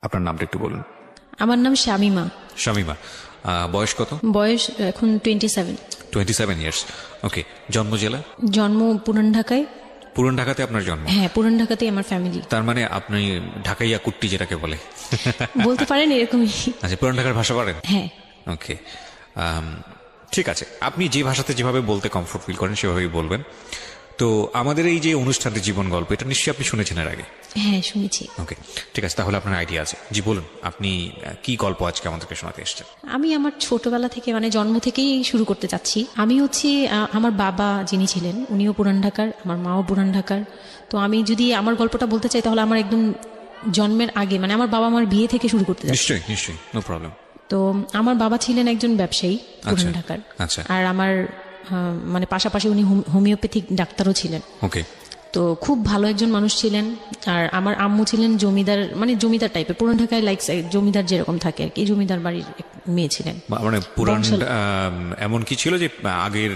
আপনার নামটা একটু বলুন। আমার নাম শামিমা। শামিমা, বয়স কত? বয়স এখন 27। 27 ইয়ার্স। ওকে, জন্ম জেলা? জন্ম পুরান ঢাকায়। পুরান ঢাকাতে আপনার জন্ম? হ্যাঁ, পুরান ঢাকাতেই আমার ফ্যামিলি। তার মানে আপনি ঢাকাইয়া কুট্টি যেটাকে বলে বলতে পারেন এরকমই। আচ্ছা, পুরান ঢাকার ভাষা পারেন? হ্যাঁ। ওকে, ঠিক আছে, আপনি যে ভাষাতে যেভাবে বলতে কমফোর্ট ফিল করেন সেভাবেই বলবেন। তো আমাদের এই যে অনুষ্ঠানের জীবন গল্প, এটা নিশ্চয়ই আপনি শুনেছেন এর আগে? হ্যাঁ, শুনেছি। ওকে, ঠিক আছে, তাহলে আপনার আইডিয়া আছে। জি বলুন, আপনি কি গল্প আজকে আমাদেরকে শোনাতে এসেছেন? আমি আমার ছোটবেলা থেকে মানে জন্ম থেকেই শুরু করতে চাচ্ছি। আমি হচ্ছে আমার বাবা যিনি ছিলেন উনিও পুরান ঢাকার, আমার মাও পুরান ঢাকার। তো আমি যদি আমার গল্পটা বলতে চাই তাহলে আমার একদম জন্মের আগে মানে আমার বাবা আমার বিয়ে থেকে শুরু করতে চাচ্ছি। নিশ্চয়ই নিশ্চয়ই, নো প্রবলেম। তো আমার বাবা ছিলেন একজন ব্যবসায়ী পুরান ঢাকার। আচ্ছা। আর আমার মানে পাশাপাশি উনি হোমিওপ্যাথিক ডাক্তারও ছিলেন। ওকে। তো খুব ভালো একজন মানুষ ছিলেন। আর আমার আম্মু ছিলেন জমিদার, মানে জমিদার টাইপের, পুরান ঢাকায় লাইক জমিদার যেরকম থাকে আর কি, জমিদার বাড়ির মেয়ে ছিলেন। মানে পুরান এমন কি ছিল যে আগের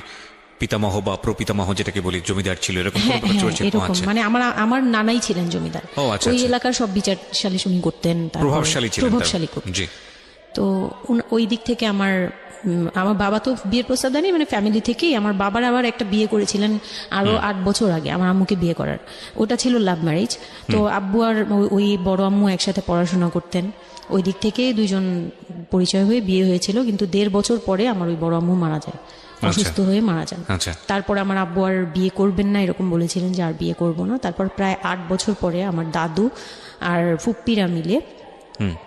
পিতামহ বা প্রপিতামহ যেটাকে বলি জমিদার ছিল, এরকম হ্যাঁ, এরকম মানে আমার নানাই ছিলেন জমিদার। ওই এলাকার সব বিচার সালিশ উনি করতেন, প্রভাবশালী ছিলেন, প্রভাবশালী করতেন। জি। তো ওই দিক থেকে আমার বাবা তো বিয়ের প্রস্তাব দেয়নি, মানে ফ্যামিলি থেকেই। আমার বাবার আবার একটা বিয়ে করেছিলেন আরো 8 বছর আগে আমার আম্মুকে বিয়ে করার, ওটা ছিল লাভ ম্যারেজ। তো আব্বু আর ওই বড় আম্মু একসাথে পড়াশোনা করতেন, ওই দিক থেকে দুইজন পরিচয় হয়ে বিয়ে হয়েছিল। কিন্তু 1.5 বছর পরে আমার ওই বড় আম্মু মারা যায়, অসুস্থ হয়ে মারা যান। তারপরে আমার আব্বু আর বিয়ে করবেন না এরকম বলেছিলেন যে আর বিয়ে করব না। তারপর প্রায় 8 বছর পরে আমার দাদু আর ফুপ্পিরা মিলে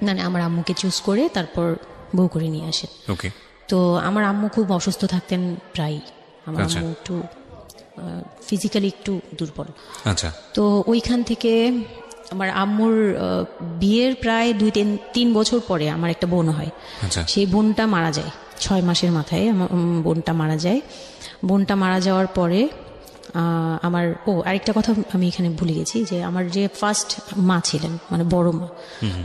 মানে আমার আম্মুকে চুজ করে তারপর বউ করে নিয়ে আসেন। ওকে। তো আমার আম্মু খুব অসুস্থ থাকতেন প্রায়, আমার আম্মু একটু ফিজিক্যালি একটু দুর্বল। আচ্ছা। তো ওইখান থেকে আমার আম্মুর বিয়ের প্রায় 2-3 বছর পরে আমার একটা বোন হয়। সেই বোনটা মারা যায় 6 মাসের মাথায়। আমার বোনটা মারা যায়। বোনটা মারা যাওয়ার পরে আমার আরেকটা কথা আমি এখানে ভুলে গেছি, যে আমার যে ফার্স্ট মা ছিলেন মানে বড় মা,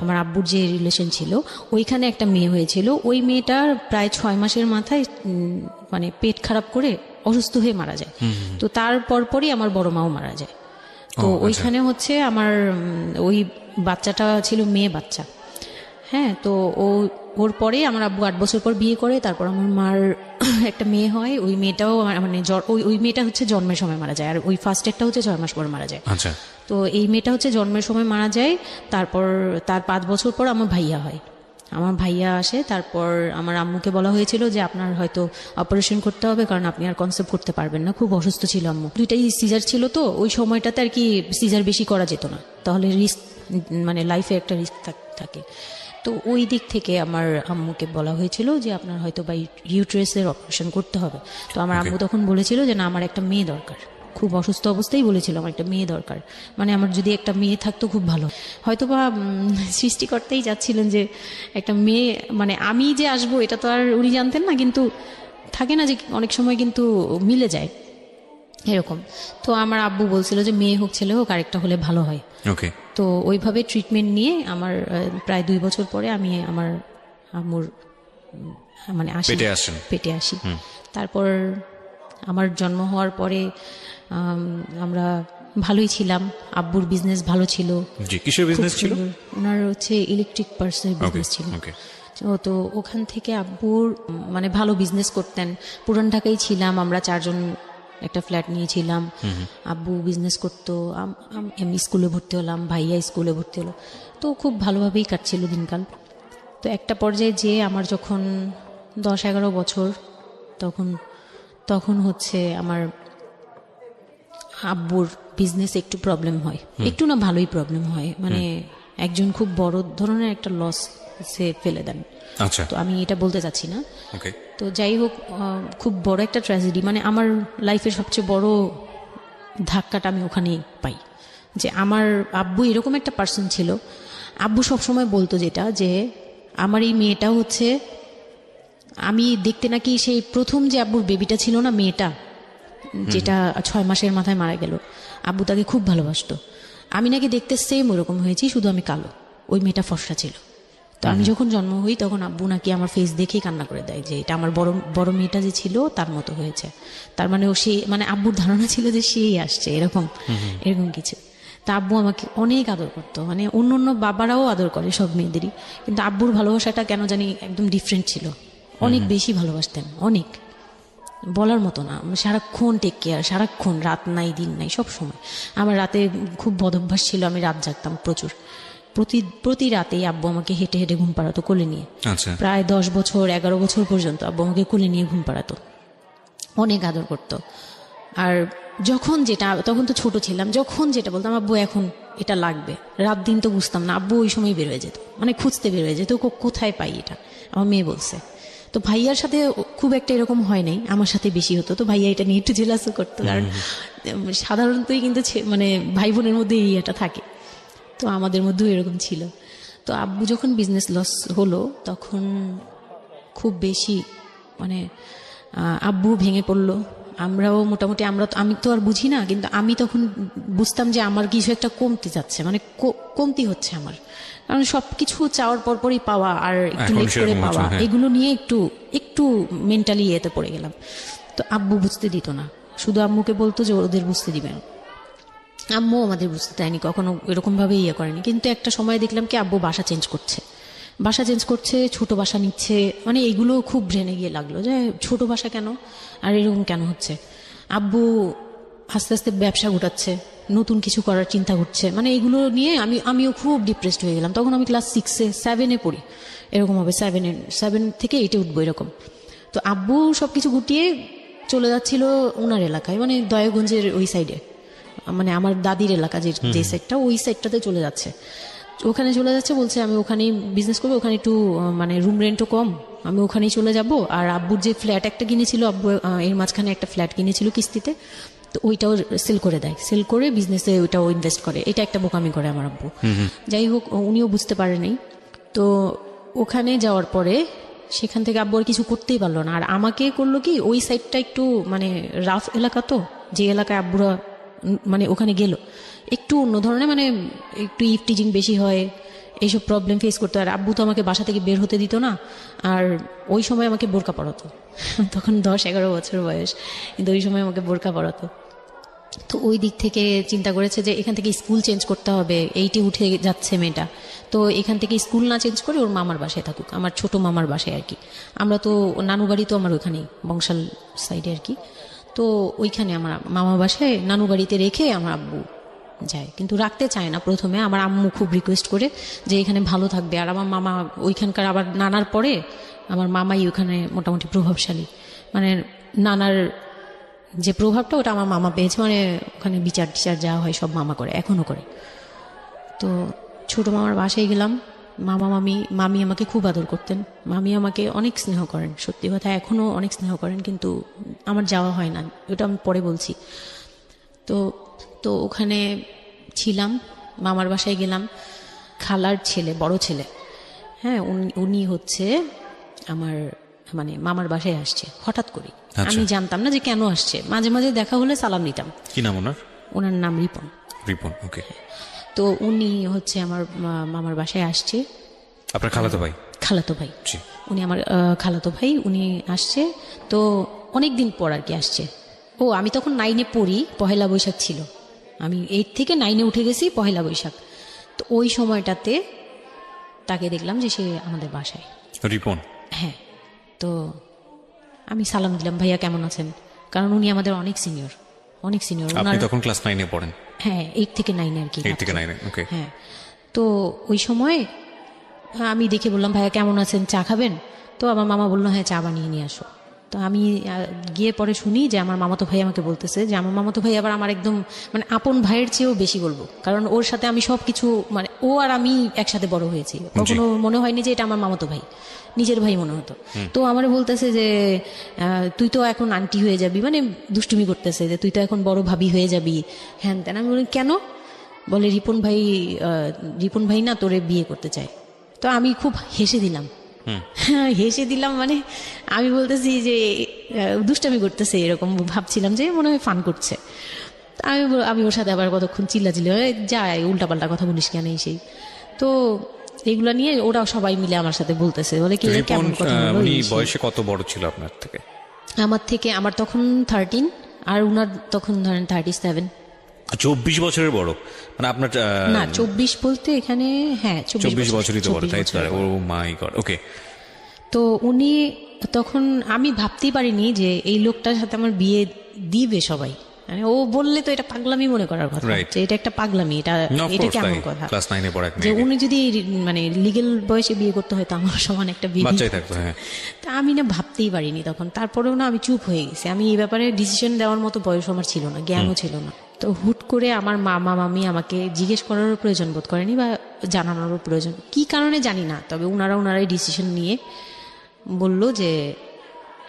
আমার আব্বুর যে রিলেশন ছিল, ওইখানে একটা মেয়ে হয়েছিল। ওই মেয়েটার প্রায় 6 মাসের মাথায় মানে পেট খারাপ করে অসুস্থ হয়ে মারা যায়। তো তার পরপরই আমার বড় মাও মারা যায়। তো ওইখানে হচ্ছে আমার ওই বাচ্চাটা ছিল মেয়ে বাচ্চা। হ্যাঁ, তো ওর পরে আমার আব্বু 8 বছর পর বিয়ে করে। তারপর আমার মার একটা মেয়ে হয়, ওই মেয়েটাও মানে ওই মেয়েটা হচ্ছে জন্মের সময় মারা যায়, আর ওই ফার্স্ট একটা হচ্ছে 6 মাস পর মারা যায়। আচ্ছা। তো এই মেয়েটা হচ্ছে জন্মের সময় মারা যায়। তারপর তার 5 বছর পর আমার ভাইয়া হয়, আমার ভাইয়া আসে। তারপর আমার আম্মুকে বলা হয়েছিল যে আপনার হয়তো অপারেশন করতে হবে, কারণ আপনি আর কনসেপ্ট করতে পারবেন না, খুব অসুস্থ ছিল আম্মু। 2টাই সিজার ছিল, তো ওই সময়টাতে আর কি সিজার বেশি করা যেত না, তাহলে রিস্ক মানে লাইফে একটা রিস্ক থাকে। তো ওই দিক থেকে আমার আম্মুকে বলা হয়েছিল যে আপনার হয়তো বা ইউট্রাসের অপারেশন করতে হবে। তো আমার আম্মু তখন বলেছিল যে না, আমার একটা মেয়ে দরকার, খুব অসুস্থ অবস্থায় বলেছিল আমার একটা মেয়ে দরকার, মানে আমার যদি একটা মেয়ে থাকতো খুব ভালো। হয়তো বা সৃষ্টিকর্তাই যাচ্ছিলেন যে একটা মেয়ে, মানে আমি যে আসবো এটা তো আর উনি জানতেন না, কিন্তু থাকে না যে অনেক সময় কিন্তু মিলে যায় এরকম। তো আমার আব্বু বলছিল যে মেয়ে হোক ছেলে হোক, আরেকটা হলে ভালো হয়। ওকে। তো ওইভাবে ট্রিটমেন্ট নিয়ে আমার প্রায় 2 বছর পরে আমি আমার আম্মুর মানে পেটে আসি। তারপর আমার জন্ম হওয়ার পরে আমরা ভালোই ছিলাম। আব্বুর বিজনেস ভালো ছিল। জি, কিসের বিজনেস ছিল? ওনার হচ্ছে ইলেকট্রিক পার্সের বিজনেস ছিল। তো ওখান থেকে আব্বুর মানে ভালো বিজনেস করতেন। পুরান ঢাকায় ছিলাম আমরা 4 জন, একটা ফ্ল্যাট নিয়েছিলাম। আব্বু বিজনেস করতো, আমি স্কুলে ভর্তি হলাম, ভাইয়া স্কুলে ভর্তি হলো। তো খুব ভালোভাবেই কাটছিল দিনকাল। তো একটা পর্যায়ে যে আমার যখন 10-11 বছর, তখন হচ্ছে আমার আব্বুর বিজনেস একটু প্রবলেম হয়, একটু না ভালোই প্রবলেম হয়, মানে একজন খুব বড় ধরনের একটা লস সে ফেলে দেন। আচ্ছা। তো আমি এটা বলতে চাচ্ছি না। তো যাই হোক, খুব বড় একটা ট্র্যাজেডি, মানে আমার লাইফের সবচেয়ে বড় ধাক্কাটা আমি ওখানেই পাই, যে আমার আব্বু এরকম একটা পার্সন ছিল। আব্বু সবসময় বলতো যেটা, যে আমার এই মেয়েটা হচ্ছে, আমি দেখতে নাকি সেই প্রথম যে আব্বুর বেবিটা ছিল না, মেয়েটা যেটা 6 মাসের মাথায় মারা গেল, আব্বু তাকে খুব ভালোবাসতো। আমি নাকি দেখতে সেম ওরকম হয়েছি, শুধু আমি কালো, ওই মেয়েটা ফর্সা ছিল। তো আমি যখন জন্ম হই তখন আব্বু নাকি আমার ফেস দেখেই কান্না করে দেয় যে এটা আমার বড় মেয়েটা যে ছিল তার মতো হয়েছে। তার মানে মানে আব্বুর ধারণা ছিল যে সেই আসছে, এরকম কিছু। তা আব্বু আমাকে অনেক আদর করতো, মানে অন্য অন্য বাবারাও আদর করে সব মেয়েদেরই, কিন্তু আব্বুর ভালোবাসাটা কেন জানি একদম ডিফারেন্ট ছিল, অনেক বেশি ভালোবাসতেন, অনেক বলার মতো না। সারাক্ষণ টেক কেয়ার, সারাক্ষণ, রাত নাই দিন নাই সব সময়। আমার রাতে খুব বদভ্যাস ছিল, আমি রাত জাগতাম প্রচুর। প্রতি রাতেই আব্বু আমাকে হেঁটে হেঁটে ঘুম পাড়াতো কোলে নিয়ে। আচ্ছা, প্রায় 10 বছর 11 বছর পর্যন্ত আব্বু আমাকে কোলে নিয়ে ঘুম পাড়াতো, অনেক আদর করতো। আর যখন যেটা, তখন তো ছোট ছিলাম, যখন যেটা বলতাম আব্বু এখন এটা লাগবে, রাত দিন তো বুঝতাম না, আব্বু ওই সময় বের হয়ে যেত, মানে খুঁজতে বের হয়ে যেত কোথায় পাই এটা, আমার মেয়ে বলছে। তো ভাইয়ার সাথে খুব একটা এরকম হয় নাই, আমার সাথে বেশি হতো। তো ভাইয়া এটা নিয়ে একটু জেলাসও করতো, কারণ সাধারণতই কিন্তু মানে ভাই বোনের মধ্যে এই এটা থাকে, তো আমাদের মধ্যেও এরকম ছিল। তো আব্বু যখন বিজনেস লস হলো তখন খুব বেশি মানে আব্বু ভেঙে পড়লো, আমরাও মোটামুটি, আমি তো আর বুঝি না, কিন্তু আমি তখন বুঝতাম যে আমার কিছু একটা কমতে যাচ্ছে, মানে কমতি হচ্ছে আমার, কারণ সবকিছু চাওয়ার পরপরই পাওয়া আর একটু লেট করে পাওয়া, এগুলো নিয়ে একটু মেন্টালি এতে পড়ে গেলাম। তো আব্বু বুঝতে দিত না, শুধু আম্মুকে বলতো যে ওদের বুঝতে দিবেন, আম্মু আমাদের বুঝতে দেয়নি কখনো, এরকম ভাবে ইয়ে করেনি। কিন্তু একটা সময় দেখলাম কি আব্বু বাসা চেঞ্জ করছে, ছোট বাসা নিচ্ছে, মানে এইগুলো খুব ব্রেনে গিয়ে লাগলো যে ছোট বাসা কেন আর এরকম কেন হচ্ছে। আব্বু আস্তে আস্তে ব্যবসা গোটাচ্ছে, নতুন কিছু করার চিন্তা করছে, মানে এগুলো নিয়ে আমিও খুব ডিপ্রেসড হয়ে গেলাম। তখন আমি ক্লাস 6-এ 7-এ পড়ি, এরকম হবে 7 থেকে 8-এ উঠবো এরকম। তো আব্বু সবকিছু গুটিয়ে চলে যাচ্ছিল ওনার এলাকায়, মানে দয়াগঞ্জের ওই সাইডে, মানে আমার দাদির এলাকা যে সাইডটা, ওই সাইডটাতে চলে যাচ্ছে, ওখানে চলে যাচ্ছে, বলছে আমি ওখানেই বিজনেস করবো, ওখানে একটু মানে রুম রেন্টও কম, আমি ওখানেই চলে যাব। আর আব্বুর যে ফ্ল্যাট একটা কিনেছিল, আব্বু এর মাঝখানে একটা ফ্ল্যাট কিনেছিল কিস্তিতে, তো ওইটাও সেল করে দেয়, সেল করে বিজনেসে ওইটাও ইনভেস্ট করে, এটা একটা বোকামি করে আমার আব্বু। যাই হোক, উনিও বুঝতে পারেনি। তো ওখানে যাওয়ার পরে সেখান থেকে আব্বু আর কিছু করতেই পারলো না, আর আমাকে করলো কি, ওই সাইডটা একটু মানে রাফ এলাকা, তো যে এলাকায় আব্বুরা মানে ওখানে গেল একটু অন্য ধরনের, মানে একটু ইফটিজিং বেশি হয়, এইসব প্রবলেম ফেস করতে হয়। আর আব্বু তো আমাকে বাসা থেকে বের হতে দিত না, আর ওই সময় আমাকে বোরকা পরাতো তখন 10-11 বছর বয়স, কিন্তু ওই সময় আমাকে বোরকা পরাতো। তো ওই দিক থেকে চিন্তা করেছে যে এখান থেকে স্কুল চেঞ্জ করতে হবে, এইটি উঠে যাচ্ছে মেয়েটা, তো এখান থেকে স্কুল না চেঞ্জ করে ওর মামার বাসায় থাকুক, আমার ছোট মামার বাসায় আর কি। আমরা তো নানু বাড়ি তো আমার ওখানেই বংশাল সাইডে আর কি, তো ওইখানে আমার মামা বাসায় নানু বাড়িতে রেখে আমার আব্বু যায়, কিন্তু রাখতে চায় না প্রথমে। আমার আম্মু খুব রিকোয়েস্ট করে যে এখানে ভালো থাকবে, আর আমার মামা ওইখানকার, আবার নানার পরে আমার মামাই ওখানে মোটামুটি প্রভাবশালী, মানে নানার যে প্রভাবটা ওটা আমার মামা পেয়েছে, মানে ওখানে বিচার টিচার যা হয় সব মামা করে, এখনও করে। তো ছোট মামার বাসায় গেলাম, মামি আমাকে খুব আদর করতেন, মামি আমাকে অনেক স্নেহ করেন, সত্যি কথা এখনও অনেক স্নেহ করেন, কিন্তু আমার যাওয়া হয় না, ওটা আমি পরে বলছি। তো ওখানে ছিলাম, মামার বাসায় গেলাম, খালার ছেলে, বড় ছেলে, হ্যাঁ, উনি হচ্ছে আমার মানে মামার বাসায় আসছে হঠাৎ করে, আমি জানতাম না যে কেন আসছে, মাঝে মাঝে দেখা হলে সালাম নিতাম। কি নাম ওনার? ওনার নাম রিপন। ওকে। তো উনি হচ্ছে আমার মামার বাসায় আসছে। আপনার খালাতো ভাই? খালাতো ভাই, উনি আমার খালাতো ভাই, উনি আসছে। তো অনেক দিন পর আর কি আসছে। আমি তখন 9-এ পড়ি, পহেলা বৈশাখ ছিল, আমি 8 থেকে 9-এ উঠে গেছি পহেলা বৈশাখ। তো ওই সময়টাতে তাকে দেখলাম যে সে আমাদের বাসায়, রিপন। হ্যাঁ। তো আমি সালাম দিলাম, ভাইয়া কেমন আছেন, কারণ উনি আমাদের অনেক সিনিয়র। আপনি তখন ক্লাস 9-এ পড়েন? হ্যাঁ, 8 থেকে 9 আর কি। 8 থেকে 9, ওকে। হ্যাঁ, তো ওই সময় আমি দেখে বললাম ভাইয়া কেমন আছেন, চা খাবেন? তো আমার মামা বললো হ্যাঁ, চা বানিয়ে নিয়ে আসো। তো আমি গিয়ে পরে শুনি যে আমার মামাতো ভাই আমাকে বলতেছে যে আমার মামাতো ভাই আবার আমার একদম মানে আপন ভাইয়ের চেয়েও বেশি বলবো, কারণ ওর সাথে আমি সব কিছু, মানে ও আর আমি একসাথে বড় হয়েছি, কখনো মনে হয়নি যে এটা আমার মামাতো ভাই, নিজের ভাই মনে হতো। তো আমার বলতেছে যে তুই তো এখন আন্টি হয়ে যাবি, মানে দুষ্টুমি করতেছে যে তুই তো এখন বড় ভাবি হয়ে যাবি, হ্যান তেন। আমি বলি কেন? বলে রিপন ভাই না তোরে বিয়ে করতে চায়। তো আমি খুব হেসে দিলাম, মানে আমি বলতেছি যে দুষ্টামি করতেছে, এরকম ভাবছিলাম যে মনে হয় ফান করছে। আমি ওর সাথে আবার কতক্ষণ চিল্লাচিল্লি যায়, উল্টাপাল্টা কথা বলিস কেন সেই। তো এগুলা নিয়ে ওরা সবাই মিলে আমার সাথে বলতেছে, বলে কি কেমন কথা বলো। উনি বয়সে কত বড় ছিল আপনার থেকে? আমার তখন 13, আর উনার তখন ধরেন 37। 24 বছরের বড়, মানে আপনার না 24 বলতে এখানে, হ্যাঁ 24 বছরই তো বড়, 24 তাই তো? বছরের ও বড়। মাই গড, ওকে। তো উনি তখন, আমি ভাবতেই পারিনি যে এই লোকটার সাথে আমার বিয়ে দিবে সবাই। মানে ও বললে তো এটা পাগলামি মনে করার কথা, Right. যে এটা একটা পাগলামি, এটা কেমন কথা ক্লাস 9-এ পড়া এক যে মেয়েকে। উনি যদি মানে লিগেল বয়সে বিয়ে করতে হয় তো আমার সমান একটা বিয়ে বাচ্চাই থাকতো, হ্যাঁ। তা আমি না ভাবতেই পারিনি তখন। তারপরেও না আমি চুপ হয়ে গেছি, আমি এই ব্যাপারে ডিসিশন দেওয়ার মতো বয়স আমার ছিল না, জ্ঞানও ছিল না। তো হুট করে আমার মামা মামি আমাকে জিজ্ঞেস করারও প্রয়োজন বোধ করেনি বা জানানোরও প্রয়োজন, কি কারণে জানি না, তবে ওনারাই ডিসিশন নিয়ে বলল যে,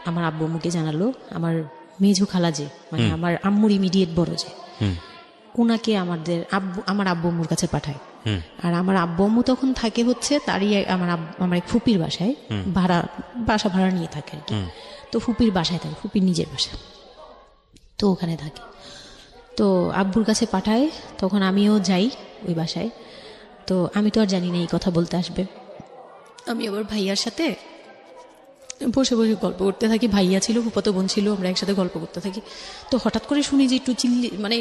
আমার আব্বু আম্মুকে জানালো, আমার মেজু খালা যে, মানে আমার আম্মুর ইমিডিয়েট বড় যে, ওনাকে আমার আব্বু আম্মুর কাছে পাঠায়। আর আমার আব্বু আম্মু তখন থাকে হচ্ছে তারই আমার এক ফুপির বাসায়, বাসা ভাড়া নিয়ে থাকে আর কি। তো ফুপির বাসায় থাকে, ফুপির নিজের বাসা, তো ওখানে থাকে। তো আব্বুর কাছে পাঠায়, তখন আমিও যাই ওই বাসায়। তো আমি তো আর জানি না এই কথা বলতে আসবে। আমি আবার ভাইয়ার সাথে বসে বসে গল্প করতে থাকি, ভাইয়া ছিল, ফুফাতো বোন ছিল, আমরা একসাথে গল্প করতে থাকি। তো হঠাৎ করে শুনি যে একটু মানে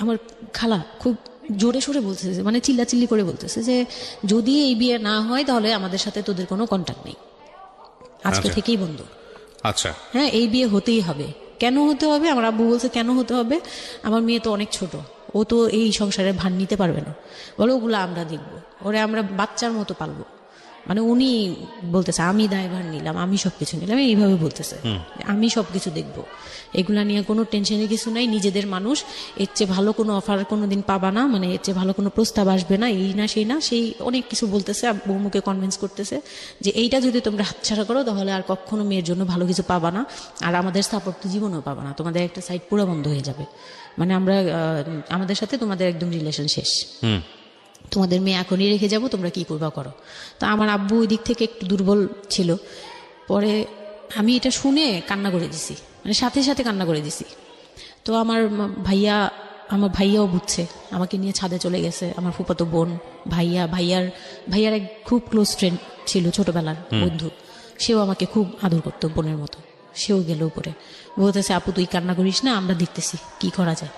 আমার খালা খুব জোরে সোরে বলতেছে, মানে চিল্লাচিল্লি করে বলতেছে যে যদি এই বিয়ে না হয় তাহলে আমাদের সাথে তোদের কোনো কন্ট্যাক্ট নেই, আজকে আচ্ছা। থেকেই বন্ধ। আচ্ছা, হ্যাঁ, এই বিয়ে হতেই হবে। কেন হতে হবে? আমার আব্বু বলছে কেন হতে হবে, আমার মেয়ে তো অনেক ছোট, ও তো এই সংসারে ভার নিতে পারবে না, বলো ওগুলো আমরা দেখবো, ওরে আমরা বাচ্চার মতো পালবো। মানে উনি বলতেছে আমি দায়ভার নিলাম, আমি সবকিছু নিলাম, এইভাবে বলতেছে আমি সবকিছু দেখবো, এগুলা নিয়ে কোনো টেনশনের কিছু নাই, নিজেদের মানুষ, এর চেয়ে ভালো কোনো অফার কোনোদিন পাবা না, মানে এর চেয়ে ভালো কোনো প্রস্তাব আসবে না, এই না সেই না, সেই অনেক কিছু বলতেছে। আব্বু মুখে কনভিন্স করতেছে যে এইটা যদি তোমরা হাতছাড়া করো তাহলে আর কখনো মেয়ের জন্য ভালো কিছু পাবা না, আর আমাদের সাপোর্ট তো জীবনেও পাবা না, তোমাদের একটা সাইড পুরো বন্ধ হয়ে যাবে, মানে আমরা আমাদের সাথে তোমাদের একদম রিলেশন শেষ, তোমাদের মেয়ে এখনই রেখে যাব, তোমরা কি করবা করো। তো আমার আব্বু ওই দিক থেকে একটু দুর্বল ছিল। পরে আমি এটা শুনে কান্না করে দিছি, মানে সাথে সাথে কান্না করে দিছি। তো আমার ভাইয়াও বুঝছে, আমাকে নিয়ে ছাদে চলে গেছে। আমার ফুফাতো বোন, ভাইয়ার এক খুব ক্লোজ ফ্রেন্ড ছিল, ছোটবেলার বন্ধু, সেও আমাকে খুব আদর করতো বোনের মতো, সেও গেল উপরে, বলতেছে আপু তুই কান্না করিস না, আমরা দেখতেছি কি করা যায়।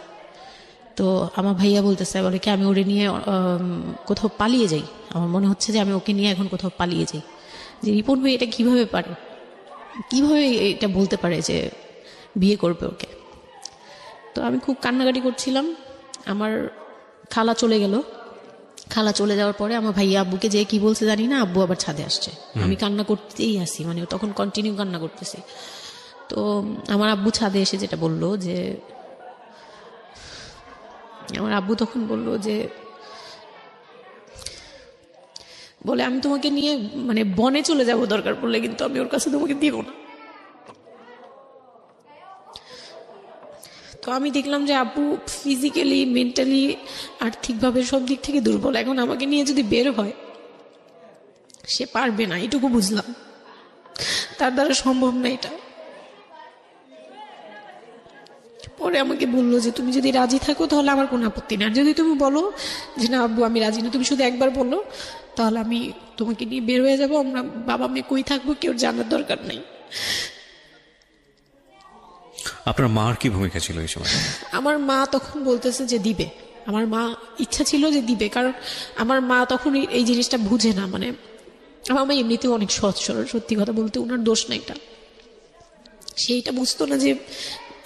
তো আমার ভাইয়া বলতেছে, বলে কি আমি ওরে নিয়ে কোথাও পালিয়ে যাই, আমার মনে হচ্ছে যে আমি ওকে নিয়ে এখন কোথাও পালিয়ে যাই। যে রিপন ভাই এটা কিভাবে পারে, কিভাবে এটা বলতে পারে যে বিয়ে করবে ওকে। তো আমি খুব কান্নাকাটি করছিলাম। আমার খালা চলে গেল, খালা চলে যাওয়ার পরে আমার ভাইয়া আব্বুকে যে কি বলছে জানি না, আব্বু আবার ছাদে আসছে, আমি কান্না করতেই আসি, মানে তখন কন্টিনিউ কান্না করতেছি। তো আমার আব্বু ছাদে এসে যেটা বললো যে, আমার আব্বু তখন বলল যে, বলে আমি তোমাকে নিয়ে মানে বনে চলে যাব দরকার পড়লে, কিন্তু আমি ওর কাছে তোমাকে দিব না। তো আমি দেখলাম যে আব্বু ফিজিক্যালি, মেন্টালি, আর্থিকভাবে সব দিক থেকে দুর্বল, এখন আমাকে নিয়ে যদি বের হয় সে পারবে না, এটুকু বুঝলাম, তার দ্বারা সম্ভব না এটা। পরে আমাকে বললো যে তুমি যদি রাজি থাকো তাহলে আমার কোনো আপত্তি নেই, আর যদি তুমি বলো যে না আব্বু আমি রাজি না, তুমি শুধু একবার বলো, তাহলে আমি তোমাকে নিয়ে বের হয়ে যাবো, আমরা বাবা মেয়ে কই থাকবো কেউ জানার দরকার নেই। আপনার মার কি ভূমিকা ছিল এই সময়? আমার মা তখন বলতেছে যে দিবে, আমার মা ইচ্ছা ছিল যে দিবে, কারণ আমার মা তখন এই জিনিসটা বুঝে না, মানে আমার মা এমনিতেও অনেক সৎ সরল, সত্যি কথা বলতে ওনার দোষ না এটা, সেইটা বুঝতো না যে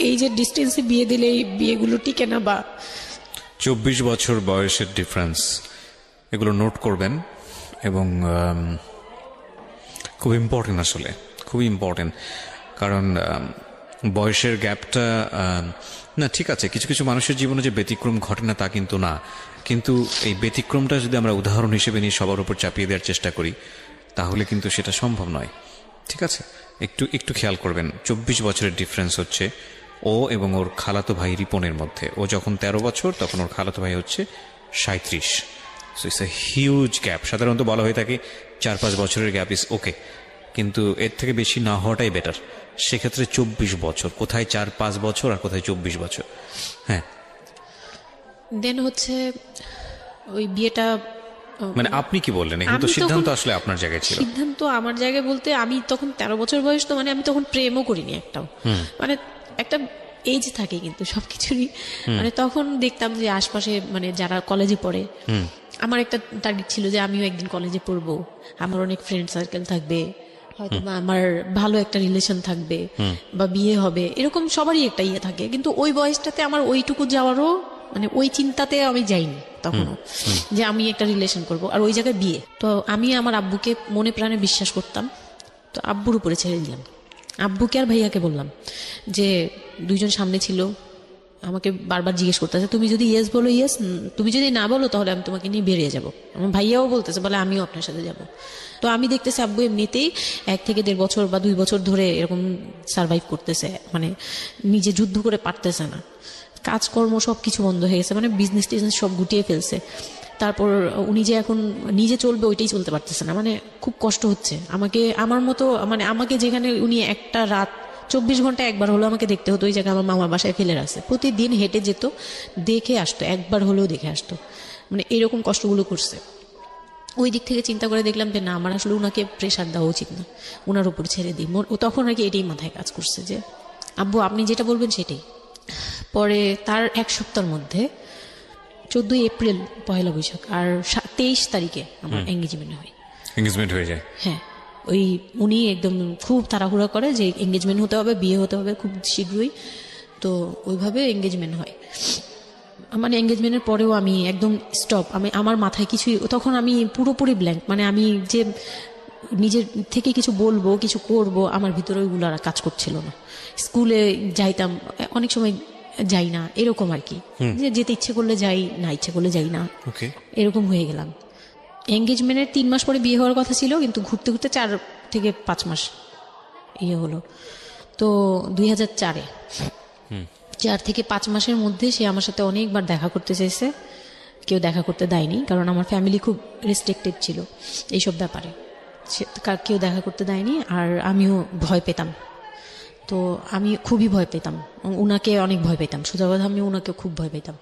এই যে ডিস্টেন্সে বিয়ে দিলে এই বিয়েগুলো টিকে না, বা 24 বছর বয়সের ডিফারেন্স, এগুলো নোট করবেন এবং খুব ইম্পর্টেন্ট, আসলে খুবই ইম্পর্টেন্ট, কারণ বয়সের গ্যাপটা, না ঠিক আছে কিছু কিছু মানুষের জীবনে যে ব্যতিক্রম ঘটে না তা কিন্তু না, কিন্তু এই ব্যতিক্রমটা যদি আমরা উদাহরণ হিসেবে নিয়ে সবার উপর চাপিয়ে দেওয়ার চেষ্টা করি তাহলে কিন্তু সেটা সম্ভব নয়। ঠিক আছে, একটু একটু খেয়াল করবেন, 24 বছরের ডিফারেন্স হচ্ছে ও এবং ওর খালাতো ভাই রিপনের মধ্যে। ও যখন 13 বছর তখন ওর খালাতো ভাই হচ্ছে 37। So it's a huge gap. সাধারণত বলা হয়ে থাকে 4-5 বছরের গ্যাপ ইজ ওকে, কিন্তু এর থেকে বেশি না হওয়াটাই বেটার। সেক্ষেত্রে 24 বছর, কোথায় 4-5 বছর আর কোথায় 24 বছর। হ্যাঁ, দেন হচ্ছে ওই বিয়েটা, মানে আপনি কি বললেন? এখন তো আমি সিদ্ধান্ত তখন- আসলে আপনার জায়গায় ছিল। সিদ্ধান্ত আমার জায়গায় বলতে, আমি তখন 13 বছর বয়স, তো মানে আমি তখন প্রেমও করিনি একটাও, মানে একটা এজ থাকে কিন্তু সবকিছুরই। মানে তখন দেখতাম যে আশপাশে মানে যারা কলেজে পড়ে, আমার একটা টার্গেট ছিল যে আমিও একদিন কলেজে পড়বো, আমার অনেক ফ্রেন্ড সার্কেল থাকবে, হয়তো বা আমার ভালো একটা রিলেশন থাকবে বা বিয়ে হবে, এরকম সবারই একটা ইয়ে থাকে। কিন্তু ওই বয়সটাতে আমার ওইটুকু যাওয়ারও মানে ওই চিন্তাতে আমি যাইনি তখনও, যে আমি একটা রিলেশন করব আর ওই জায়গায় বিয়ে। তো আমি আমার আব্বুকে মনে প্রাণে বিশ্বাস করতাম, তো আব্বুর উপরে ছেড়ে দিলাম। আব্বুকে আর ভাইয়াকে বললাম যে দুইজন সামনে ছিল, আমাকে বারবার জিজ্ঞেস করতেছে তুমি যদি ইয়েস বলো ইয়েস, তুমি যদি না বলো তাহলে আমি তোমাকে নিয়ে বেরিয়ে যাব। আমার ভাইয়াও বলতেছে বলে আমিও আপনার সাথে যাব। তো আমি দেখতেছি আব্বু এমনিতেই 1 থেকে 1.5 বছর বা 2 বছর ধরে এরকম সার্ভাইভ করতেছে, মানে নিজে যুদ্ধ করে পারতেছে না, কাজকর্ম সব কিছু বন্ধ হয়ে গেছে, মানে বিজনেস টিজনেস সব গুটিয়ে ফেলছে। তারপর উনি যে এখন নিজে চলবে ওইটাই চলতে পারতেছে না, মানে খুব কষ্ট হচ্ছে। আমাকে আমার মতো মানে আমাকে যেখানে উনি একটা রাত 24 ঘন্টা একবার হলো আমাকে দেখতে হতো, ওই জায়গায় আমার মামার বাসায় ফেলে রাখছে, প্রতিদিন হেঁটে যেত, দেখে আসতো, একবার হলেও দেখে আসতো, মানে এরকম কষ্টগুলো করছে। ওই দিক থেকে চিন্তা করে দেখলাম যে না, আমার আসলে উনাকে প্রেশার দেওয়া উচিত না, উনার উপর ছেড়ে দিই। তখন আর কি এটাই মাথায় কাজ করছে যে আব্বু আপনি যেটা বলবেন সেটাই। পরে তার 1 সপ্তাহের মধ্যে 14 এপ্রিল পয়লা বৈশাখ আর 23 তারিখে আমার এঙ্গেজমেন্ট হয়। এঙ্গেজমেন্ট হয়ে যায়? হ্যাঁ, ওই উনি একদম খুব তাড়াহুড়া করে যে এঙ্গেজমেন্ট হতে হবে, বিয়ে হতে হবে খুব শীঘ্রই, তো ওইভাবে এঙ্গেজমেন্ট হয়। মানে এঙ্গেজমেন্টের পরেও আমি একদম স্টপ, আমার মাথায় কিছুই, তখন আমি পুরোপুরি ব্ল্যাঙ্ক, মানে আমি যে নিজের থেকে কিছু বলবো কিছু করব আমার ভিতরে ওইগুলো আর কাজ করছিল না। স্কুলে যাইতাম, অনেক সময় যাই না, এরকম আর কি, যে যেতে ইচ্ছে করলে যাই, না ইচ্ছে করলে যাই না, এরকম হয়ে গেলাম। এঙ্গেজমেন্টের 3 মাস পরে বিয়ে হওয়ার কথা ছিল, কিন্তু ঘুরতে ঘুরতে 4 থেকে 5 মাস ইয়ে হলো। তো 2004-এ 4 থেকে 5 মাসের মধ্যে সে আমার সাথে অনেকবার দেখা করতে চাইছে, কেউ দেখা করতে দেয়নি, কারণ আমার ফ্যামিলি খুব রেস্ট্রিক্টেড ছিল এইসব ব্যাপারে, কেউ দেখা করতে দেয়নি। আর আমিও ভয় পেতাম, তো আমি খুবই ভয় পেতাম, উনাকে অনেক ভয় পেতাম, সোজা কথা আমি উনাকে খুব ভয় পেতাম।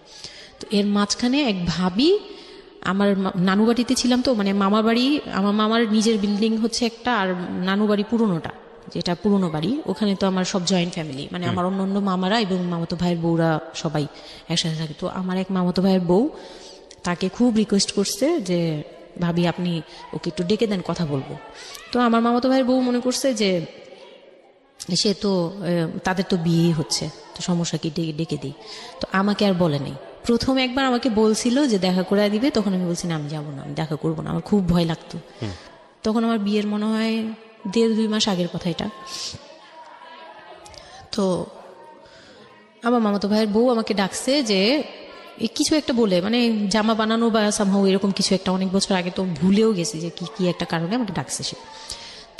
তো এর মাঝখানে এক ভাবি, আমার নানু বাড়িতে ছিলাম, তো মানে মামার বাড়ি, আমার মামার নিজের বিল্ডিং হচ্ছে একটা, আর নানু বাড়ি পুরোনোটা, যেটা পুরোনো বাড়ি, ওখানে তো আমার সব জয়েন্ট ফ্যামিলি, মানে আমার অন্য মামারা এবং মামাতো ভাইয়ের বউরা সবাই একসাথে থাকে। তো আমার এক মামাতো ভাইয়ের বউ তাকে খুব রিকোয়েস্ট করছে যে ভাবি আপনি ওকে একটু ডেকে দেন, কথা বলবো। তো আমার মামাতো ভাইয়ের বউ মনে করছে যে সে তো তাদের তো বিয়ে হচ্ছে, তো সমস্যা কি, ডেকে দিই। তো আমাকে আর বলে নেই। প্রথম একবার আমাকে বলছিল যে দেখা করে দিবে, তখন আমি বলছি না আমি যাবো না, আমি দেখা করবো না, আমার খুব ভয় লাগতো। তখন আমার বিয়ের মনে হয় 1.5-2 মাস আগের কথা এটা। তো আমার মামাতো ভাইয়ের বউ আমাকে ডাকছে যে কিছু একটা বলে, মানে জামা বানানো বা সামহাও এরকম কিছু একটা, অনেক বছর আগে, তো ভুলেও গেছি যে কি একটা কারণে আমাকে ডাকছে সে।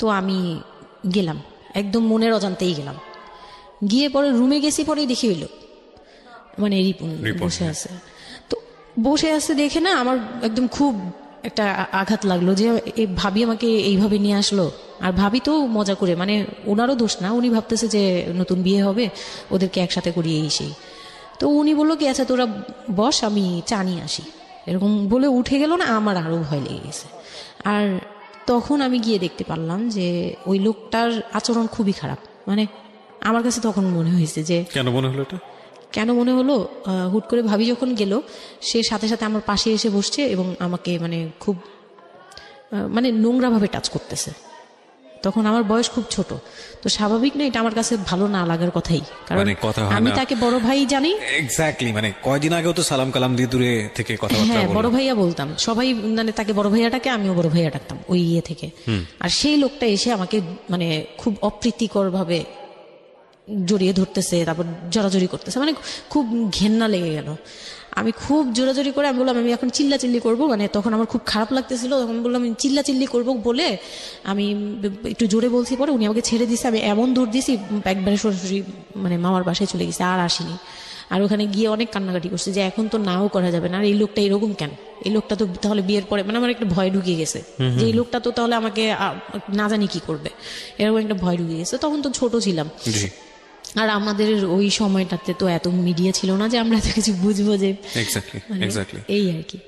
তো আমি গেলাম, একদম মনের অজান্তেই গেলাম। গিয়ে পরে রুমে গেছি, পরেই দেখি হইলো মানে রিপন বসে আছে। তো বসে আছে দেখে না আমার একদম খুব একটা আঘাত লাগলো যে এই ভাবি আমাকে এইভাবে নিয়ে আসলো। আর ভাবি তো মজা করে, মানে ওনারও দোষ না, উনি ভাবতেছে যে নতুন বিয়ে হবে, ওদেরকে একসাথে করিয়ে এসেই। তো উনি বললো কি আচ্ছা তোরা বস, আমি চা নিয়ে আসি, এরকম বলে উঠে গেল না, আমার আরো ভয় লেগে গেছে। আর তখন আমি গিয়ে দেখতে পারলাম যে ওই লোকটার আচরণ খুবই খারাপ। মানে আমার কাছে তখন মনে হয়েছে যে কেন মনে হলো এটা, কেন মনে হলো, হুট করে ভাবি যখন গেল, সে সাথে সাথে আমার পাশে এসে বসছে এবং আমাকে মানে খুব মানে নোংরাভাবে টাচ করতেছে। তখন আমার বয়স খুব ছোট, তো স্বাভাবিক না এটা আমার কাছে ভালো না লাগার কথাই, কারণ মানে কথা হয় আমি না। তাকে বড় ভাই জানি। এক্স্যাক্টলি, মানে কয়দিন আগেও তো সালাম কালাম দিয়ে দূরে থেকে কথাবার্তা হ্যাঁ, বললাম। বড় ভাইয়া বলতাম, সবাই মানে তাকে বড় ভাইয়াটাকে, আমিও বড় ভাইয়া ডাকতাম ওই ইয়ে থেকে। আর সেই লোকটা এসে আমাকে মানে খুব অপ্রীতিকর ভাবে জড়িয়ে ধরতেছে, তারপর জড়াজড়ি করতেছে, মানে খুব ঘেন্না লেগে গেল। আমি খুব জোরাজোরি করে আমি বললাম আমি এখন চিল্লাচিল্লি করবো, মানে তখন আমার খুব খারাপ লাগতেছিল, তখন বললাম আমি চিল্লাচিল্লি করবো বলে আমি একটু জোরে বলছি। পরে উনি আমাকে ছেড়ে দিছে, আমি এমন দূর দিছি একবারে সরাসরি মানে মামার বাসায় চলে গেছি, আর আসিনি। আর ওখানে গিয়ে অনেক কান্নাকাটি করছে যে এখন তো নাও করা যাবে না, আর এই লোকটা এরকম কেন, এই লোকটা তো তাহলে বিয়ের পরে, মানে আমার একটা ভয় ঢুকিয়ে গেছে যে এই লোকটা তো তাহলে আমাকে না জানি কি করবে, এরকম একটা ভয় ঢুকিয়ে গেছে। তখন তো ছোট ছিলাম, আর আমাদের ওই সময়টাতে তো এত মিডিয়া ছিল না যে আমরা এত কিছু বুঝবো যে এই আর কি।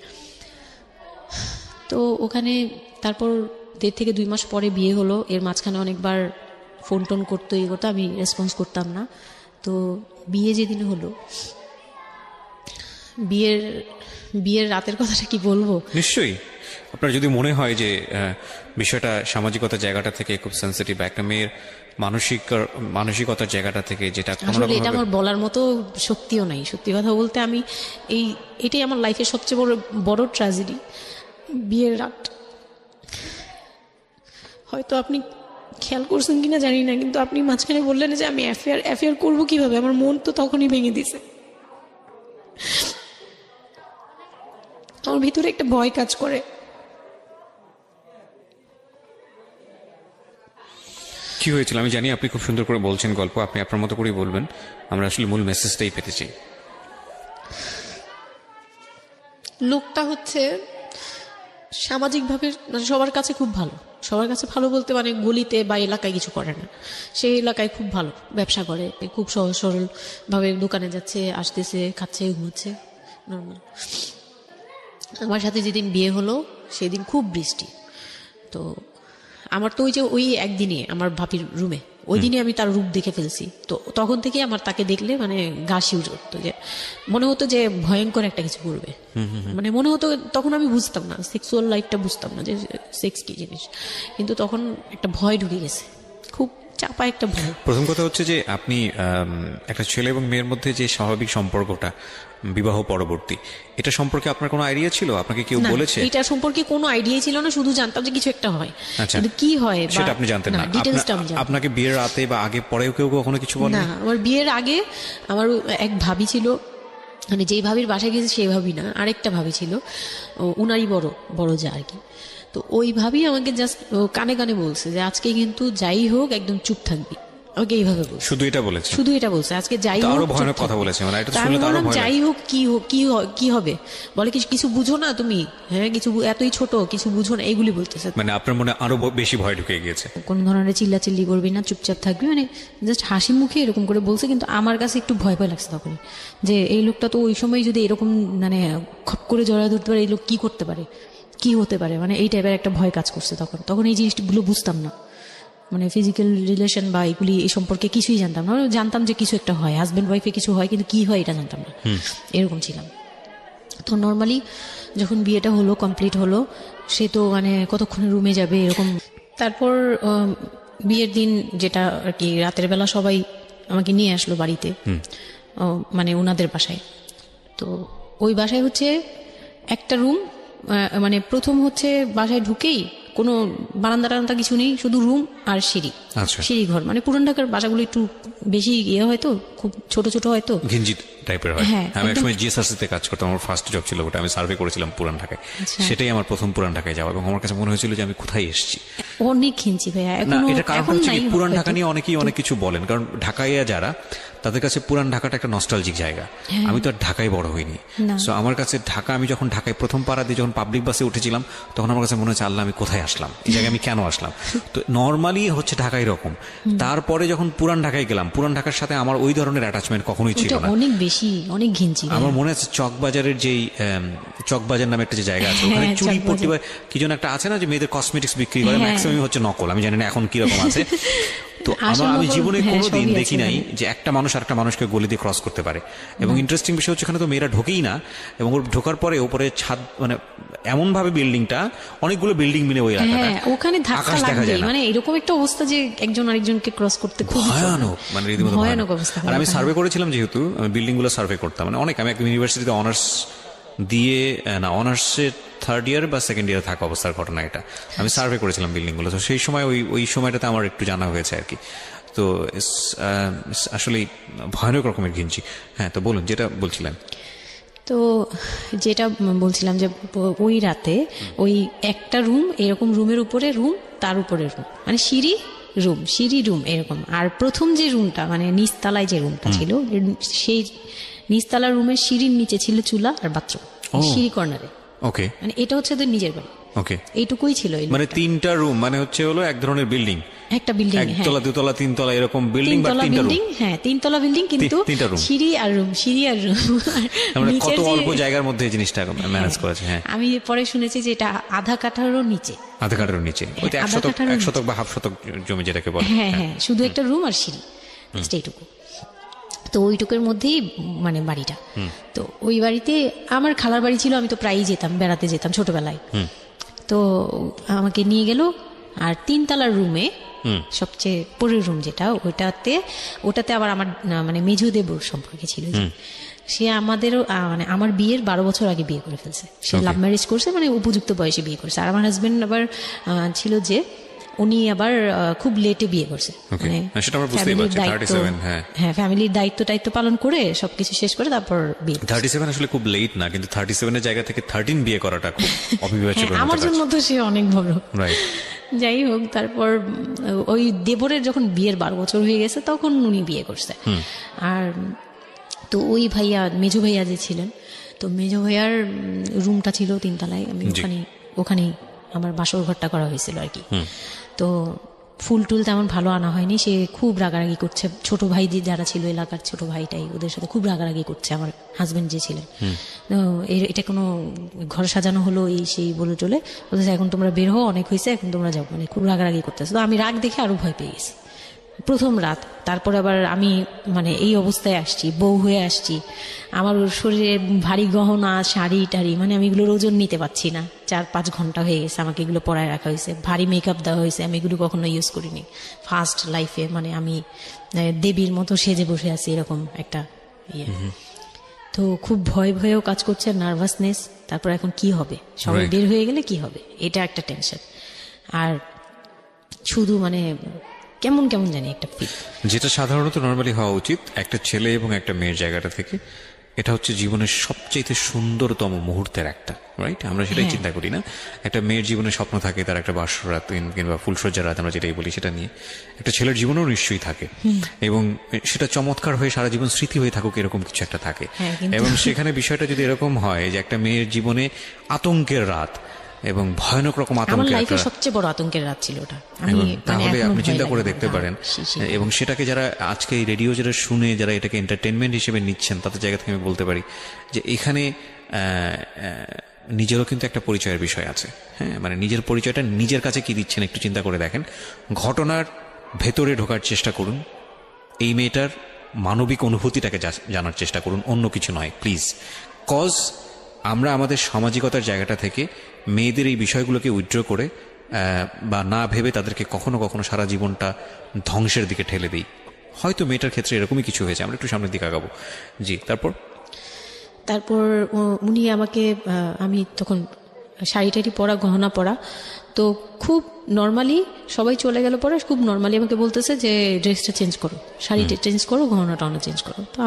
তো ওখানে তারপর 1.5 থেকে 2 মাস পরে বিয়ে হলো। এর মাঝখানে অনেকবার ফোন টোন করতো, এই করতো, আমি রেসপন্স করতাম না। তো বিয়ে যেদিন হলো, বিয়ের রাতের কথাটা কি বলবো। নিশ্চয়ই আপনার যদি মনে হয় যে বিষয়টা সামাজিকতার জায়গাটা থেকে খুব সেন্সিটিভ, একটা মেয়ের মানসিকতার জায়গাটা থেকে, যেটা কোনো আসলে রকম এটা আমার বলার মতো শক্তিও নাই। সত্যি কথা বলতে আমি এটাই আমার লাইফের সবচেয়ে বড় ট্র্যাজেডি, বিয়ের রাত। হয়তো আপনি খেয়াল করছেন কিনা জানি না, কিন্তু আপনি মাঝখানে বললেন যে আমি অ্যাফেয়ার করবো কিভাবে, আমার মন তো তখনই ভেঙে দিছে। আমার ভিতরে একটা ভয় কাজ করে। কি হয়েছিল আমি জানি, আপনি খুব সুন্দর করে বলছেন গল্প, আপনি আপনার মতো করেই বলবেন, আমরা আসলে মূল মেসেজটাই পেতে চাই। লোকটা হচ্ছে সামাজিকভাবে মানে সবার কাছে খুব ভালো, সবার কাছে ভালো বলতে মানে গলিতে বা এলাকায় কিছু করে না, সেই এলাকায় খুব ভালো, ব্যবসা করে, খুব সহজ সরল ভাবে দোকানে যাচ্ছে, আসতেছে, খাচ্ছে, ঘুমোচ্ছে, নর্মাল। আমার সাথে যেদিন বিয়ে হলো সেদিন খুব বৃষ্টি। তো আমার তো ওই একদিনই আমার ভাবির রুমে, ওই দিনই আমি তার রূপ দেখে ফেলছি। তো তখন থেকে আমার তাকে দেখলে মানে গা শিউরে উঠতো, যে মনে হতো যে ভয়ঙ্কর একটা কিছু করবে। মানে মনে হতো, তখন আমি বুঝতাম না, সেক্সুয়াল লাইফটা বুঝতাম না যে সেক্স কি জিনিস, কিন্তু তখন একটা ভয় ঢুকে গেছে, খুব চাপা একটা ভয়। প্রথম কথা হচ্ছে যে আপনি একটা ছেলে এবং মেয়ের মধ্যে যে স্বাভাবিক সম্পর্কটা বিবাহ পরবর্তী, এটা সম্পর্কে আপনার কোনো আইডিয়া ছিল? আপনাকে কেউ না, বলেছে? এটা সম্পর্কে কোনো আইডিয়াই ছিল না, শুধু জানতাম যে কিছু একটা হয়, আচ্ছা, কিন্তু কি হয় বা- সেটা আপনি জানতেন না? ডিটেইলসটা আমি জানি আপনাকে বিয়ের রাতে বা আগে পরেও কেউ কখনো কিছু বলে? না। আমার বিয়ের আগে আমার এক ভাবি ছিল, মানে যেই ভাবির বাসায় গেছে সেই ভাবি না, আরেকটা ভাবি ছিল, উনারই বড় যা আর কি। তো ওই ভাবি আমাকে জাস্ট কানে কানে বলছে যে আজকে কিন্তু যাই হোক একদম চুপ থাকবি, আমাকে এইভাবে বলছে, শুধু এটা বলেছে? শুধু এটা বলছে, আজকে যাই হোক আরো চুপ ভয়ানক কথা থাকবি। বলেছে, মানে এটা তা আমি শুনলে তো আরো বললাম, ভয় যাই লাগে। হোক কি হবে, বলে কিছু বুঝো না তুমি, হ্যাঁ কিছু এতই ছোট, কিছু বুঝো না, এইগুলি বলতেছে। মানে আপনার মনে আরো বেশি ভয় ঢুকে গিয়েছে? কোনো ধরনের চিল্লাচিল্লি করবি না, চুপচাপ থাকবি, মানে জাস্ট হাসি মুখে এরকম করে বলছে। কিন্তু আমার কাছে একটু ভয় লাগছে তখন, যে এই লোকটা তো ওই সময় যদি এরকম মানে খপ করে জড়ায় ধরতে পারে, এই লোক কি করতে পারে, কি হতে পারে, মানে এই টাইপের একটা ভয় কাজ করছে তখন এই জিনিসগুলো বুঝতাম না, মানে ফিজিক্যাল রিলেশন বা এগুলি এই সম্পর্কে কিছুই জানতাম না। জানতাম যে কিছু একটা হয়, হাজব্যান্ড ওয়াইফে কিছু হয়, কিন্তু কি হয় এটা জানতাম না, এরকম ছিলাম। তো নর্মালি যখন বিয়েটা হলো, কমপ্লিট হলো, সে তো মানে কতক্ষণে রুমে যাবে এরকম। তারপর বিয়ের দিন যেটা আর কি, রাতের বেলা সবাই আমাকে নিয়ে আসলো বাড়িতে, মানে ওনাদের বাসায়। তো ওই বাসায় হচ্ছে একটা রুম, মানে প্রথম হচ্ছে বাসায় ঢুকেই কোনো বারান্দা টারান্দা কিছু নেই, শুধু রুম আর সিঁড়ি, আচ্ছা। সিঁড়ি ঘর। মানে পুরান ঢাকার বাসাগুলো একটু বেশি হয়তো, খুব ছোট ছোট হয়তো, ঘিঞ্জি টাইপের হয়। হ্যাঁ, আমি একদম। একসময় জিএসআরসিতে কাজ করতাম, আমার ফার্স্ট জব ছিল ওটা, আমি সার্ভে করেছিলাম পুরান ঢাকায়। আচ্ছা। সেটাই আমার প্রথম পুরান ঢাকায় যাওয়া, এবং আমার কাছে মনে হয়েছিল যে আমি কোথায় এসেছি। অনেক ঘিঞ্চি ভাইয়া, না, এখন এটা কারণ এখন হচ্ছে নাই কি, পুরান হয়তো। ঢাকা নিয়ে অনেকেই অনেক কিছু বলেন, কারণ ঢাকাইয়া যারা, তাদের কাছে পুরান ঢাকাটা একটা নস্টালজিক জায়গা। আমি তো আর ঢাকায় বড় হইনি, না। সো আমার কাছে ঢাকা, আমি যখন ঢাকায় প্রথম পাড়া দিয়ে যখন পাবলিক বাসে উঠেছিলাম, তখন আমার কাছে মনে হচ্ছে আল্লাহ আমি কোথায় আসলাম, এই জায়গায় আমি কেন আসলাম। তো নর্মালি হচ্ছে ঢাকায় এরকম। তারপরে যখন পুরান ঢাকায় গেলাম, পুরান ঢাকার সাথে আমার ওই ধরনের অ্যাটাচমেন্ট কখনোই ছিল ওটা না। অনেক বেশি, অনেক ঘিঞ্চি ভাইয়া। আমার মনে আছে চকবাজারের যেই চকবাজার নামে একটা যে জায়গা আছে, ওখানে হ্যাঁ, চুরি চকবাজার। পট্টি বা কি যেন একটা আছে না, যে মেয়েদের কসমেটিক্স বিক্রি করে, হ্যাঁ। ম্যাক্সিমাম হচ্ছে নকল, আমি জানি না এখন কিরকম আছে। তো আসল আমি নকল, জীবনে হ্যাঁ, কোনোদিন সবই দেখি আছে নাই ওখানে। যে একটা মানুষ আরেকটা মানুষকে গলি দিয়ে ক্রস করতে পারে। এবং ইন্টারেস্টিং বিষয় হচ্ছে এখানে তো মেয়েরা ঢোকেই না, এবং ওর ঢোকার পরে ওপরে ছাদ, মানে এমন ভাবে বিল্ডিংটা, অনেকগুলো বিল্ডিং মিলে ওই এলাকাটা, হ্যাঁ, ওখানে ধাক্কা আকাশ দেখা লাগবে, যায় না। মানে এরকম একটা অবস্থা যে একজন আরেকজনকে ক্রস করতে খুব ভয়ানক, মানে রীতিমতো ভয়ানক অবস্থা। আর আমি সার্ভে করেছিলাম, যেহেতু আমি বিল্ডিং গুলো সার্ভে করতাম, মানে অনেক, আমি এক ইউনিভার্সিটিতে অনার্স দিয়ে, না অনার্সের থার্ড ইয়ার বা সেকেন্ড ইয়ার থাকা অবস্থার ঘটনা এটা, আমি সার্ভে করেছিলাম বিল্ডিং গুলো। তো সেই সময় ওই সময়টাতে আমার একটু জানা হয়েছে আর কি। তো আসলে ভয়ানক রকমের ঘিঞ্জি। হ্যাঁ, তো বলুন যেটা বলছিলেন। তো যেটা বলছিলাম যে ওই রাতে ওই একটা রুম, এরকম রুমের উপরে রুম, তার উপরে রুম, মানে সিঁড়ি রুম এরকম। আর প্রথম যে রুমটা, মানে নিচতলায় যে রুমটা ছিল, সেই নিচতলার রুমের সিঁড়ির নিচে ছিল চুলা আর বাথরুম, সিঁড়ি কর্নারে। ওকে, মানে এটা হচ্ছে ওদের নিজের বাড়ি, ওকে। এইটুকুই ছিল এই মানে লোকটা। তিনটা রুম, মানে হচ্ছে হলো এক ধরনের বিল্ডিং, একটা বিল্ডিং, হ্যাঁ, একতলা দুতলা তিনতলা এরকম বিল্ডিং, বা তিনতলা তিনটা রুম। বিল্ডিং, হ্যাঁ তিনতলা বিল্ডিং, কিন্তু তিনটা room। সিঁড়ি আর রুম। মানে নিচের কত যে- অল্প জায়গার মধ্যে এই জিনিসটা ম্যানেজ করেছে। হ্যাঁ, আমি পরে শুনেছি যে এটা আধা কাঠারও নিচে, আধা কাঠার নিচে, ওই তো আধা কাঠারও এক শতক বা হাফ শতক জমি যেটাকে বলে। হ্যাঁ হ্যাঁ, শুধু একটা রুম আর সিঁড়ি, জাস্ট এইটুকু। তো ওইটুকুর মধ্যেই মানে বাড়িটা। তো ওই বাড়িতে আমার খালার বাড়ি ছিল, আমি তো প্রায়ই যেতাম, বেড়াতে যেতাম ছোটবেলায়। তো আমাকে নিয়ে গেল, আর 3 তলার রুমে সবচেয়ে পরের রুম যেটা, ওটাতে আবার আমার মানে মেজো দেবর সম্পর্কে ছিল। সে আমাদেরও মানে আমার বিয়ের 12 বছর আগে বিয়ে করে ফেলছে। সে লাভ ম্যারেজ করছে, মানে উপযুক্ত বয়সে বিয়ে করছে। আর আমার হাজবেন্ড আবার ছিল যে উনি আবার খুব লেটে বিয়ে করছে, মানে ফ্যামিলির দায়িত্ব পালন করে সবকিছু শেষ করে তারপর বিয়ে। 37 আসলে খুব লেট না, কিন্তু 37 এর জায়গা থেকে 13 বিয়ে করাটা খুব অবিবেচ্য। আমার জন্য তো সে অনেক বড়। যাই হোক, তারপর ওই দেবরের যখন বিয়ের 12 বছর হয়ে গেছে তখন উনি বিয়ে করছে। আর তো ওই ভাইয়া, মেজো ভাইয়া যে ছিলেন, তো মেজো ভাইয়ার রুমটা ছিল 3 তলায়। আমি ওখানেই আমার বাসর ঘরটা করা হয়েছিল আর কি। তো ফুল টুল তেমন ভালো আনা হয়নি, সে খুব রাগারাগি করছে। ছোট ভাই যারা ছিল এলাকার ছোট ভাইটাই, ওদের সাথে খুব রাগারাগি করছে আমার হাজবেন্ড যে ছিলেন। এটা কোনো ঘর সাজানো হলো এই সেই বলে চলে বলতেছে, এখন তোমরা বের হও, অনেক হয়েছে, এখন তোমরা যাও, মানে খুব রাগারাগি করতেছে। তো আমি রাগ দেখে আরো ভয় পেয়ে গেছি। প্রথম রাত, তারপর আবার আমি মানে এই অবস্থায় আসছি, বউ হয়ে আসছি, আমার শরীরে ভারী গহনা, শাড়ি টাড়ি, মানে আমি এগুলোর ওজন নিতে পারছি না। 4-5 ঘন্টা হয়ে গেছে আমাকে এগুলো পরায় রাখা হয়েছে, ভারী মেকআপ দেওয়া হয়েছে, আমি এগুলো কখনো ইউজ করিনি ফার্স্ট লাইফে। মানে আমি দেবীর মতো সেজে বসে আছি, এরকম একটা ইয়ে। তো খুব ভয়েও কাজ করছে, নার্ভাসনেস। তারপর এখন কি হবে, সবাই বের হয়ে গেলে কি হবে, এটা একটা টেনশন। আর শুধু মানে কেমন জানি একটা ফিল, যেটা সাধারণত নর্মালি হওয়া উচিত একটা ছেলে এবং একটা মেয়ের জায়গাটা থেকে। এটা হচ্ছে জীবনের সবচেয়ে সুন্দরতম মুহূর্তের একটা, রাইট? আমরা সেটাই চিন্তা করি না। একটা মেয়ের জীবনে স্বপ্ন থাকে তার একটা বাসরাত কিংবা ফুলসজ্জার রাত, আমরা যেটাই বলি সেটা নিয়ে। একটা ছেলের জীবনেও নিশ্চয়ই থাকে, এবং সেটা চমৎকার হয়ে সারা জীবন স্মৃতি হয়ে থাকুক, এরকম কিছু একটা থাকে। এবং সেখানে বিষয়টা যদি এরকম হয় যে একটা মেয়ের জীবনে আতঙ্কের রাত এবং ভয়ানক রকম আতঙ্কের, সবচেয়ে বড় আতঙ্কের রাত ছিল ওটা, তাহলে আপনি চিন্তা করে দেখতে পারেন। এবং সেটাকে যারা আজকে এই রেডিও যারা শুনে, যারা এটাকে এন্টারটেনমেন্ট হিসেবে নিচ্ছেন, তাদের জায়গা থেকে আমি বলতে পারি যে এখানে নিজেরও কিন্তু একটা পরিচয়ের বিষয় আছে। হ্যাঁ, মানে নিজের পরিচয়টা নিজের কাছে কি দিচ্ছেন একটু চিন্তা করে দেখেন। ঘটনার ভেতরে ঢোকার চেষ্টা করুন, এই মেয়েটার মানবিক অনুভূতিটাকে জানার চেষ্টা করুন, অন্য কিছু নয় প্লিজ। কজ আমরা আমাদের সামাজিকতার জায়গাটা থেকে মেয়েদের এই বিষয়গুলোকে উইথড্র করে বা না ভেবে তাদেরকে কখনো কখনো সারা জীবনটা ধ্বংসের দিকে ঠেলে দিই। হয়তো মেয়েটার ক্ষেত্রে এরকমই কিছু হয়েছে, আমরা একটু সামনের দিকে আগাবো। জি, তারপর উনি আমাকে, আমি তখন শাড়ি টাড়ি পরা, গহনা পরা, তো খুব নর্মালি সবাই চলে গেল পরে, খুব নর্মালি আমাকে বলতেছে যে ড্রেসটা চেঞ্জ করো, শাড়িটা চেঞ্জ করো, গহনাটা চেঞ্জ করো। তো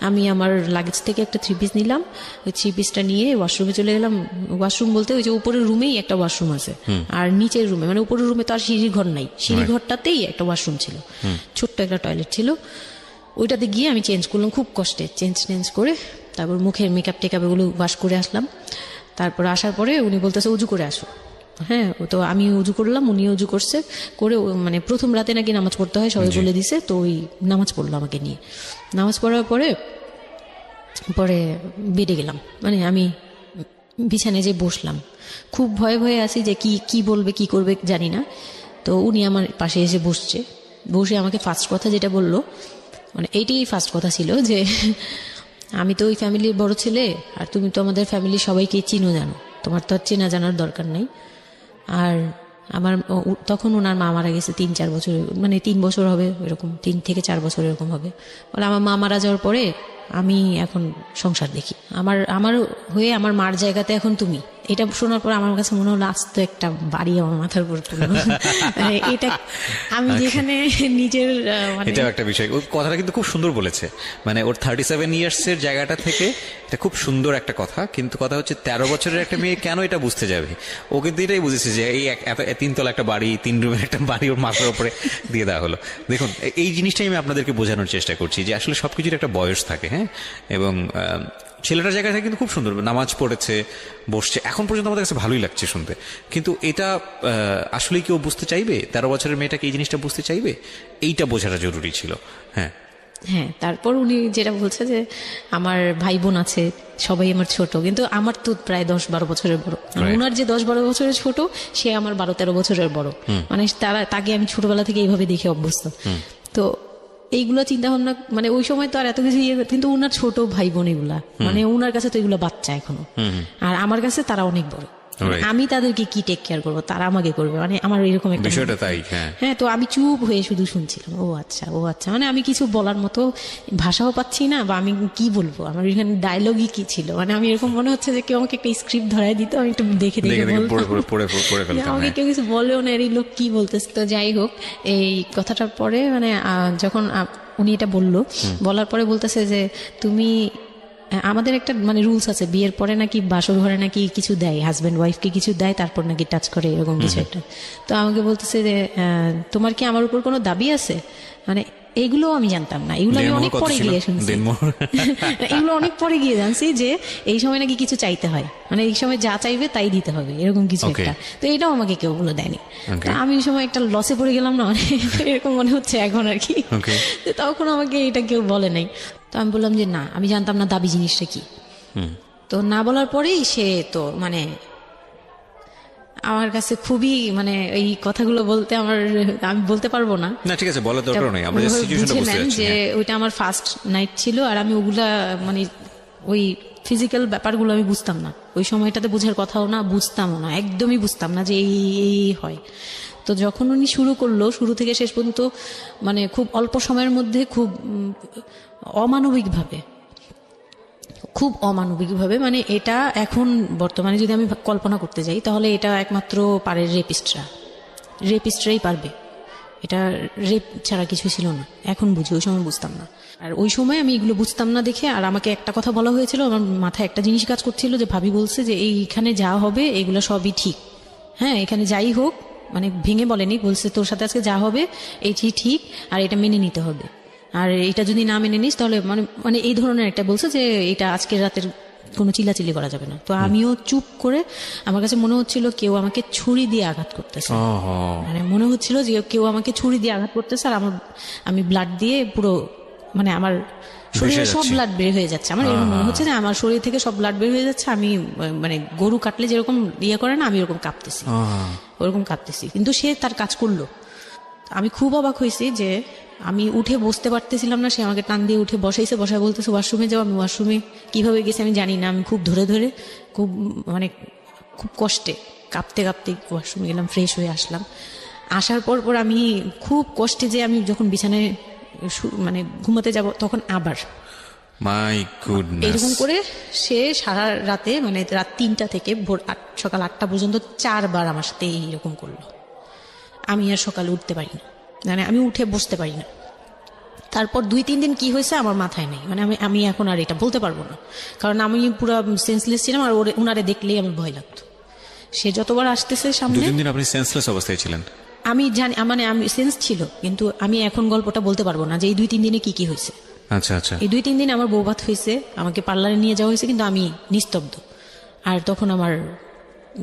আমি আমার লাগেজ থেকে একটা 3 পিস নিলাম, ওই 3 পিসটা নিয়ে ওয়াশরুমে চলে গেলাম। ওয়াশরুম বলতে ওই যে উপরের রুমেই একটা ওয়াশরুম আছে, আর নিচের রুমে, মানে উপরের রুমে তো আর সিঁড়ির ঘর নাই, সিঁড়ি ঘরটাতেই একটা ওয়াশরুম ছিল, ছোট্ট একটা টয়লেট ছিল। ওইটাতে গিয়ে আমি চেঞ্জ করলাম খুব কষ্টে, চেঞ্জ করে তারপর মুখের মেকআপ টেকআপ এগুলো ওয়াশ করে আসলাম। তারপর আসার পরে উনি বলতেছে উজু করে আসো। হ্যাঁ, তো আমি উজু করলাম, উনি উজু করছে করে, মানে প্রথম রাতে নাকি নামাজ পড়তে হয় সবাই বলে দিছে, তো ওই নামাজ পড়লো আমাকে নিয়ে। নামাজ পড়ার পরে বেডে গেলাম, মানে আমি বিছানায় যে বসলাম, খুব ভয়ে আছি যে কি বলবে কি করবে জানি না। তো উনি আমার পাশে এসে বসে আমাকে ফার্স্ট কথা যেটা বললো, মানে এইটাই ফার্স্ট কথা ছিল যে আমি তো ওই ফ্যামিলির বড় ছেলে, আর তুমি তো আমাদের ফ্যামিলির সবাইকে চিনো জানো, তোমার তো আর চেনা জানার দরকার নাই। আর আমার তখন ওনার মা মারা গেছে 3-4 বছর, মানে 3 বছর হবে এরকম, 3 থেকে 4 বছর এরকম হবে। বলে আমার মা মারা যাওয়ার পরে আমি এখন সংসার দেখি, আমার হয়ে আমার মার জায়গাতে এখন তুমি। এটা শোনার পর আমার কাছে মনে হলো আস্ত একটা বাড়ি আমার মাথার উপর পড়লো। এটা আমি যেখানে নিজের এটা একটা বিষয়, ওর কথাটা কিন্তু খুব সুন্দর বলেছে। মানে ওর 37 ইয়ার্সের জায়গাটা থেকে এটা খুব সুন্দর একটা কথা, কিন্তু কথা হচ্ছে 13 বছরের একটা মেয়ে কেন এটা বুঝতে যাবে? ও কিন্তু এটাই বুঝেছে যে এই 3 তলা একটা বাড়ি, 3 রুমের একটা বাড়ি ওর মাথার উপরে দিয়ে দেওয়া হলো। দেখুন, এই জিনিসটাই আমি আপনাদেরকে বোঝানোর চেষ্টা করছি যে আসলে সবকিছুর একটা বয়স থাকে। হ্যাঁ, এবং ছেলেটার জায়গা থেকে কিন্তু খুব সুন্দর নামাজ পড়েছে, বসছে, এখন পর্যন্ত আমাদের কাছে ভালোই লাগছে শুনতে। কিন্তু এটা আসলেই কেউ বুঝতে চাইবে? 13 বছরের মেয়েটাকে এই জিনিসটা বুঝতে চাইবে? এইটা বোঝাটা জরুরি ছিল। হ্যাঁ, তারপর উনি যেটা বলছে যে আমার ভাই বোন আছে, সবাই আমার ছোট, কিন্তু আমার তো প্রায় 10-12 বছরের বড়। ওনার যে 10-12 বছরের ছোট, সে আমার 12-13 বছরের বড়। মানে তাকে আমি ছোটবেলা থেকে এইভাবে দেখে অভ্যস্ত। তো এইগুলো চিন্তা ভাবনা মানে ওই সময় তো আর এত কিছু কিন্তু ওনার ছোট ভাই বোন এগুলা মানে ওনার কাছে তো এগুলো বাচ্চা এখনো, আর আমার কাছে তারা অনেক বড়। আমি তাদেরকে কি টেক কেয়ার করবো, তারা আমাকে করবে, মানে আমার এরকম একটা বিষয়টা তাই। হ্যাঁ, তো আমি চুপ হয়ে শুধু শুনছিলাম, ও আচ্ছা, মানে আমি কিছু বলার মতো ভাষাও পাচ্ছি না, বা আমি কি বলবো, আমার এখানে ডায়লগই কি ছিল, মানে আমি এরকম মনে হচ্ছে যে কেউ আমাকে একটা স্ক্রিপ্ট ধরাই দিত, আমি একটু দেখে আমাকে কেউ কিছু বলেও না, এই লোক কি বলতেছে। তো যাই হোক, এই কথাটার পরে মানে যখন উনি এটা বলার পরে বলতেছে যে তুমি আমাদের একটা মানে রুলস আছে, বিয়ের পরে নাকি বাসর ঘরে নাকি কিছু দেয়, হাজব্যান্ড ওয়াইফকে কিছু দেয়, তারপর নাকি টাচ করে, এরকম কিছু একটা। তো আমাকে বলতেছে যে তোমার কি আমার উপর কোনো দাবি আছে, মানে এগুলো আমি জানতাম না, এগুলো আমি অনেক পরে গিয়ে শুনছি, এগুলো অনেক পরে গিয়ে জানছি যে এই সময় নাকি কিছু চাইতে হয়, মানে এই সময় যা চাইবে তাই দিতে হবে, এরকম কিছু একটা। তো এটাও আমাকে কেউ বলে দেয়নি। আমি ওই সময় একটা লসে পড়ে গেলাম না, মানে এরকম মনে হচ্ছে এখন আর কি। তখন আমাকে এটা কেউ বলে নাই। তো আমি বললাম যে না, আমি জানতাম না দাবি জিনিসটা কি। তো না বলার পরেই সে তো মানে আমার কাছে খুবই মানে এই কথাগুলো বলতে আমি বলতে পারবো না। না ঠিক আছে, বলার দরকার নেই, আমরা জাস্ট সিচুয়েশনটা বুঝতে যাচ্ছি যে ওইটা আমার ফার্স্ট নাইট ছিল, আর আমি ওগুলা মানে ওই ফিজিক্যাল ব্যাপারগুলো আমি বুঝতাম না, ওই সময়টাতে বোঝার কথাও না, বুঝতামও না, একদমই বুঝতাম না যে এই হয়। তো যখন উনি শুরু করলো, শুরু থেকে শেষ পর্যন্ত মানে খুব অল্প সময়ের মধ্যে খুব অমানবিকভাবে মানে এটা এখন বর্তমানে যদি আমি কল্পনা করতে যাই, তাহলে এটা একমাত্র পারে রেপিস্টরাই পারবে, এটা রেপ ছাড়া কিছু ছিল না। এখন বুঝি, ওই সময় বুঝতাম না। আর ওই সময় আমি এগুলো বুঝতাম না দেখে, আর আমাকে একটা কথা বলা হয়েছিল, আমার মাথায় একটা জিনিস কাজ করছিল যে ভাবি বলছে যে এইখানে যা হবে এগুলো সবই ঠিক, হ্যাঁ এখানে যাই হোক, মানে ভেঙে বলেনি, বলছে তোর সাথে আজকে যা হবে এইটি ঠিক, আর এটা মেনে নিতে হবে, আর এটা যদি না মেনে নিস তাহলে মানে এই ধরনের একটা বলছে যে এটা আজকের রাতের কোনো চিল্লাচিল্লি করা যাবে না। তো আমিও চুপ করে, আমার কাছে মনে হচ্ছিল কেউ আমাকে ছুরি দিয়ে আঘাত করতেছে, মানে মনে হচ্ছিল যে কেউ আমাকে ছুরি দিয়ে আঘাত করতেছে, আর আমি ব্লাড দিয়ে পুরো মানে আমার শরীরে সব ব্লাড বের হয়ে যাচ্ছে, আমার এরকম মনে হচ্ছে যে আমার শরীর থেকে সব ব্লাড বের হয়ে যাচ্ছে, আমি মানে গরু কাটলে যেরকম ইয়ে করে না, আমি ওরকম কাঁপতেছি, কিন্তু সে তার কাজ করলো। আমি খুব অবাক হয়েছি যে আমি উঠে বসতে পারতেছিলাম না, সে আমাকে টান দিয়ে উঠে বসায় বলতেছে ওয়াশরুমে যাও। আমি ওয়াশরুমে কিভাবে গেছি আমি জানি না, আমি খুব ধরে খুব মানে খুব কষ্টে কাঁপতে ওয়াশরুমে গেলাম, ফ্রেশ হয়ে আসলাম। আসার পর আমি খুব কষ্টে যে আমি যখন বিছানায় মানে ঘুমাতে যাব, তখন আবার মাই গুডনেস এরকম করে সে সারা রাতে মানে রাত 3টা থেকে ভোর সকাল 8টা পর্যন্ত 4 বার আমার সাথে এইরকম করলো। আমি আর সকালে উঠতে পারি না, মানে আমি উঠে বসতে পারি না। তারপর 2-3 দিন কি হয়েছে আমার মাথায় নেই, মানে আমি এখন আর এটা বলতে পারবো না, কারণ আমি পুরো সেন্সলেস ছিলাম, আর ওনারে দেখলেই আমার ভয় লাগতো। সে যতবার আসতেছে সামনে, 2-3 দিন আপনি সেন্সলেস অবস্থায় ছিলেন? আমি জানি, মানে আমি সেন্স ছিল, কিন্তু আমি এখন গল্পটা বলতে পারবো না যে এই 2-3 দিনে কি হয়েছে। আচ্ছা, এই 2-3 দিন আমার বৌভাত হয়েছে, আমাকে পার্লারে নিয়ে যাওয়া হয়েছে, কিন্তু আমি নিস্তব্ধ। আর তখন আমার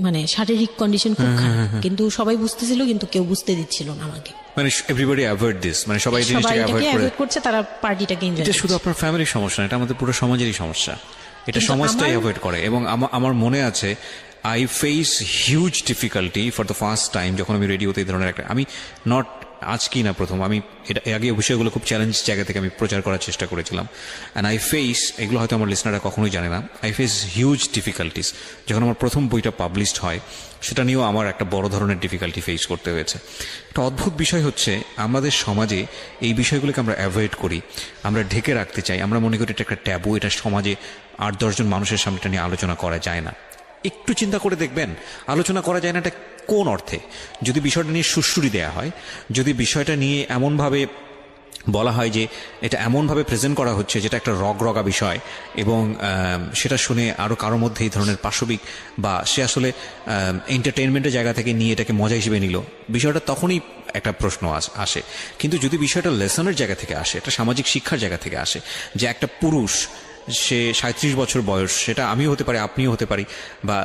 মানে শারীরিক কন্ডিশন খুব খারাপ, কিন্তু সবাই বুঝতেছিল, কিন্তু কেউ বুঝতে দিচ্ছিল না আমাকে। মানে এভরিবডি অ্যাভয়েড দিস, মানে সবাই জিনিসটাকে অ্যাভয়েড করছে, তারা পার্টিটাকে এনজয় করছে। এটা শুধু আপনার ফ্যামিলির সমস্যা না, এটা আমাদের পুরো সমাজেরই সমস্যা, এটা সমাজটাই অ্যাভয়েড করে। এবং আমার মনে আছে I face huge difficulty for the first time যখন আমি রেডিওতে এই ধরনের একটা, আমি নট আজকেই না প্রথম, আমি এটা আগে বিষয়গুলো খুব চ্যালেঞ্জ জায়গা থেকে আমি প্রচার করার চেষ্টা করেছিলাম। অ্যান্ড আই ফেস, এগুলো হয়তো আমার লিসনাররা কখনোই জানে না, আই ফেস হিউজ ডিফিকাল্টিস। যখন আমার প্রথম বইটা পাবলিশড হয়, সেটা নিয়েও আমার একটা বড় ধরনের ডিফিকাল্টি ফেস করতে হয়েছে। একটা অদ্ভুত বিষয় হচ্ছে, আমাদের সমাজে এই বিষয়গুলোকে আমরা অ্যাভয়েড করি, আমরা ঢেকে রাখতে চাই, আমরা মনে করি এটা একটা ট্যাবু, এটা সমাজে 8-10 জন মানুষের সামনে নিয়ে আলোচনা করা যায় না। একটু চিন্তা করে দেখবেন, আলোচনা করা যায় না এটা কোন অর্থে? যদি বিষয়টা নিয়ে সুড়সুড়ি দেয়া হয়, যদি বিষয়টা নিয়ে এমনভাবে বলা হয় যে এটা এমনভাবে প্রেজেন্ট করা হচ্ছে যেটা একটা রগরগা বিষয়, এবং সেটা শুনে আরও কারোর মধ্যে এই ধরনের পাশবিক বা সে আসলে এন্টারটেইনমেন্টের জায়গা থেকে নিয়ে এটাকে মজা হিসেবে নিল, বিষয়টা তখনই একটা প্রশ্ন আসে। কিন্তু যদি বিষয়টা লেসনের জায়গা থেকে আসে, একটা সামাজিক শিক্ষার জায়গা থেকে আসে, যে একটা পুরুষ, সে 37 বছর বয়স, সেটা আমিও হতে পারি, আপনিও হতে পারি, বা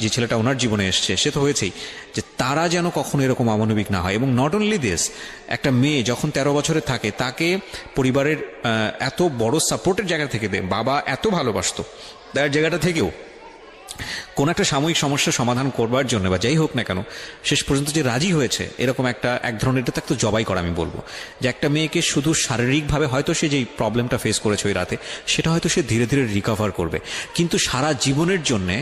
যে ছেলেটা ওনার জীবনে এসছে সে তো হয়েছেই, যে তারা যেন কখনো এরকম অমানবিক না হয়। এবং নট অনলি দিস, একটা মেয়ে যখন 13 বছরে থাকে, তাকে পরিবারের এত বড় সাপোর্টের জায়গা থেকে বাবা এত ভালোবাসতো, তার জায়গাটা থেকেও কোন একটা সাময়িক সমস্যার সমাধান করবার জন্য বা যাই হোক না কেন শেষ পর্যন্ত যে রাজি হয়েছে, এরকম এক ধরনের এটা তো জবাই করা আমি বলবো, যে একটা মেয়েকে শুধু শারীরিকভাবে হয়তো সে যেই প্রবলেমটা ফেস করেছে ওই রাতে সেটা হয়তো সে ধীরে ধীরে রিকভার করবে, কিন্তু সারা জীবনের জন্যে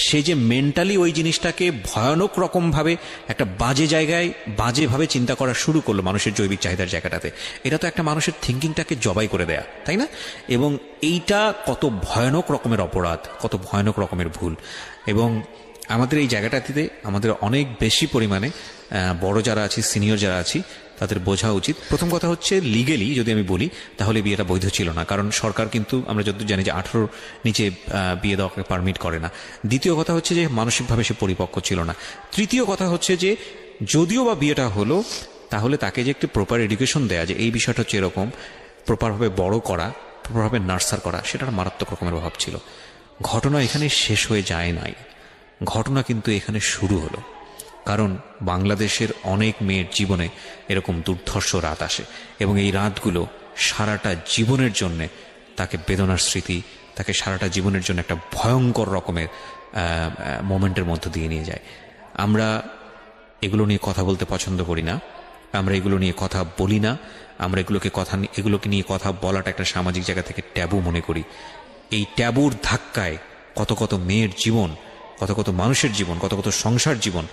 সে যে মেন্টালি ওই জিনিসটাকে ভয়ানক রকমভাবে একটা বাজে জায়গায় বাজেভাবে চিন্তা করা শুরু করলো মানুষের জৈবিক চাহিদার জায়গাটাতে, এটা তো একটা মানুষের থিঙ্কিংটাকে জবাই করে দেয়া, তাই না? এবং এইটা কত ভয়ানক রকমের অপরাধ, কত ভয়ানক রকমের ভুল। এবং আমাদের এই জায়গাটাতে আমাদের অনেক বেশি পরিমাণে বড় যারা আছি, সিনিয়র যারা আছি, তাদের বোঝা উচিত। প্রথম কথা হচ্ছে লিগেলি যদি আমি বলি তাহলে বিয়েটা বৈধ ছিল না, কারণ সরকার কিন্তু আমরা যতদূর জানি যে 18 নিচে বিয়ে দেওয়াকে পারমিট করে না। দ্বিতীয় কথা হচ্ছে যে মানসিকভাবে সে পরিপক্ক ছিল না। তৃতীয় কথা হচ্ছে যে যদিও বা বিয়েটা হলো, তাহলে তাকে যে একটি প্রপার এডুকেশন দেয়া, যে এই বিষয়টা হচ্ছে এরকম, প্রপারভাবে বড় করা, প্রপারভাবে নার্সার করা, সেটার মারাত্মক রকমের অভাব ছিল। ঘটনা এখানে শেষ হয়ে যায় নাই, ঘটনা কিন্তু এখানে শুরু হলো। কারণ বাংলাদেশের অনেক মেয়ের জীবনে এরকম দুর্ধর্ষ রাত আসে এবং এই রাতগুলো সারাটা জীবনের জন্যে তাকে বেদনার স্মৃতি, তাকে সারাটা জীবনের জন্য একটা ভয়ঙ্কর রকমের মোমেন্টের মধ্য দিয়ে নিয়ে যায়। আমরা এগুলো নিয়ে কথা বলতে পছন্দ করি না, আমরা এগুলো নিয়ে কথা বলি না, আমরা এগুলোকে নিয়ে কথা বলাটা একটা সামাজিক জায়গা থেকে ট্যাবু মনে করি। এই ট্যাবুর ধাক্কায় কত কত মেয়ের জীবন, কত কত মানুষের জীবন, কত কত সংসার জীবন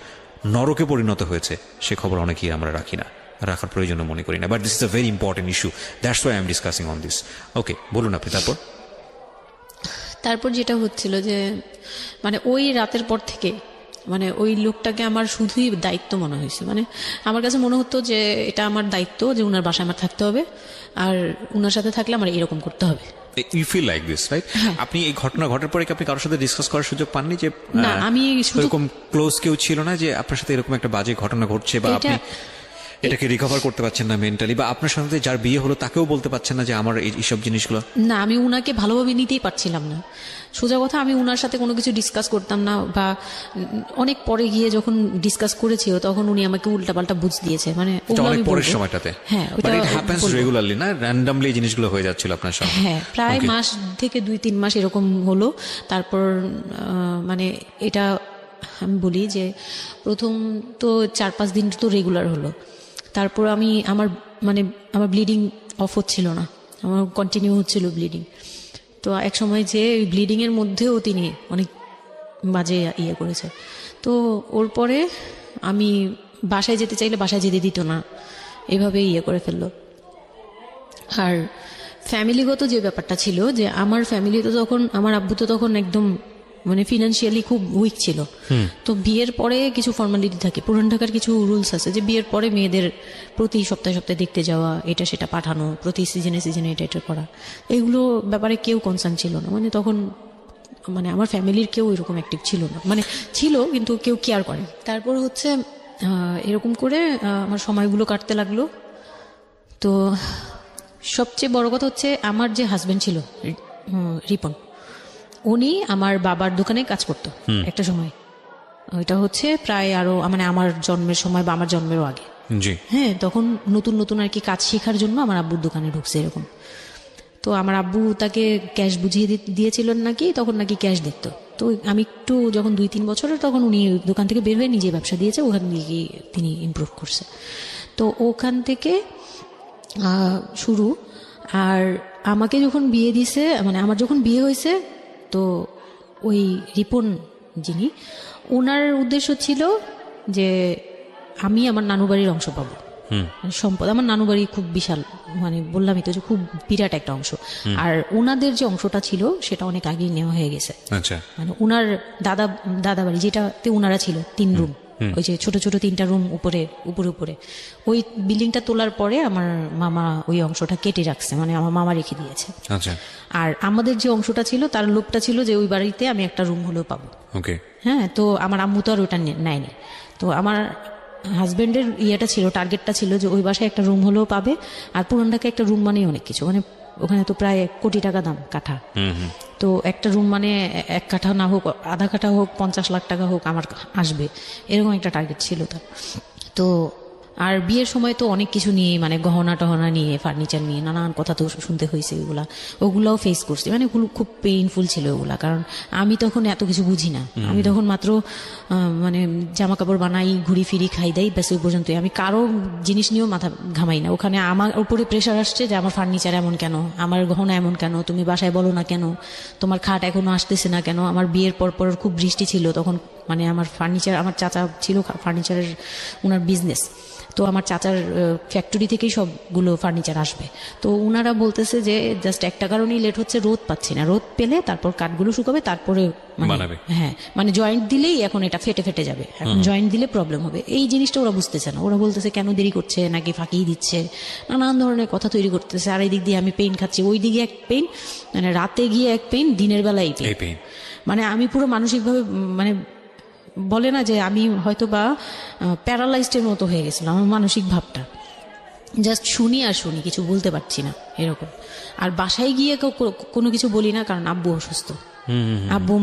নরকে পরিণত হয়েছে, সে খবর অনেকেই আমরা রাখি না, রাখার প্রয়োজন মনে করি না। But this is a very important issue, that's why I am discussing on this. Okay, বলুন আপনি। তারপর যেটা হচ্ছিল যে মানে ওই রাতের পর থেকে মানে ওই লোকটাকে আমার শুধুই দায়িত্ব মনে হয়েছে। মানে আমার কাছে মনে হতো যে এটা আমার দায়িত্ব, যে উনার বাসায় আমার থাকতে হবে, আর উনার সাথে থাকলে আমার এরকম করতে হবে। You feel like this, right? আপনি এই ঘটনা ঘটার পরে কি আপনি কারোর সাথে ডিসকাস করার সুযোগ পাননি যে না, আমি এরকম ক্লোজ কেউ ছিল না যে আপনার সাথে এরকম একটা বাজে ঘটনা ঘটছে, বা আপনি এটাকে রিকভার করতে পারছেন না মেন্টালি, বা আপনার সাথে যার বিয়ে হলো তাকেও বলতে পারছেন না যে আমার এইসব জিনিসগুলো? না, আমি উনাকে ভালোভাবে নিতেই পারছিলাম না। সোজা কথা, আমি উনার সাথে কোনো কিছু ডিসকাস করতাম না, বা অনেক পরে গিয়ে যখন ডিসকাস করেছি তখন উনি আমাকে উল্টাপাল্টা বুঝ দিয়েছে। মানে অনেক পরের সময়টাতে, হ্যাঁ, বাট ইট হ্যাপেন্স রেগুলারলি, না র্যান্ডমলি এই জিনিসগুলো হয়ে যাচ্ছিল আপনার সাথে? হ্যাঁ, প্রায় মাস থেকে 2-3 মাস এরকম হলো। তারপর মানে এটা আমি বলি যে প্রথম তো 4-5 দিন তো রেগুলার হলো। তারপর আমার ব্লিডিং অফ হচ্ছিল না, আমার কন্টিনিউ হচ্ছিল ব্লিডিং। তো এক সময় যে ওই ব্লিডিংয়ের মধ্যেও তিনি অনেক বাজে ইয়ে করেছে। তো ওর পরে আমি বাসায় যেতে চাইলে বাসায় যেতে দিত না, এভাবেই ইয়ে করে ফেললো। আর ফ্যামিলিগত যে ব্যাপারটা ছিল, যে আমার ফ্যামিলি তো তখন, আমার আব্বু তো তখন একদম মানে ফিনান্সিয়ালি খুব উইক ছিল। তো বিয়ের পরে কিছু ফর্মালিটি থাকে, পুরান ঢাকার কিছু রুলস আছে যে বিয়ের পরে মেয়েদের প্রতি সপ্তাহে সপ্তাহে দেখতে যাওয়া, এটা সেটা পাঠানো, প্রতি সিজনে সিজনে এটা করা, এগুলো ব্যাপারে কেউ কনসার্ন ছিল না। মানে তখন মানে আমার ফ্যামিলির কেউ এরকম অ্যাক্টিভ ছিল না, মানে ছিল কিন্তু কেউ কেয়ার করে। তারপর হচ্ছে এরকম করে আমার সময়গুলো কাটতে লাগলো। তো সবচেয়ে বড় কথা হচ্ছে আমার যে হাজবেন্ড ছিল রিপন, উনি আমার বাবার দোকানে কাজ করতো একটা সময়। ওইটা হচ্ছে প্রায় আরো মানে আমার জন্মের সময় বা আমার জন্মেরও আগে। হ্যাঁ, তখন নতুন নতুন আর কি কাজ শেখার জন্য আমার আব্বুর দোকানে ঢুকছে এরকম। তো আমার আব্বু তাকে ক্যাশ বুঝিয়ে দিয়েছিলেন নাকি, তখন নাকি ক্যাশ দিত। তো আমি একটু যখন 2-3 বছরের, তখন উনি দোকান থেকে বের হয়ে নিজে ব্যবসা দিয়েছে, ওখান থেকে তিনি ইমপ্রুভ করছে। তো ওখান থেকে শুরু। আর আমাকে যখন বিয়ে দিছে, মানে আমার যখন বিয়ে হয়েছে, তো ওই রিপন যিনি, ওনার উদ্দেশ্য ছিল যে আমি আমার নানু বাড়ির অংশ পাবো, সম্পদ। আমার নানু বাড়ি খুব বিশাল, মানে বললামই তো যে খুব বিরাট একটা অংশ। আর ওনাদের যে অংশটা ছিল সেটা অনেক আগেই নেওয়া হয়ে গেছে। মানে ওনার দাদা বাড়ি যেটাতে ওনারা ছিল 3 রুম, ওই যে ছোট ছোট 3টা রুম উপরে ওই বিল্ডিংটা তোলার পরে আমার মামা ওই অংশটা কেটে রাখছে, মানে আমার মামা রেখে দিয়েছে। আর আমাদের যে অংশটা ছিল তার লোভটা ছিল যে ওই বাড়িতে আমি একটা রুম হলেও পাবো। হ্যাঁ, তো আমার আম্মু তো আর ওটা নেয়নি। তো আমার হাজবেন্ডের ইয়েটা ছিল, টার্গেটটা ছিল যে ওই বাসায় একটা রুম হলেও পাবে। আর পুরান ঢাকায় একটা রুম মানেই অনেক কিছু, মানে ওখানে তো প্রায় 1 কোটি টাকা দাম কাঠা। তো একটা রুম মানে 1 কাঠা না হোক, আধা কাঠা হোক, 50 লাখ টাকা হোক আমার আসবে, এরকম একটা টার্গেট ছিল তার। তো আর বিয়ের সময় তো অনেক কিছু নিয়ে মানে গহনা টহনা নিয়ে ফার্নিচার নিয়ে নানান কথা তো শুনতে হয়েছে, ওগুলাও ফেস করছি, মানে ওগুলো খুব পেইনফুল ছিল ওগুলা, কারণ আমি তখন এত কিছু বুঝি না, আমি তখন মাত্র মানে জামা কাপড় বানাই, ঘুরি ফিরি, খাই দেই, ব্যাস ওই পর্যন্তই। আমি কারো জিনিস নিয়েও মাথা ঘামাই না। ওখানে আমার উপরে প্রেশার আসছে যে আমার ফার্নিচার এমন কেন, আমার গহনা এমন কেন, তুমি বাসায় বলো না কেন, তোমার খাট এখনো আসতেছে না কেন। আমার বিয়ের পর খুব বৃষ্টি ছিল তখন, মানে আমার ফার্নিচার, আমার চাচা ছিল ফার্নিচারের ওনার বিজনেস, তো আমার চাচার ফ্যাক্টরি থেকেই সবগুলো ফার্নিচার আসবে। তো ওনারা বলতেছে যে জাস্ট একটা কারণেই লেট হচ্ছে, রোদ পাচ্ছি না, রোদ পেলে তারপর কাঠগুলো শুকাবে, তারপরে বানাবে। হ্যাঁ, মানে জয়েন্ট দিলেই এখন এটা ফেটে ফেটে যাবে, এখন জয়েন্ট দিলে প্রবলেম হবে। এই জিনিসটা ওরা বুঝতেছে না। ওরা বলতেছে কেন দেরি করছে, নাকি ফাঁকি দিচ্ছে, নানান ধরনের কথা তৈরি করতেছে। আর এই দিক দিয়ে আমি পেইন খাচ্ছি, ওই দিকে এক পেইন, মানে রাতে গিয়ে এক পেইন, দিনের বেলা এই পেইন। মানে আমি পুরো মানসিকভাবে মানে বলে না যে আমি হয়তো বা প্যারালাইজডের মতো হয়ে গেছিলাম, আমার মানসিক ভাবটা জাস্ট শুনি আর শুনি, কিছু বলতে পারছি না এরকম। আর বাসায় গিয়ে কোনো কিছু বলি না, কারণ আব্বু অসুস্থ, আব্বু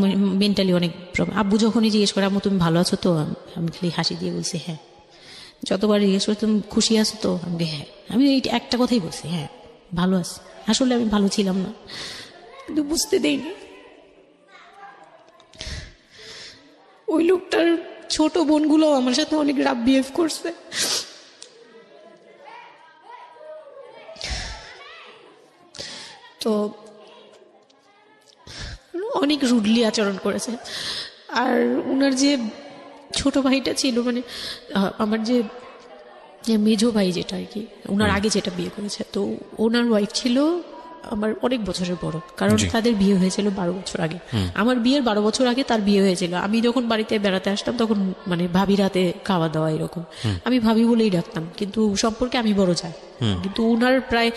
মেন্টালি অনেক প্রবলেম। আব্বু যখনই জিজ্ঞেস করে আম্মু তুমি ভালো আছো তো, আমি খালি হাসি দিয়ে বলছি হ্যাঁ। যতবার জিজ্ঞেস করে তুমি খুশি আছো তো, আমি হ্যাঁ। আমি এই একটা কথাই বলছি, হ্যাঁ ভালো আছি। আসলে আমি ভালো ছিলাম না, কিন্তু বুঝতে দেইনি। ওই লোকটার ছোট বোনগুলো আমার সাথে অনেক রাফ বিহেভ করছে। তো অনেক রুডলি আচরণ করেছে। আর ওনার যে ছোট ভাইটা ছিল, মানে আমার যে মেজো ভাই যেটা আর কি, ওনার আগে যেটা বিয়ে করেছে, তো ওনার ওয়াইফ ছিল আমার অনেক বছরের বড়, কারণ তাদের বিয়ে হয়েছিল 12 বছর আগে। আমার বিয়ের 12 বছর আগে তার বিয়ে হয়েছিল। আমি যখন বাড়িতে বেড়াতে আসতাম তখন মানে ভাবি রাতে খাওয়া দাওয়া এরকম, আমি ভাবি বলেই ডাকতাম, কিন্তু সম্পর্কে আমি বড় যাই। কিন্তু উনার প্রায়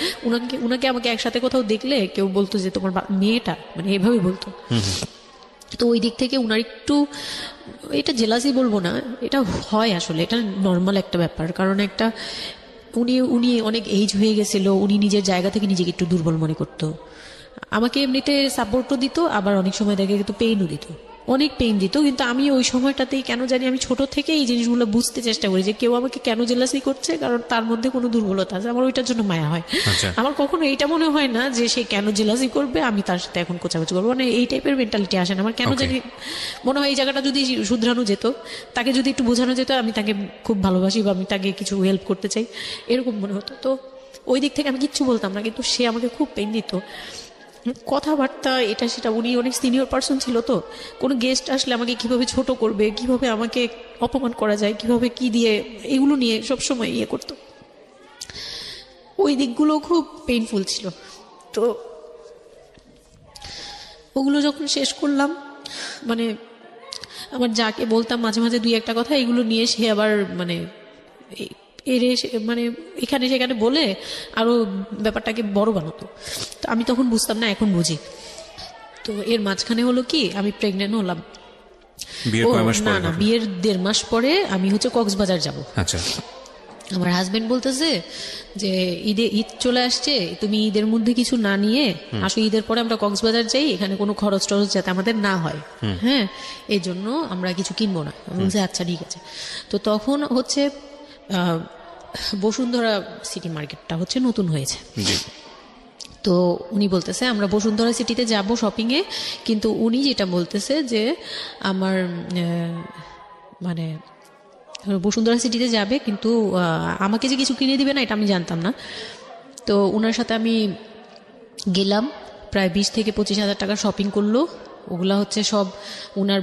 উনাকে আমাকে একসাথে কোথাও দেখলে কেউ বলতো যে তোমার মেয়েটা, মানে এভাবে বলতো। তো ওই দিক থেকে উনার একটু, এটা জেলাসি বলবো না, এটা হয় আসলে, এটা নর্মাল একটা ব্যাপার। কারণ একটা উনি অনেক এজ হয়ে গেছিল, উনি নিজের জায়গা থেকে নিজেকে একটু দুর্বল মনে করতো। আমাকে এমনিতে সাপোর্টও দিত, আবার অনেক সময় দেখে কিন্তু পেইনও দিত, অনেক পেইন দিত। কিন্তু আমি ওই সময়টাতেই কেন জানি আমি ছোট থেকে এই জিনিসগুলো বুঝতে চেষ্টা করি যে কেউ আমাকে কেন জেলাসি করছে, কারণ তার মধ্যে কোনো দুর্বলতা আছে, আমার ওইটার জন্য মায়া হয়। আমার কখনো এইটা মনে হয় না যে সে কেন জেলাসি করবে, আমি তার সাথে এখন কোচাকুচি করবো, মানে এই টাইপের মেন্টালিটি আসে না আমার। কেন জানি মনে হয় এই জায়গাটা যদি শুধরানো যেত, তাকে যদি একটু বোঝানো যেত আমি তাকে খুব ভালোবাসি বা আমি তাকে কিছু হেল্প করতে চাই, এরকম মনে হতো। তো ওই দিক থেকে আমি কিচ্ছু বলতাম না, কিন্তু সে আমাকে খুব পেইন দিত, কথাবার্তা এটা সেটা। উনি অনেক সিনিয়র পার্সন ছিল, তো কোনো গেস্ট আসলে আমাকে কিভাবে ছোট করবে, কিভাবে আমাকে অপমান করা যায়, কিভাবে কি দিয়ে, এগুলো নিয়ে সবসময় ইয়ে করতো। ওই দিকগুলো খুব পেইনফুল ছিল। তো ওগুলো যখন শেষ করলাম, মানে আমার যাকে বলতাম মাঝে মাঝে দুই একটা কথা, এগুলো নিয়ে সে আবার মানে মানে এখানে সেখানে বলে আরো ব্যাপারটাকে বড় বানাতো। তো আমি তখন বুঝতাম না, এখন বুঝি। তো এর মাঝখানে হলো কি, আমি প্রেগনেন্ট হলাম। না, বিয়ের 1.5 মাস পরে আমি হচ্ছে কক্সবাজার যাব। আচ্ছা। আমার হাজবেন্ড বলতেছে যে ঈদ চলে আসছে, তুমি ঈদের মধ্যে কিছু না নিয়ে আসো, ঈদের পরে আমরা কক্সবাজার যাই, এখানে কোনো খরচ টরচ যাতে আমাদের না হয়, হ্যাঁ এই জন্য আমরা কিছু কিনবো না। আমি বলছি আচ্ছা ঠিক আছে। তো তখন হচ্ছে বসুন্ধরা সিটি মার্কেটটা হচ্ছে নতুন হয়েছে। তো উনি বলতেছে আমরা বসুন্ধরা সিটিতে যাব শপিং এ, কিন্তু উনি যেটা বলতেছে যে আমার মানে বসুন্ধরা সিটিতে যাবে, কিন্তু আমাকে যে কিছু কিনে দিবে না এটা আমি জানতাম না। তো ওনার সাথে আমি গেলাম, প্রায় 20 থেকে 25 হাজার টাকা শপিং করলো। ওগুলা হচ্ছে সব ওনার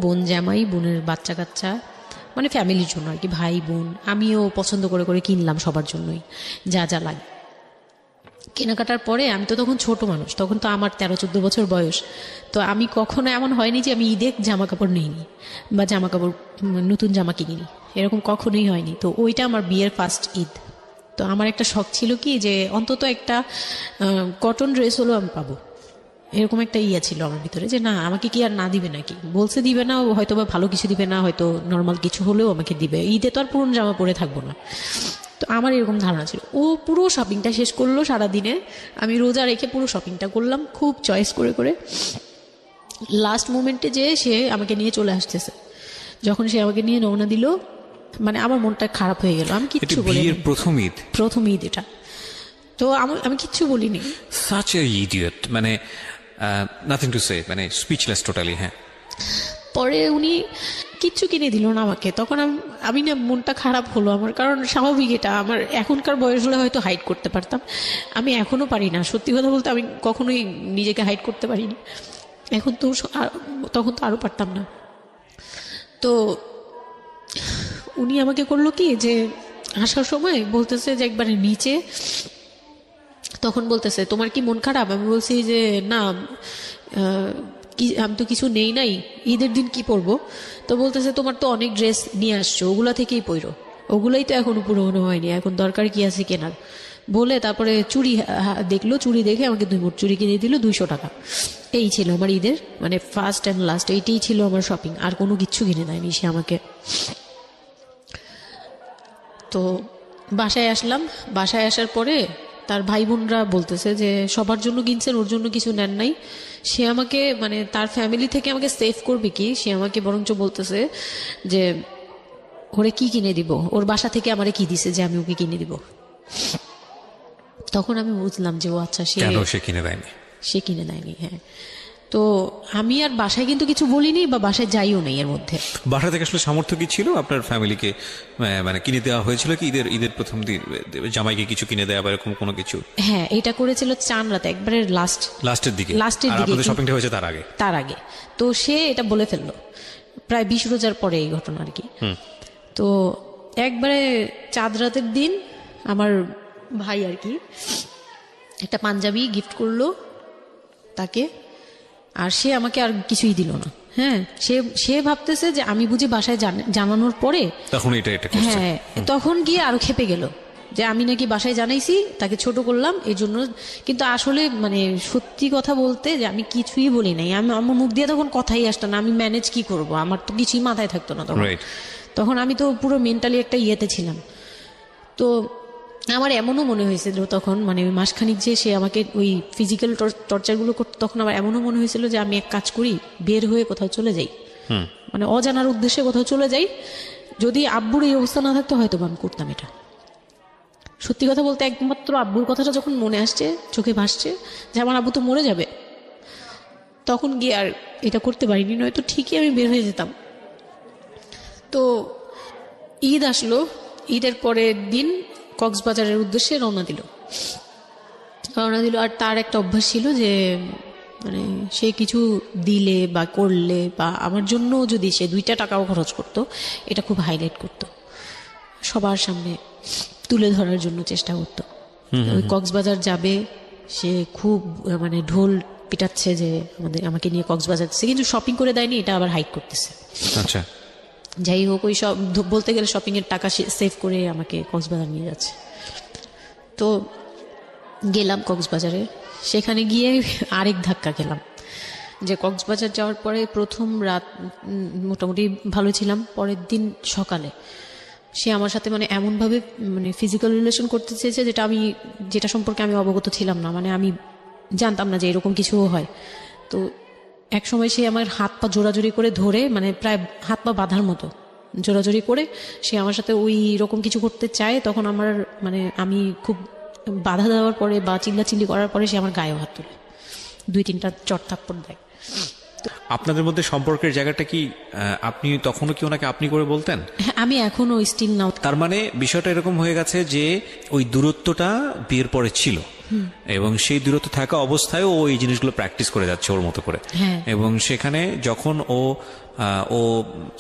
বোন জামাই, বোনের বাচ্চা কাচ্চা, মানে ফ্যামিলির জন্য আর কি, ভাই বোন। আমিও পছন্দ করে করে কিনলাম সবার জন্যই যা যা লাগে। কেনাকাটার পরে আমি তো তখন ছোট মানুষ, তখন তো আমার 13-14 বছর বয়স। তো আমি কখনো এমন হয়নি যে আমি ঈদে জামা কাপড় নিইনি বা জামা কাপড় নতুন জামা কিনিনি, এরকম কখনোই হয়নি। তো ওইটা আমার বিয়ের ফার্স্ট ঈদ। তো আমার একটা শখ ছিল কি যে অন্তত একটা কটন ড্রেস হলেও আমি পাবো, এরকম একটা ইয়ে ছিল আমার ভিতরে, যে না আমাকে কি আর না দিবে নাকি, বলছে দিবে না, হয়তো বা ভালো কিছু দিবে না, হয়তো নর্মাল কিছু হলেও আমাকে দিবে, ঈদে তো আর পুরনো জামা পরে থাকবো না। তো আমার এরকম ধারণা ছিল। ও পুরো শপিংটা শেষ করলো সারাদিনে, আমি রোজা রেখে পুরো শপিংটা করলাম খুব চয়েস করে করে। লাস্ট মোমেন্টে যে সে আমাকে নিয়ে চলে আসতেছে, যখন সে আমাকে নিয়ে রওনা দিল, মানে আমার মনটা খারাপ হয়ে গেল, আমি এটা কিচ্ছু বলিনি। বিয়ের প্রথম ঈদ, প্রথম ঈদ এটা, তো আমি কিচ্ছু বলিনি। সাচ এ ইডিয়ট, মানে নাথিং টু সে, মানে স্পিচলেস টোটালি। হ্যাঁ, পরে উনি কিচ্ছু কিনে দিল না আমাকে, তখন আমি না মনটা খারাপ হলো আমার, কারণ স্বাভাবিক এটা আমার এখনকার বয়স হলে হয়তো হাইড করতে পারতাম, আমি এখনো পারি না, সত্যি কথা বলতে আমি কখনোই নিজেকে হাইড করতে পারিনি, এখন তো তখন তো আরো পারতাম না। তো উনি আমাকে করলো কি যে আসার সময় বলতেছে যে একবারে নিচে, তখন বলতেছে তোমার কি মন খারাপ, আমি বলছি যে না আমি তো কিছু নেই নাই, ঈদের দিন কি পরবো, তো বলতেছে তোমার তো অনেক ড্রেস নিয়ে আসছো, ওগুলা থেকেই পরো, ওগুলাই তো এখনো পুরোনো হয়নি, এখন দরকার কি আছে কেনার, বলে তারপরে চুড়ি দেখলো, চুড়ি দেখে আমাকে 2 মুঠ চুড়ি কিনে দিল 200 টাকা। এই ছিল আমার ঈদের মানে ফার্স্ট অ্যান্ড লাস্ট, এইটাই ছিল আমার শপিং, আর কোনো কিচ্ছু কিনে দেয়নি সে আমাকে। তো বাসায় আসলাম, বাসায় আসার পরে তার ভাই বোনরা বলতেছে যে সবার জন্য কিনছেন, ওর জন্য কিছু নেন নাই। সে আমাকে মানে তার ফ্যামিলি থেকে আমাকে সেভ করবে কি, সে আমাকে বরঞ্চ বলতেছে যে ওরে কি কিনে দিব, ওর বাসা থেকে আমারে কি দিছে যে আমি ওকে কিনে দিব। তখন আমি বুঝলাম যে ও আচ্ছা কেন সে কিনে দেয়নি, সে কিনে দেয়নি। হ্যাঁ, তো আমি আর বাসায় কিন্তু কিছু বলিনি বা বাসায় যাইও নেই এর মধ্যে। বাসা থেকে আসলে সামর্থ্য কি ছিল আপনার ফ্যামিলিকে, মানে কিনে দেওয়া হয়েছিল কি ঈদের প্রথম দিন জামাইকে কিছু কিনে দেওয়া বা এরকম কোনো কিছু? হ্যাঁ, এটা করেছিল চান রাতে একবারে লাস্টের দিকে, আর আপনাদের শপিংটা হয়েছে তার আগে। তো সে এটা বলে ফেললো প্রায় 20 রোজার পরে এই ঘটনা আর কি। তো একবারে চাঁদ রাতের দিন আমার ভাই আর কি একটা পাঞ্জাবি গিফট করলো তাকে, আর সে আমাকে আর কিছুই দিল না। হ্যাঁ, সে ভাবতেছে যে আমি বুঝি বাসায় জানানোর পরে তখন এটা করছে। হ্যাঁ, তখন গিয়ে আরো খেপে গেল যে আমি নাকি বাসায় জানাইছি, তাকে ছোট করলাম এই জন্য। কিন্তু আসলে মানে সত্যি কথা বলতে যে আমি কিছুই বলি নাই, আমার মুখ দিয়ে তখন কথাই আসতো না, আমি ম্যানেজ কি করব, আমার তো কিছুই মাথায় থাকতো না তখন আমি তো পুরো মেন্টালি একটা ইয়েতে ছিলাম। তো আমার এমনও মনে হয়েছিল তখন, মানে ওই মাসখানিক যে সে আমাকে ওই ফিজিক্যাল টর্চারগুলো করতো, তখন আমার এমনও মনে হয়েছিল যে আমি এক কাজ করি, বের হয়ে কোথাও চলে যাই, মানে অজানার উদ্দেশ্যে কোথাও চলে যাই, যদি আব্বুর এই অবস্থা না থাকতো হয়তো আমি করতাম এটা। সত্যি কথা বলতে একমাত্র আব্বুর কথাটা যখন মনে আসছে, চোখে ভাসছে যে আমার আব্বু তো মরে যাবে, তখন গিয়ে আর এটা করতে পারিনি, নয়তো ঠিকই আমি বের হয়ে যেতাম। তো ঈদ আসলো, ঈদের পরের দিন কক্সবাজারের উদ্দেশ্যে রওনা দিল। আর তার একটা অভ্যাস ছিল যে মানে সে কিছু দিলে বা করলে বা আমার জন্য যদি সে 2টা টাকাও খরচ করতো, এটা খুব হাইলাইট করতো, সবার সামনে তুলে ধরার জন্য চেষ্টা করতো। ওই কক্সবাজার যাবে, সে খুব মানে ঢোল পিটাচ্ছে যে আমাকে নিয়ে কক্সবাজার যাচ্ছে, কিন্তু শপিং করে দেয়নি, এটা আবার হাইড করতেছে। আচ্ছা, যাই হোক, ওই সব বলতে গেলে শপিং এর টাকা সেভ করে আমাকে কক্সবাজার নিয়ে যাচ্ছে। তো গেলাম কক্সবাজারে, সেখানে গিয়ে আরেক ধাক্কা খেলাম যে কক্সবাজার যাওয়ার পরে প্রথম রাত মোটামুটি ভালো ছিলাম, পরের দিন সকালে সে আমার সাথে মানে এমনভাবে মানে ফিজিক্যাল রিলেশন করতে চেয়েছে যেটা সম্পর্কে আমি অবগত ছিলাম না, মানে আমি জানতাম না যে এরকম কিছুও হয়। তো এক সময় সে আমার হাত পা জোরাজোরি করে ধরে, মানে প্রায় হাত পা বাঁধার মতো জোরাজোরি করে সে আমার সাথে ওই রকম কিছু করতে চায়। তখন আমার মানে আমি খুব বাধা দেওয়ার পরে বা চিল্লাচিল্লি করার পরে সে আমার গায়ে হাত তুলে 2-3টা চট থাপ্পড় দেয়। আপনাদের মধ্যে সম্পর্কের জায়গাটা কি আপনি তখনও কি ওনাকে আপনি করে বলতেন? হ্যাঁ, আমি এখনো স্টিল নাও। তার মানে বিষয়টা এরকম হয়ে গেছে যে ওই দূরত্বটা বিয়ের পরে ছিল, এবং সেই দূরত্ব থাকা অবস্থায় ও এই জিনিসগুলো প্র্যাকটিস করে যাচ্ছে ওর মতো করে। এবং সেখানে যখন ও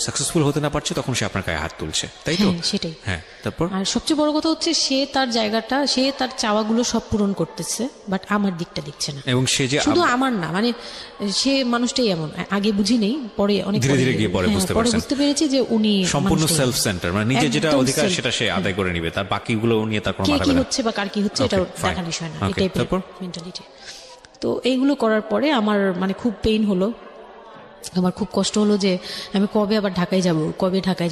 সাকসেসফুল হতে না পারছে, তখন সে আপনার গায়ে হাত তুলছে, তাই তো? সেটাই। হ্যাঁ, তারপর আর সবচেয়ে বড় কথা হচ্ছে সে তার জায়গাটা, সে তার চাওয়াগুলো সব পূরণ করতেছে, বাট আমার দিকটা দেখছে না। এবং সে যে শুধু আমার না, মানে সে মানুষটাই এমন, আগে বুঝি নেই, পরে অনেক ধীরে ধীরে গিয়ে পরে বুঝতে পেরেছি যে উনি সম্পূর্ণ সেলফ সেন্টার, মানে নিজে যেটা অধিকার সেটা সে আদায় করে নিবে, তার বাকিগুলো নিয়ে তার কোনো মাথা কি হচ্ছে বা কার কি হচ্ছে এটা দেখার বিষয় না, এই টাইপের মেন্টালিটি। তো এইগুলো করার পরে আমার মানে খুব পেইন হলো, আমার খুব কষ্ট হলো যে আমি কবে আবার ঢাকায়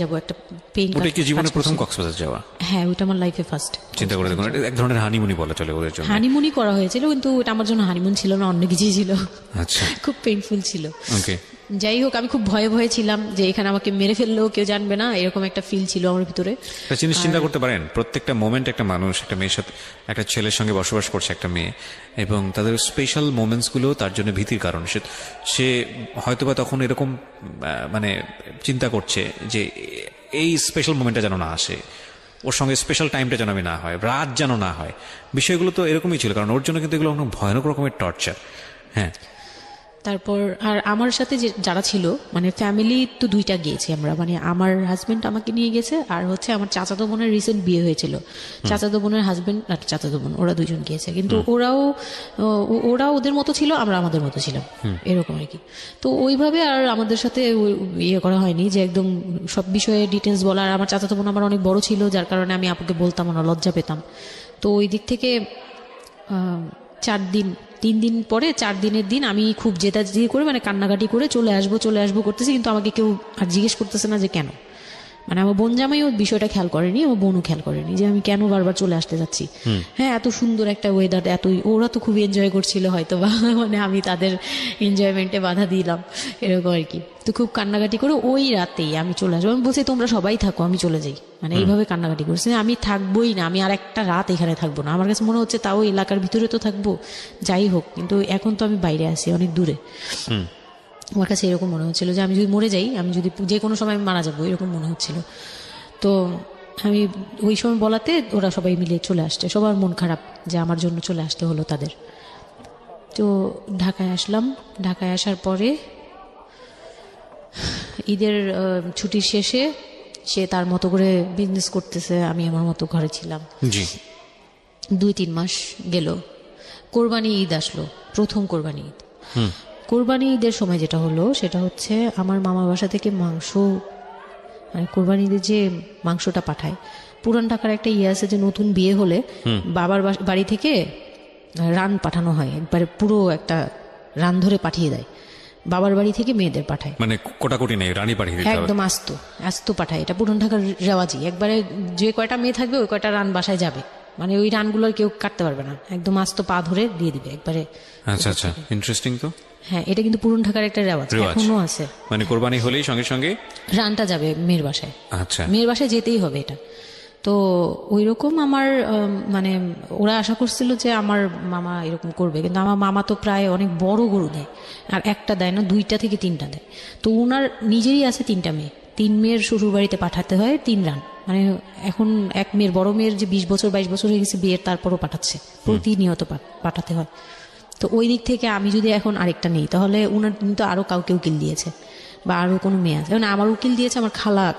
যাব, একটা পেইন। ওটা কি জীবনের প্রথম কক্সবাজার যাওয়া? হ্যাঁ, ওটা আমার লাইফে ফার্স্ট। চিন্তা করে দেখুন, এক ধরনের হানিমুনি বলা চলে ওদের জন্য। হানিমুনি করা হয়েছিল, কিন্তু এটা আমার জন্য হানিমুন ছিল না, অন্য কিছুই ছিল। আচ্ছা, খুব পেইনফুল ছিল। ওকে। যাই হোক, আমি খুব ভয়ে ভয়ে ছিলাম যে এখানে আমাকে মেরে ফেললেও কেউ জানবে না, এরকম একটা ফিল ছিল আমার ভিতরে। একটা জিনিস চিন্তা করতে পারেন, প্রত্যেকটা মোমেন্ট একটা মানুষ একটা মেয়ের সাথে, একটা ছেলের সঙ্গে বসবাস করছে একটা মেয়ে, এবং তাদের স্পেশাল মোমেন্টসগুলো তার জন্য ভীতির কারণ। সে হয়তোবা তখন এরকম মানে চিন্তা করছে যে এই স্পেশাল মোমেন্টটা যেন না আসে, ওর সঙ্গে স্পেশাল টাইমটা যেন আমি না হয়, রাত যেন না হয়। বিষয়গুলো তো এরকমই ছিল, কারণ ওর জন্য কিন্তু এগুলো অনেক ভয়ানক রকমের টর্চার। হ্যাঁ, তারপর আর আমার সাথে যে যারা ছিল, মানে ফ্যামিলি তো দুইটা গিয়েছি আমরা, মানে আমার হাজবেন্ড আমাকে নিয়ে গেছে, আর হচ্ছে আমার চাচাতো বোনের রিসেন্ট বিয়ে হয়েছিল, চাচাতো বোনের হাজবেন্ড আর চাচাতো বোন, ওরা দুইজন গিয়েছে। কিন্তু ওরা ওদের মতো ছিল, আমরা আমাদের মতো ছিলাম, এরকম আর কি। তো ওইভাবে আর আমাদের সাথে ইয়ে করা হয়নি যে একদম সব বিষয়ে ডিটেলস বলা। আর আমার চাচাতো বোন আমার অনেক বড় ছিল, যার কারণে আমি আপুকে বলতাম না, লজ্জা পেতাম। তো ওই দিক থেকে 3 দিন পরে 4 দিনের দিন আমি খুব জেদাজেদি করে, মানে কান্নাকাটি করে চলে আসবো করতেছি, কিন্তু আমাকে কেউ আর জিজ্ঞেস করতেছে না যে কেন। মানে আমার বোন জামাইও বিষয়টা খেয়াল করেনি, আমার বোনও খেয়াল করেনি যে আমি কেন বারবার চলে আসতে যাচ্ছি। হ্যাঁ, এত সুন্দর একটা ওয়েদার, ওরা তো খুব এনজয় করছিল হয়তো বা, মানে আমি তাদের এনজয়মেন্টে বাধা দিলাম, এরকম আর কি। তো খুব কান্নাকাটি করে ওই রাতেই আমি চলে আসবো। আমি বলছি তোমরা সবাই থাকো, আমি চলে যাই, মানে এইভাবে কান্নাকাটি করছে। আমি থাকবোই না, আমি আর একটা রাত এখানে থাকবো না। আমার কাছে মনে হচ্ছে তাও এলাকার ভিতরে তো থাকবো, যাই হোক, কিন্তু এখন তো আমি বাইরে আছি, অনেক দূরে। আমার কাছে এরকম মনে হচ্ছিল যে আমি যদি মরে যাই, আমি যদি যে কোনো সময় আমি মারা যাবো, এরকম মনে হচ্ছিল। তো আমি ওই সময় বলাতে ওরা সবাই মিলে চলে আসছে, সবার মন খারাপ যে আমার জন্য চলে আসতে হলো তাদের। তো ঢাকায় আসলাম। ঢাকায় আসার পরে ঈদের ছুটির শেষে সে তার মতো করে বিজনেস করতেছে, আমি আমার মতো ঘরে ছিলাম। জি। 2-3 মাস গেল, কোরবানি ঈদ আসলো, প্রথম কোরবানি ঈদ। কোরবানি ঈদের সময় যেটা হলো সেটা হচ্ছে আমার মামার বাসা থেকে মাংস, মানে কোরবানি ঈদের যে মাংসটা পাঠায়, পুরান ঢাকার একটা ইয়ে আছে যে নতুন বিয়ে হলে বাবার বাড়ি থেকে রান পাঠানো হয়, একবারে পুরো একটা রান ধরে পাঠিয়ে দেয়, বাবার বাড়ি থেকে মেয়েদের পাঠায়, মানে কোটাকুটি নেই, রানী পাঠিয়ে দিতে হবে একদম আস্ত পাঠায়। এটা পুরান ঢাকার রেওয়াজি, একবারে যে কয়টা মেয়ে থাকবে ওই কয়টা রান বাসায় যাবে, মানে ওই রানগুলো কেউ কাটতে পারবে না, একদম আস্ত পা ধরে দিয়ে দিবে একবারে। আচ্ছা আচ্ছা, ইন্টারেস্টিং তো। হ্যাঁ, এটা কিন্তু পুরান ঢাকার একটা রেওয়াজ, এখনো আছে। মানে কোরবানি হলেই সঙ্গে সঙ্গে রানটা যাবে মেয়ের বাসায়। আচ্ছা, মেয়ের বাসায় যেতেই হবে এটা। তো ওই রকম আমার মানে ওরা আশা করছিল যে আমার মামা এরকম করবে, কিন্তু আমার মামা তো প্রায় অনেক বড় গরু দেয়, আর একটা দেয় না, 2টা থেকে 3টা দেয়। তো ওনার নিজেরই আছে 3টা মেয়ে, 3 মেয়ের শ্বশুর বাড়িতে পাঠাতে হয় 3 রান। মানে এখন এক মেয়ের, বড় মেয়ের যে 20 বছর 22 বছর হয়ে গেছে বিয়ের, তারপরও পাঠাচ্ছে, প্রতিনিয়ত পাঠাতে হয়। তো ওই দিক থেকে আমি যদি এখন আরেকটা নেই, তাহলে ওনার কিন্তু আরো কাউকে উকিল দিয়েছে, বা আরো কোনো মেয়ে আছে, মানে আমার উকিল দিয়েছে, আমার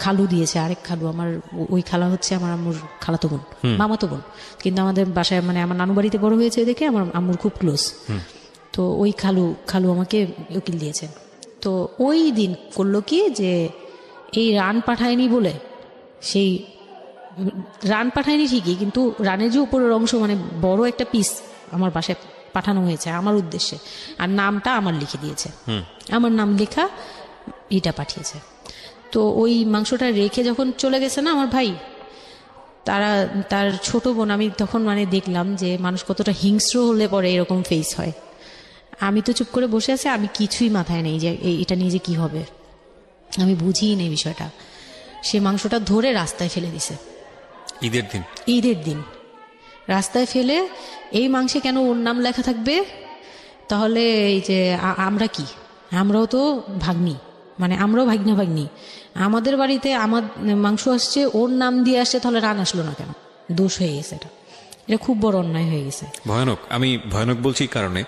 খালু দিয়েছে, আরেক খালু, আমার ওই খালা হচ্ছে আমার আম্মুর খালাতো বোন, মামাতো বোন, কিন্তু আমাদের বাসায়, মানে আমার নানু বাড়িতে বড় হয়েছে দেখে আমার আম্মুর খুব ক্লোজ। তো ওই খালু আমাকে উকিল দিয়েছে। তো ওই দিন করলো কি যে এই রান পাঠায়নি বলে, সেই রান পাঠায়নি ঠিকই, কিন্তু রানের যে উপরের অংশ, মানে বড় একটা পিস আমার বাসায় পাঠানো হয়েছে আমার উদ্দেশ্যে, আর নামটা আমার লিখে দিয়েছে, আমার নাম লেখা এটা পাঠিয়েছে। তো ওই মাংসটা রেখে যখন চলে গেছে না আমার ভাই, তার ছোট বোন, আমি তখন মানে দেখলাম যে মানুষ কতটা হিংস্র হলে পরে এরকম ফেস হয়। আমি তো চুপ করে বসে আছি, আমি কিছুই মাথায় নেই যে এটা নিয়ে যে কি হবে, আমি বুঝিই নেই বিষয়টা। সে মাংসটা ধরে রাস্তায় ফেলে দিছে ঈদের দিন রাস্তায় ফেলে, এই মাংসে কেন ওর নাম লেখা থাকবে? তাহলে এই যে আমরা কি, আমরাও তো ভাগ্নি, মানে আমরাও ভাগ্নি, আমাদের বাড়িতে আমার মাংস আসছে, ওর নাম দিয়ে আসছে, তাহলে রান আসলো না কেন? দোষ হয়ে গেছে, এটা খুব বড় অন্যায় হয়ে গেছে। ভয়ানক। আমি ভয়ানক বলছি এই কারণে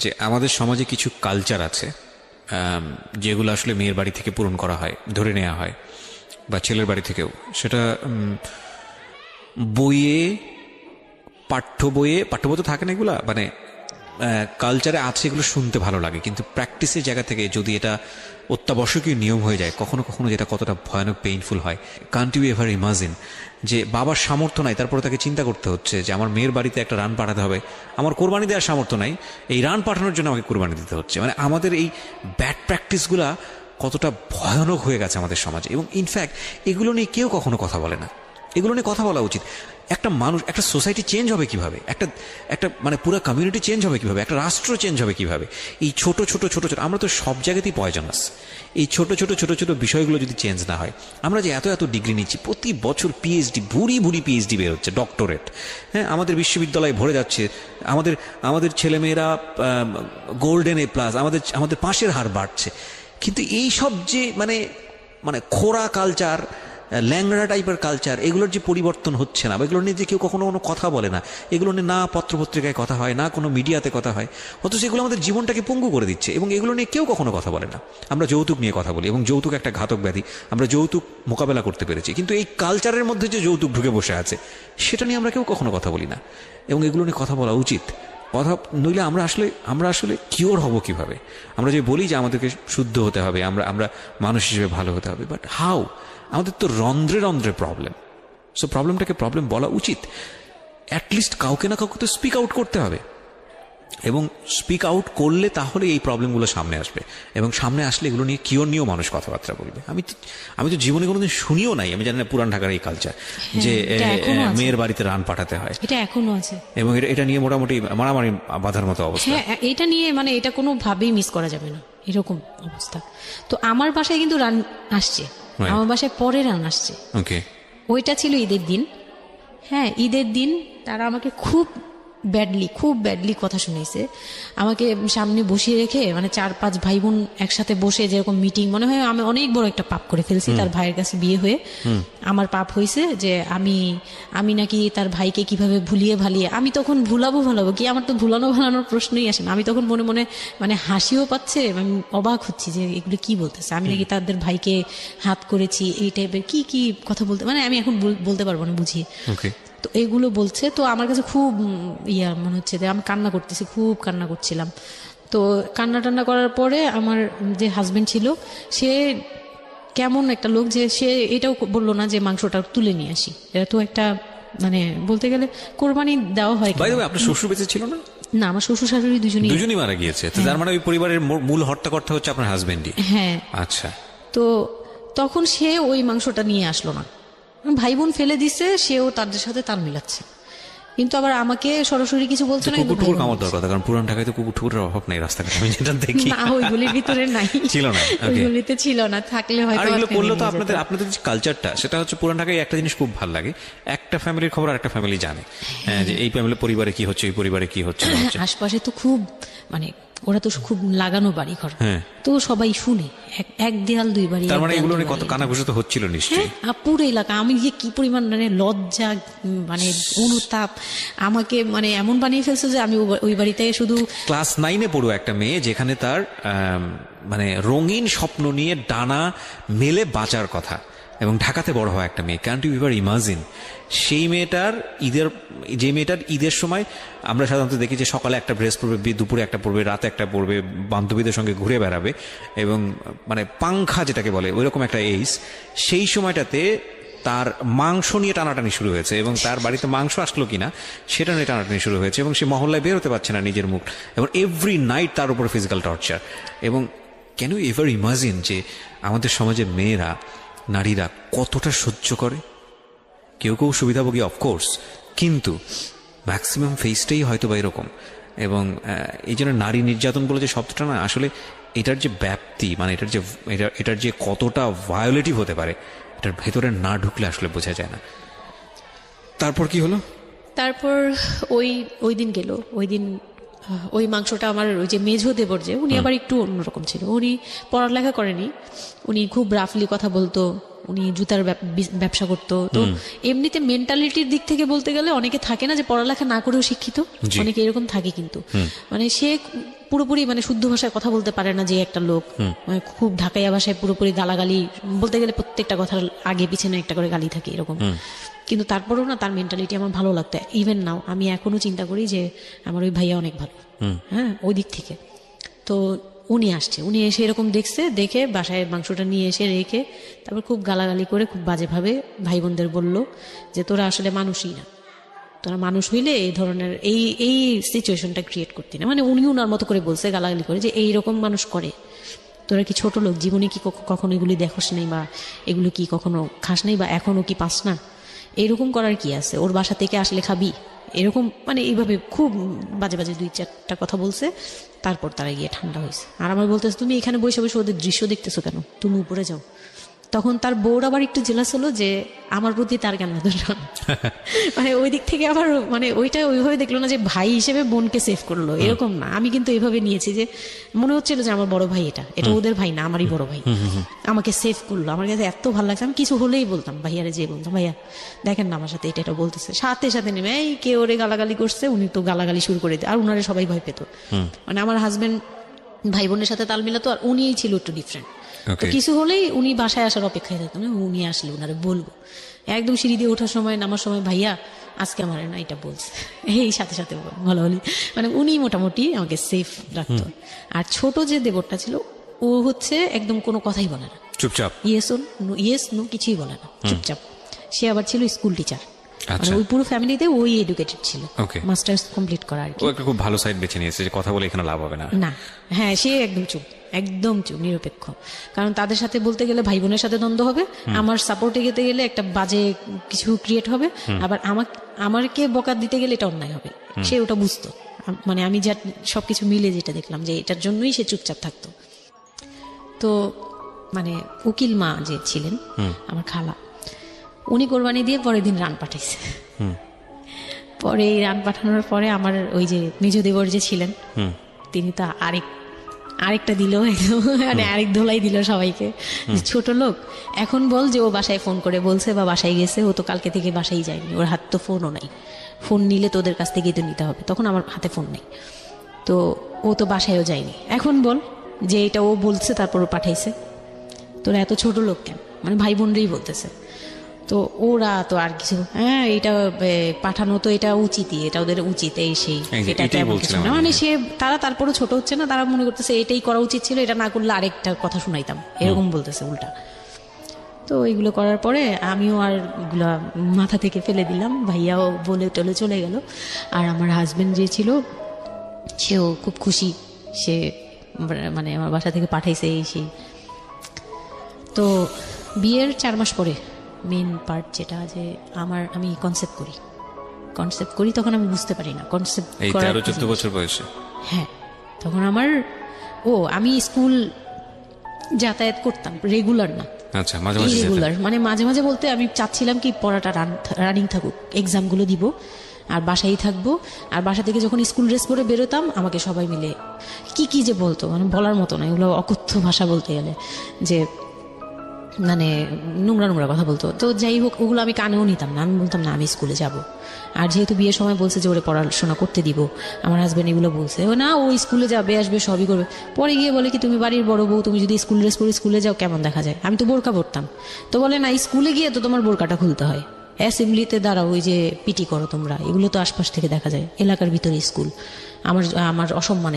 যে আমাদের সমাজে কিছু কালচার আছে যেগুলো আসলে মেয়ের বাড়ি থেকে পূরণ করা হয়, ধরে নেওয়া হয়, বা ছেলের বাড়ি থেকেও। সেটা পাঠ্য বইয়ে তো থাকে না এগুলা, মানে কালচারে আছে, এগুলো শুনতে ভালো লাগে, কিন্তু প্র্যাকটিসের জায়গা থেকে যদি এটা অত্যাবশ্যকীয় নিয়ম হয়ে যায়, কখনো কখনো যেটা কতটা ভয়ানক পেইনফুল হয়। কান্ট ইউ এভার ইমাজিন যে বাবার সামর্থ্য নাই, তারপরে তাকে চিন্তা করতে হচ্ছে যে আমার মেয়ের বাড়িতে একটা রান পাঠাতে হবে, আমার কোরবানি দেওয়ার সামর্থ্য নাই, এই রান পাঠানোর জন্য আমাকে কোরবানি দিতে হচ্ছে। মানে আমাদের এই ব্যাড প্র্যাকটিসগুলা কতটা ভয়ানক হয়ে গেছে আমাদের সমাজে, এবং ইনফ্যাক্ট এগুলো নিয়ে কেউ কখনো কথা বলে না। এগুলো নিয়ে কথা বলা উচিত। একটা মানুষ, একটা সোসাইটি চেঞ্জ হবে কিভাবে, একটা একটা মানে পুরো কমিউনিটি চেঞ্জ হবে কিভাবে, একটা রাষ্ট্র চেঞ্জ হবে কিভাবে, এই ছোট ছোট ছোট ছোট, আমরা তো সব জায়গাতেই পয়জনাস। এই ছোট ছোট ছোট ছোট বিষয়গুলো যদি চেঞ্জ না হয়, আমরা যে এত এত ডিগ্রি নিচ্ছি, প্রতি বছর পিএইচডি, ভুরি ভুরি পিএইচডি বের হচ্ছে, ডক্টরেট, হ্যাঁ, আমাদের বিশ্ববিদ্যালয় ভরে যাচ্ছে, আমাদের আমাদের ছেলেমেয়েরা গোল্ডেন এ প্লাস, আমাদের পাশের হার বাড়ছে। কিন্তু এই সব যে মানে মানে খোরা কালচার, ল্যাংড়া টাইপের কালচার, এগুলোর যে পরিবর্তন হচ্ছে না, বা এগুলো নিয়ে যে কেউ কখনো কোনো কথা বলে না, এগুলো নিয়ে না পত্রপত্রিকায় কথা হয়, না কোনো মিডিয়াতে কথা হয়, অথচ এগুলো আমাদের জীবনটাকে পঙ্গু করে দিচ্ছে, এবং এগুলো নিয়ে কেউ কখনো কথা বলে না। আমরা যৌতুক নিয়ে কথা বলি, এবং যৌতুক একটা ঘাতক ব্যাধি, আমরা যৌতুক মোকাবেলা করতে পেরেছি, কিন্তু এই কালচারের মধ্যে যে যৌতুক ঢুকে বসে আছে, সেটা নিয়ে আমরা কেউ কখনো কথা বলি না, এবং এগুলো নিয়ে কথা বলা উচিত। কথা নইলে আমরা আসলে কিওর হব কিভাবে? আমরা যে বলি যে আমাদেরকে শুদ্ধ হতে হবে, আমরা মানুষ হিসেবে ভালো হতে হবে, বাট হাউ? আমাদের তো রন্ধ্রে রন্ধ্রে প্রবলেম। সো প্রবলেমটাকে প্রবলেম বলা উচিত, অ্যাটলিস্ট কাউকে না কাউকে তো স্পিক আউট করতে হবে, এবং স্পিক আউট করলে তাহলে এই প্রবলেমগুলো সামনে আসবে, এবং সামনে আসলে এগুলো নিয়ে কিওর নিয়েও মানুষ কথাবার্তা বলবে। আমি তো জীবনে কোনোদিন শুনিও নাই, আমি জানি না পুরান ঢাকার এই কালচার যে মেয়ের বাড়িতে রান পাঠাতে হয়, এটা এখনো আছে, এবং এটা নিয়ে মোটামুটি মারামারি বাঁধার মতো অবস্থা। হ্যাঁ, এটা নিয়ে মানে এটা কোনোভাবেই মিস করা যাবে না, এরকম অবস্থা। তো আমার বাসায় কিন্তু রান আসছে, আমার বাসায় পরে রান আসছে। ওকে, ওইটা ছিল ঈদের দিন। হ্যাঁ, ঈদের দিন তারা আমাকে খুব ব্যাডলি কথা শুনিয়েছে। আমাকে সামনে বসিয়ে রেখে, মানে 4-5 ভাই বোন একসাথে বসে যেরকম মিটিং, মনে হয় আমি অনেক বড় একটা পাপ করে ফেলছি তার ভাইয়ের কাছে বিয়ে হয়ে। আমার পাপ হয়েছে যে আমি নাকি তার ভাইকে কিভাবে ভুলিয়ে ভালিয়ে, আমি তখন ভুলাবো কি, আমার তো ভালানোর প্রশ্নই আসে না। আমি তখন মনে মনে মানে হাসিও পাচ্ছে, আমি অবাক হচ্ছি যে এগুলো কি বলতেছে, আমি নাকি তাদের ভাইকে হাত করেছি, এই টাইপের কি কথা বলতে, মানে আমি এখন বলতে পারবো না বুঝিয়ে। তো এইগুলো বলছে, তো আমার কাছে খুব মনে হচ্ছে যে আমি কান্না করতেছি, খুব কান্না করছিলাম। তো কান্না টান্না করার পরে আমার যে হাজবেন্ড ছিল, সে কেমন একটা লোক যে সে এটাও বললো না যে মাংসটা তুলে নিয়ে আসি। এটা তো একটা মানে বলতে গেলে কোরবানি দেওয়া হয়। আপনার শ্বশুর বেঁচে ছিল না? না, আমার শ্বশুর শাশুড়ি দুজনই মারা গিয়েছে। তো তার মানে ওই পরিবারের মূল হর্তাকর্তা হচ্ছে আপনার হাজবেন্ডই? হ্যাঁ। আচ্ছা। তো তখন সে ওই মাংসটা নিয়ে আসলো না, ভাই বোন ফেলে দিছে, সেও তাদের সাথে তাল মিলাচ্ছে, কিন্তু আবার আমাকে সরাসরি কিছু বলছে না। কুকুর কামড় দেওয়ার কথা, কারণ পুরান ঢাকায় তো কুকুরের অভাব নাই রাস্তাঘাটে, আমি যেটা দেখি। না, ওইগুলির ভিতরে নাই, ছিল না, ওইগুলিতে ছিল না, থাকলে হয়তো। আর এগুলো করলে তো আপনাদের যে কালচারটা, সেটা হচ্ছে পুরান ঢাকায় একটা জিনিস খুব ভালো লাগে, একটা ফ্যামিলির খবর আর একটা ফ্যামিলি জানে, যে এই ফ্যামিলি পরিবারে কি হচ্ছে, এই পরিবারে কি হচ্ছে। আশপাশে তো খুব মানে ওরা তো খুব লাগানো বাড়ি ঘর, তো সবাই শুনে, এক দেয়াল দুই বাড়ি। তার মানে এগুলো নিয়ে কত কানাঘুষো তো হচ্ছিল নিশ্চয়ই। পুরো এলাকা, আমি যে কি পরিমাণ মানে লজ্জা, মানে অনুতাপ, আমাকে মানে এমন বানিয়ে ফেলছে যে আমি ওই বাড়িতে শুধু। ক্লাস 9-এ পড়ুয়া একটা মেয়ে, যেখানে তার মানে রঙিন স্বপ্ন নিয়ে ডানা মেলে বাঁচার কথা, এবং ঢাকাতে বড় হওয়া একটা মেয়ে, ক্যান ইউ এভার ইমাজিন? সেই মেয়েটার ঈদের সময় আমরা সাধারণত দেখি যে সকালে একটা ড্রেস পরবে, দুপুরে একটা পরবে, রাতে একটা পরবে, বান্ধবীদের সঙ্গে ঘুরে বেড়াবে, এবং মানে পাংখা যেটাকে বলে ওইরকম একটা এইজ। সেই সময়টাতে তার মাংস নিয়ে টানাটানি শুরু হয়েছে, এবং তার বাড়িতে মাংস আসলো কিনা সেটা নিয়ে টানাটানি শুরু হয়েছে, এবং সে মহল্লায় বের হতে পারছে না নিজের মুখ, এবং এভরি নাইট তার উপর ফিজিক্যাল টর্চার। এবং ক্যান ইউ এভার ইমাজিন যে আমাদের সমাজের মেয়েরা, নারীরা কতটা সহ্য করে? কেউ সুবিধাভোগী অফকোর্স, কিন্তু ম্যাক্সিমাম ফেসটাই হয়তো বা এরকম। এবং এই জন্য নারী নির্যাতন বলে যে শব্দটা না, আসলে এটার যে ব্যাপ্তি, মানে এটার যে কতটা ভায়োলেটিভ হতে পারে, এটার ভেতরে না ঢুকলে আসলে বোঝা যায় না। তারপর কি হলো? তারপর ওই দিন গেল, ওই মাংসটা আমার ওই যে মেঝো দেবর, যে উনি আবার একটু অন্যরকম ছিল, উনি পড়ালেখা করেনি, উনি খুব রাফলি কথা বলতো, উনি জুতার ব্যবসা করতো। তো এমনিতে মেন্টালিটির দিক থেকে বলতে গেলে অনেকে থাকে না যে পড়ালেখা না করেও শিক্ষিত, অনেকে এরকম থাকে, কিন্তু মানে সে পুরোপুরি মানে শুদ্ধ ভাষায় কথা বলতে পারে না, যে একটা লোক মানে খুব ঢাকাইয়া ভাষায় পুরোপুরি গালাগালি, বলতে গেলে প্রত্যেকটা কথার আগে পিছনে একটা করে গালি থাকে এরকম। কিন্তু তারপরেও না, তার মেন্টালিটি আমার ভালো লাগতো। ইভেন নাও আমি এখনো চিন্তা করি যে আমার ওই ভাইয়া অনেক ভালো, হ্যাঁ, ওই দিক থেকে। তো উনি এসে এরকম দেখে বাসায় মাংসটা নিয়ে এসে রেখে তারপর খুব গালাগালি করে, খুব বাজেভাবে ভাই বোনদের বললো যে তোরা আসলে মানুষই না, তোরা মানুষ হইলে এই ধরনের এই সিচুয়েশনটা ক্রিয়েট করতি না। মানে উনি ওনার মতো করে বলছে, গালাগালি করে, যে এইরকম মানুষ করে, তোরা কি ছোট লোক, জীবনে কি কখনো এগুলি দেখোস নাই, বা এগুলো কি কখনো খাস নাই, বা এখনো কি পাস না? এরকম করার কি আছে, ওর বাসা থেকে আসলে খাবি, এরকম মানে এইভাবে খুব বাজে বাজে 2-4টা কথা বলছে। তারপর তারা গিয়ে ঠান্ডা হয়েছে। আর আমার বলতেছে তুমি এখানে বসে বসে ওদের দৃশ্য দেখতেছো কেন, তুমি উপরে যাও। তখন তার বউর আবার একটু জেলাস হলো যে আমার প্রতি তার কেন এত টান। মানে ওই দিক থেকে আবার মানে ওইটা ওইভাবে দেখলো না যে ভাই হিসেবে বোনকে সেভ করলো, এরকম না। আমি কিন্তু এইভাবে নিয়েছি যে মনে হচ্ছিল যে আমার বড় ভাই, এটা ওদের ভাই না, আমারই বড় ভাই, আমাকে সেভ করলো। আমার কাছে এত ভালো লাগছে, আমি কিছু হলেই বলতাম ভাইয়ারে, যে বলতাম ভাইয়া দেখেন না আমার সাথে এটা বলতেছে, সাথে সাথে নেমে এই কে ওরে গালাগালি করছে, উনি তো গালাগালি শুরু করে দিত। আর উনারে সবাই ভয় পেত। মানে আমার হাজবেন্ড ভাই বোনের সাথে তাল মিলাতো, আর উনিই ছিল একটু ডিফারেন্ট। তো কিছু হলেই উনি বাসায় আসার অপেক্ষায় থাকতেন, উনি আসলে উনারে বলবো। একদম সিঁড়ি দিয়ে ওঠার সময় নামার সময় ভাইয়া আজকে আমার না এটা বলছে, এই সাথে সাথে বলা বলি। মানে উনি মোটামুটি আমাকে সেফ রাখতো। আর ছোট যে দেবরটা ছিল ও হচ্ছে একদম কোনো কথাই বলে না, চুপচাপ, ইয়েস নো কিছুই বলে না, চুপচাপ। সে আবার ছিল স্কুল টিচার। মানে আচ্ছা, ওই পুরো ফ্যামিলিতে ওই এডুকেটেড ছিল, Okay. মাস্টার্স কমপ্লিট করা আর কি। ও একটা খুব ভালো সাইড বেছে নিয়েছে যে কথা বলে এখানে লাভ হবে না। না, হ্যাঁ, সে একদম চুপ নিরপেক্ষ। কারণ তাদের সাথে বলতে গেলে ভাই বোনের সাথে দ্বন্দ্ব হবে, আমার সাপোর্টে যেতে গেলে একটা বাজে কিছু ক্রিয়েট হবে, আবার আমাকে বকা দিতে গেলে এটা অন্যায় হবে। সে ওটা বুঝতো। মানে আমি যা সবকিছু মিলে যেটা দেখলাম যে এটার জন্যই সে চুপচাপ থাকতো। তো মানে উকিল মা যে ছিলেন আমার খালা, উনি কোরবানি দিয়ে পরের দিন রান পাঠাইছে। পরে এই রান পাঠানোর পরে আমার ওই যে মেজ দেবর যে ছিলেন তিনি তো আরেকটা দিল, একদম মানে আরেক ধোলাই দিল সবাইকে। ছোট লোক, এখন বল যে ও বাসায় ফোন করে বলছে বা বাসায় গেছে, ও তো কালকে থেকে বাসায় যায়নি, ওর হাত তো ফোনও নাই। ফোন নিলে তো ওদের কাছ থেকেই তো নিতে হবে, তখন আমার হাতে ফোন নেই, তো ও তো বাসায়ও যায়নি। এখন বল যে এটা ও বলছে তারপর ও পাঠাইছে, তোরা এত ছোট লোক কেন? মানে ভাই বোনরাই বলতেছে। তো ওরা তো আর কিছু, এটা পাঠানো তো এটা উচিতই, এটা ওদের উচিত, এই সেই, এটা তেমন কিছু না। মানে সে তারা তারপরও ছোট হচ্ছে না, তারা মনে করতেছে এটাই করা উচিত ছিল, এটা না করলে আরেকটা কথা শুনাইতাম, এরকম বলতেছে উল্টা। তো এইগুলো করার পরে আমিও আর এগুলা মাথা থেকে ফেলে দিলাম, ভাইয়াও বলে টলে চলে গেল। আর আমার হাজবেন্ড যে ছিল সেও খুব খুশি, সে মানে আমার বাসা থেকে পাঠাইছে এই সেই। তো বিয়ের 4 মাস পরে মেন পার্ট যেটা, যে আমি কনসেপ্ট করি, তখন আমি বুঝতে পারি না কনসেপ্ট এই 13-14 বছর বয়সে। হ্যাঁ, তখন আমি স্কুল যাতায়াত করতাম, রেগুলার না। আচ্ছা, মাঝে মাঝে রেগুলার মানে মাঝে মাঝে বলতে আমি চাচ্ছিলাম কি পড়াটা রানিং থাকুক, এক্সামগুলো দিব আর বাসায় থাকবো। আর বাসা থেকে যখন স্কুল ড্রেস পরে বেরোতাম আমাকে সবাই মিলে কি যে বলতো, মানে বলার মতো না, এগুলো অকথ্য ভাষা বলতে গেলে, যে মানে নোংরা কথা বলতো। তো যাই হোক, ওগুলো আমি কানেও নিতাম না, আমি বলতাম না আমি স্কুলে যাব। আর যেহেতু বিয়ের সময় বলছে যে ওরে পড়াশোনা করতে দিব, আমার হাজব্যান্ড এগুলো বলছে, ও না ও স্কুলে যাবে আসবে সবই করবে। পরে গিয়ে বলে কি তুমি বাড়ির বড় বউ, তুমি যদি স্কুল ড্রেস পরে স্কুলে যাও কেমন দেখা যায়? আমি তো বোরকা পরতাম। তো বলে না, স্কুলে গিয়ে তো তোমার বোরকাটা খুলতে হয়, অ্যাসেম্বলিতে দাঁড়াও, ওই যে পিটি করো তোমরা, এগুলো তো আশপাশ থেকে দেখা যায়, এলাকার ভিতরে স্কুল। আমার অসম্মান,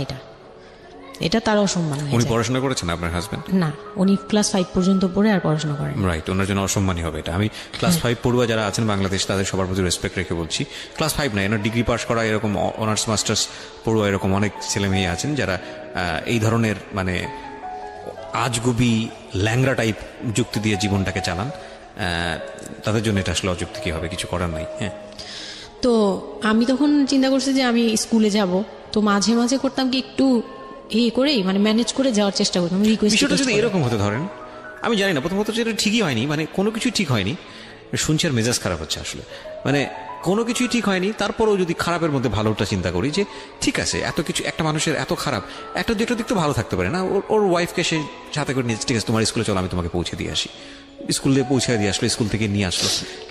এটা তার অসম্মান। উনি পড়াশোনা করেছেন আপনার হাজবেন্ড? না, উনি ক্লাস 5 পর্যন্ত পড়ে আর পড়াশোনা করেন। রাইট, ওনার জন্য অসম্মানই হবে এটা। আমি ক্লাস 5 পড়ুয়া যারা আছেন বাংলাদেশ, তাদের সবার প্রতি রেসপেক্ট রেখে বলছি, ক্লাস 5 না, এনার ডিগ্রি পাস করা এরকম অনার্স মাস্টার্স পড়ুয়া এরকম অনেক ছেলে মেয়ে আছেন যারা এই ধরনের মানে আজগুবি ল্যাংরা টাইপ যুক্তি দিয়ে জীবনটাকে চালান। তাদের জন্য এটা আসলে অযুক্তি কি হবে, কিছু করার নাই। হ্যাঁ, তো আমি তখন চিন্তা করছি যে আমি স্কুলে যাব, তো মাঝে মাঝে করতাম কি একটু করেই মানে ম্যানেজ করে যাওয়ার চেষ্টা করতাম। বিষয়টা যদি এরকম হতে ধরেন, আমি জানি না, প্রথমত যেটা ঠিকই হয়নি, মানে কোনো কিছুই ঠিক হয়নি, শুনছি আর মেজাজ খারাপ হচ্ছে আসলে, মানে কোনো কিছুই ঠিক হয়নি। তারপরেও যদি খারাপের মধ্যে ভালোটা চিন্তা করি, যে ঠিক আছে এত কিছু, একটা মানুষের এত খারাপ, একটা দুটো দিক তো ভালো থাকতে পারে না। ওর ওয়াইফকে সে সাথে করে নিয়ে, ঠিক আছে তোমার স্কুলে চলো আমি তোমাকে পৌঁছে দিয়ে আসি, স্কুলে পৌঁছে দিয়ে আসলো, স্কুল থেকে নিয়ে আসলো।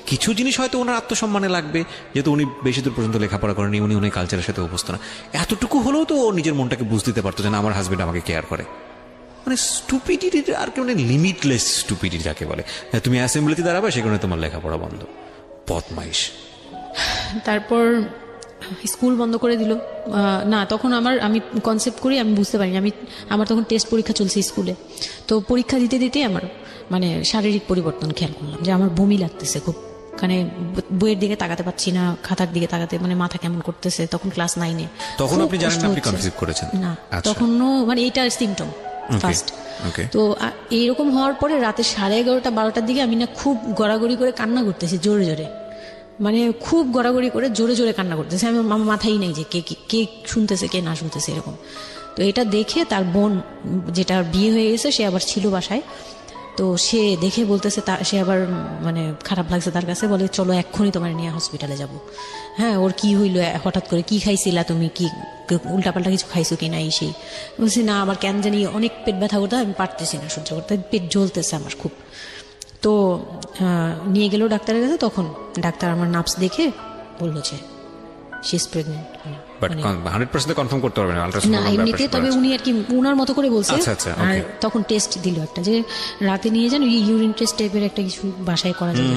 কিছু জিনিস হয়তো ওনার আত্মসম্মানে লাগবে, যেহেতু উনি বেশি দূর পর্যন্ত লেখাপড়া করেনি, উনি কালচারের সাথে অভ্যস্ত না। এতটুকু হলেও তো ও নিজের মনটাকে বুঝতে দিতে পারতো যে না, আমার হাজবেন্ড আমাকে কেয়ার করে। মানে স্টুপিডিটি আর কি, মানে লিমিটলেস স্টুপিডিটি যাকে বলে। তুমি অ্যাসেম্বলিতে দাঁড়াবে, সেখানে তোমার লেখাপড়া বন্ধ, বদমাইশ। তারপর স্কুল বন্ধ করে দিল। না, তখন আমি কনসেপ্ট করি, আমি বুঝতে পারিনি, আমার তখন টেস্ট পরীক্ষা চলছে স্কুলে। তো পরীক্ষা দিতে দিতে আমার মানে শারীরিক পরিবর্তন খেয়াল করলাম, যে আমার বমি লাগতেছে খুব, মানে বইয়ের দিকে তাকাতে পারছি না, খাতার দিকে তাকাতে মানে মাথা কেমন করতেছে। তখন ক্লাস 9-এ। তখন আপনি জানেন না আপনি কনসিভ করেছেন? না, তখনও মানে এইটার সিমটম ফার্স্ট। তো এইরকম হওয়ার পরে রাতে 11:30-12টার দিকে আমি না খুব গড়াগড়ি করে কান্না করতেছি জোরে জোরে। মানে খুব গড়াগড়ি করে জোরে জোরে কান্না করতেছে। আমার মাথায় নেই যে কে কে শুনতেছে কে না শুনতেছে এরকম। তো এটা দেখে তার বোন, যেটা বিয়ে হয়ে গেছে, সে আবার ছিল বাসায়, তো সে দেখে বলতেছে, সে আবার মানে খারাপ লাগছে তার কাছে, বলে চলো এক্ষুনি তোমার নিয়ে হসপিটালে যাব। হ্যাঁ, ওর কি হইলো হঠাৎ করে, কি খাইছিলা তুমি, কি উল্টাপাল্টা কিছু খাইছো কি না, এই সেই। বলছি না, আমার কেন জানি অনেক পেট ব্যথা করতে, আমি পারতেছি না সহ্য করতে, পেট জ্বলতেছে আমার খুব। তো নিয়ে গেল ডাক্তারের কাছে। তখন ডাক্তার আমার নার্ভস দেখে বললো যে she is pregnant. But 100% confirm করতে পারবেন আল্ট্রাসাউন্ড না এমনিতে, তবে উনি আর কি উনার মতো করে বলছে। আচ্ছা, আচ্ছা, আর okay. তখন টেস্ট দিল একটা, যে রাতে নিয়ে যান, ইউরিন টেস্ট টাইপের একটা কিছু বাসায় করা যায়,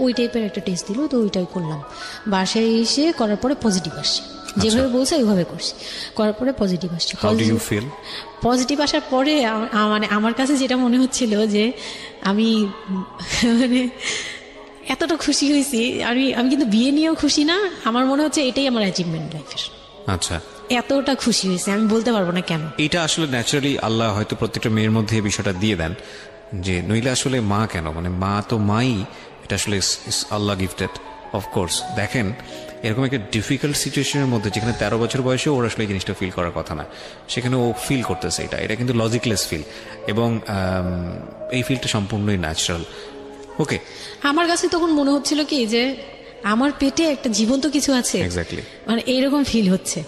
ওই টাইপের একটা টেস্ট দিল। তো ওইটাই করলাম। বাসায় এসে করার পরে পজিটিভ আসছে, যেভাবে বলছে ওইভাবে করছি, করার পরে পজিটিভ আসছে। How do you feel? Positive আসার পরে মানে আমার কাছে যেটা মনে হচ্ছিল যে আমি মানে এতটা খুশি হয়েছি। আমি কিন্তু বিয়ে নিয়েও খুশি না, আমার মনে হচ্ছে এটাই আমার অ্যাচিভমেন্ট লাইফের। আচ্ছা, এতটা খুশি হয়েছে আমি বলতে পারবো না কেন। এটা আসলে ন্যাচারালি আল্লাহ হয়তো প্রত্যেকটা মেয়ের মধ্যে এই বিষয়টা দিয়ে দেন, যে নইলে আসলে মা কেন, মানে মা তো মাই, এটা আসলে আল্লাহ গিফটেড অফকোর্স। দেখেন, এরকম একটা ডিফিকাল্ট সিচুয়েশনের মধ্যে, যেখানে 13 বছর বয়সে ওর আসলে এই জিনিসটা ফিল করার কথা না, সেখানে ও ফিল করতেছে, এটা কিন্তু লজিকলেস ফিল, এবং এই ফিলটা সম্পূর্ণই ন্যাচারাল। ওকে, আমার কাছে তখন মনে হচ্ছিল কি যে আমার পেটে একটা জীবন্ত কিছু আছে, এক্স্যাক্টলি, মানে এইরকম ফিল হচ্ছে।